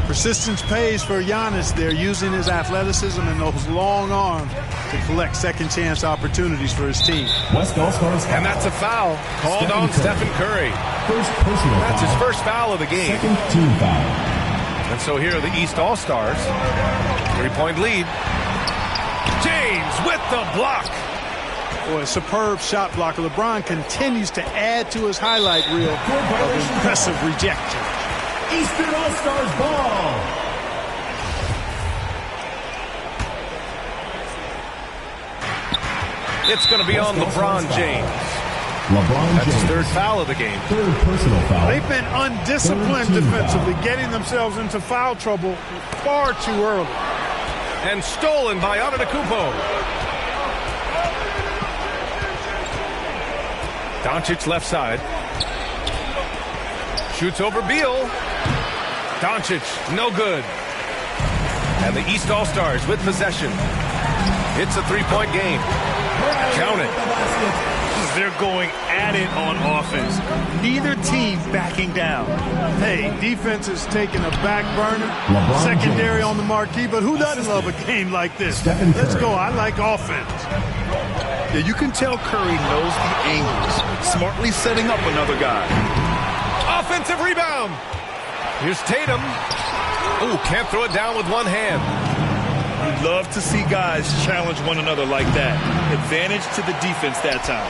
Persistence pays for Giannis there, using his athleticism and those long arms to collect second-chance opportunities for his team.
And that's a foul called on Stephen Curry. That's his first foul of the game.
Second team foul.
And so here are the East All-Stars. 3-point lead. James with the block.
Boy, a superb shot blocker. LeBron continues to add to his highlight reel of impressive rejection.
Eastern All-Stars ball.
It's going to be on LeBron James. That's his 3rd foul of the game.
3rd personal foul.
They've been undisciplined defensively, getting themselves into foul trouble far too early.
And stolen by Antetokounmpo. Doncic left side. Shoots over Beal. Doncic, no good. And the East All-Stars with possession. It's a 3-point game. Count it.
They're going at it on offense. Neither team backing down.
Hey, defense is taking a back burner. Secondary on the marquee, but who doesn't love a game like this? Let's go. I like offense.
Yeah, you can tell Curry knows the angles, smartly setting up another guy.
Offensive rebound. Here's Tatum. Ooh, can't throw it down with one hand.
We'd love to see guys challenge one another like that. Advantage to the defense that time.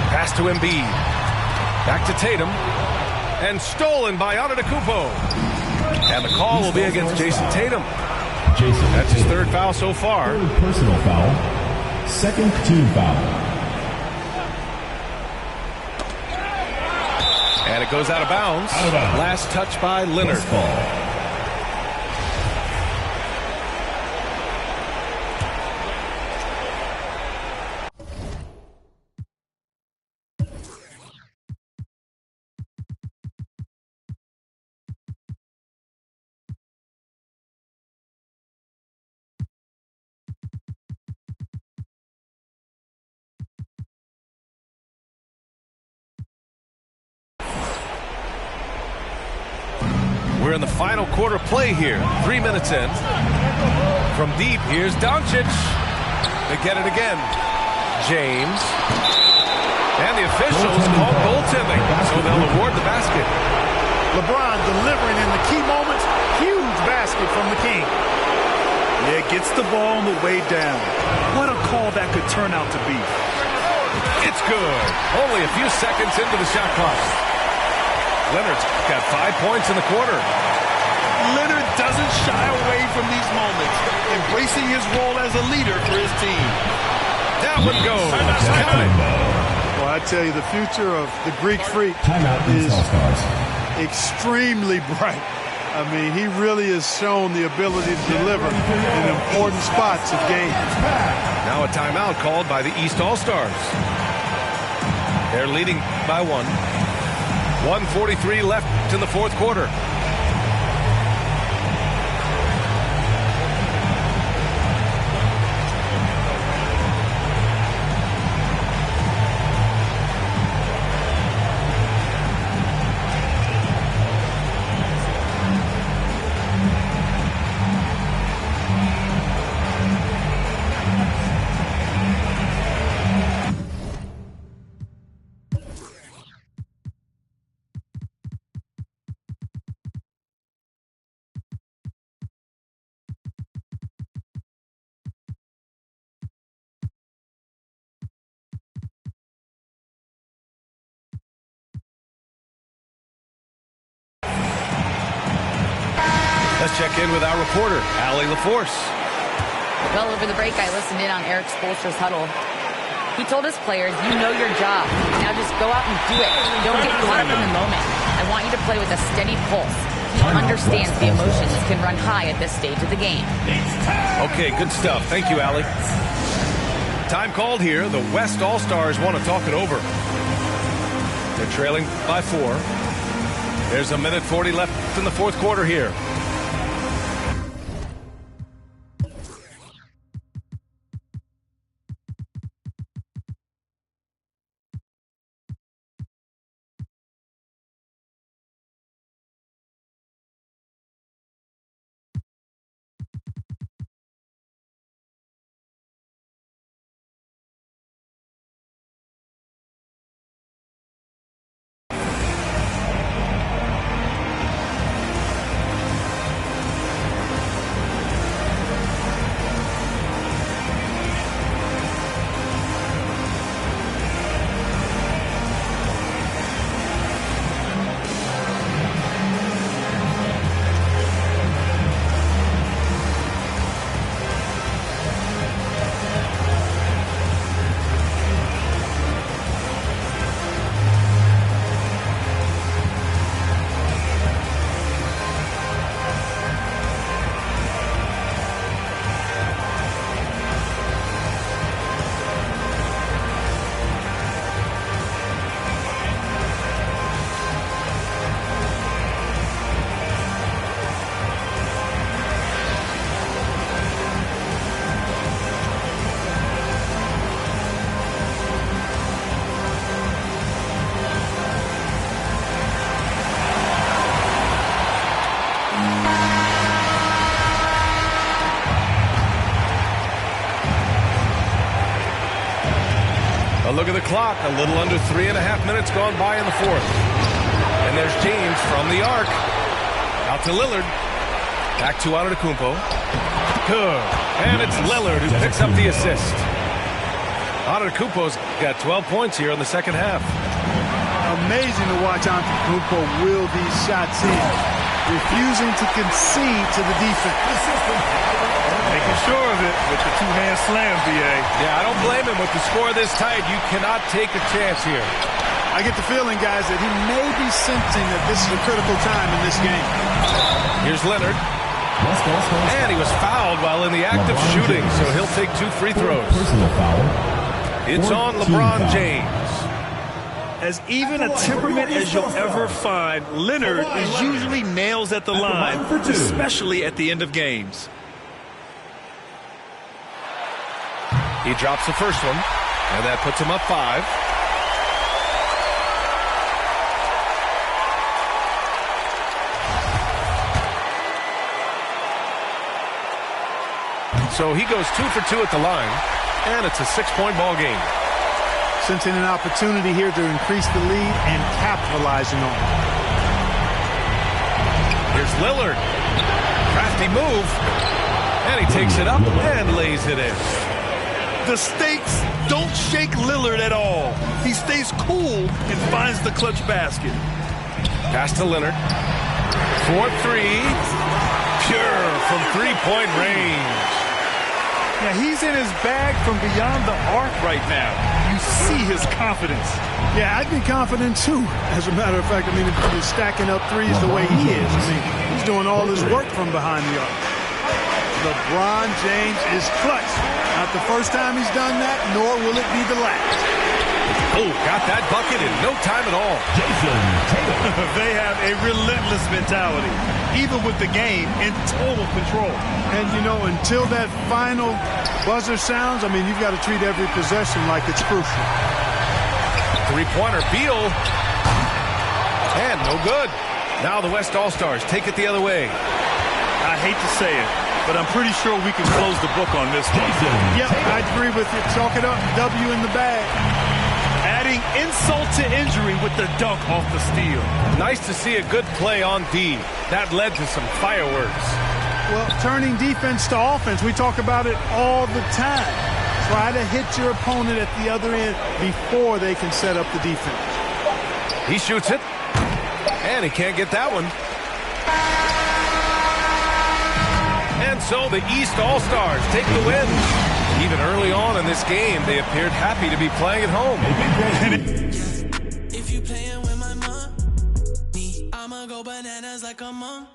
Pass to Embiid. Back to Tatum. And stolen by Antetokounmpo. And the call will be against Jason Tatum. That's his 3rd foul so far.
3rd personal foul. 2nd team foul.
And it goes out of bounds. Last touch by Leonard. We're in the final quarter play here. 3 minutes in. From deep, here's Doncic. They get it again. James. And the officials call goaltending, so they'll award the basket.
LeBron delivering in the key moments. Huge basket from the King.
Yeah, gets the ball on the way down. What a call that could turn out to be.
It's good. Only a few seconds into the shot clock. Leonard's got 5 points in the quarter.
Leonard doesn't shy away from these moments, embracing his role as a leader for his team.
That one goes.
Well, I tell you, the future of the Greek Freak is extremely bright. I mean, he really has shown the ability to deliver in important spots of games.
Now a timeout called by the East All-Stars. They're leading by 1. 1:43 left in the 4th quarter. Let's check in with our reporter, Allie LaForce.
Well, over the break, I listened in on Eric Spoelstra's huddle. He told his players, you know your job. Now just go out and do it. Don't get caught up in the moment. I want you to play with a steady pulse. He understands the emotions can run high at this stage of the game.
Okay, good stuff. Thank you, Allie. Time called here. The West All-Stars want to talk it over. They're trailing by 4. There's 1:40 left in the fourth quarter here. A look at the clock. A little under 3.5 minutes gone by in the fourth. And there's James from the arc. Out to Lillard. Back to Antetokounmpo. Good. And it's Lillard who picks up the assist. Antetokounmpo's got 12 points here in the second half.
Amazing to watch Antetokounmpo wheel these shots in, refusing to concede to the defense.
Making sure of it with the two-hand slam, B.A.
Yeah, I don't blame him. With the score this tight, you cannot take a chance here.
I get the feeling, guys, that he may be sensing that this is a critical time in this game.
Here's Leonard. And he was fouled while in the act of shooting, so he'll take 2 free throws. It's on LeBron James.
As even a temperament as you'll ever find, Leonard is usually nails at the line, especially at the end of games.
He drops the first one, and that puts him up 5. So he goes 2 for 2 at the line, and it's a 6-point ball game.
Sensing an opportunity here to increase the lead and capitalizing on it.
Here's Lillard. Crafty move, and he takes it up and lays it in.
The stakes don't shake Lillard at all. He stays cool and finds the clutch basket.
Pass to Leonard. 4-3. Pure from 3-point range.
Yeah, he's in his bag from beyond the arc right now. You see his confidence.
Yeah, I'd be confident too. As a matter of fact, I mean, if he's stacking up threes the way he is, I mean, he's doing all his work from behind the arc. LeBron James is clutch. Not the first time he's done that, nor will it be the last.
Oh, got that bucket in no time at all.
They have a relentless mentality, even with the game in total control.
And, you know, until that final buzzer sounds, I mean, you've got to treat every possession like it's crucial.
Three-pointer, Beal. And no good. Now the West All-Stars take it the other way.
I hate to say it, but I'm pretty sure we can close the book on this one.
Yep, I agree with you. Chalk it up. W in the bag.
Adding insult to injury with the dunk off the steal.
Nice to see a good play on D. That led to some fireworks.
Well, turning defense to offense, we talk about it all the time. Try to hit your opponent at the other end before they can set up the defense.
He shoots it, and he can't get that one. And so the East All-Stars take the win. Even early on in this game, they appeared happy to be playing at home.
If you playing with my money,
go bananas like a monk.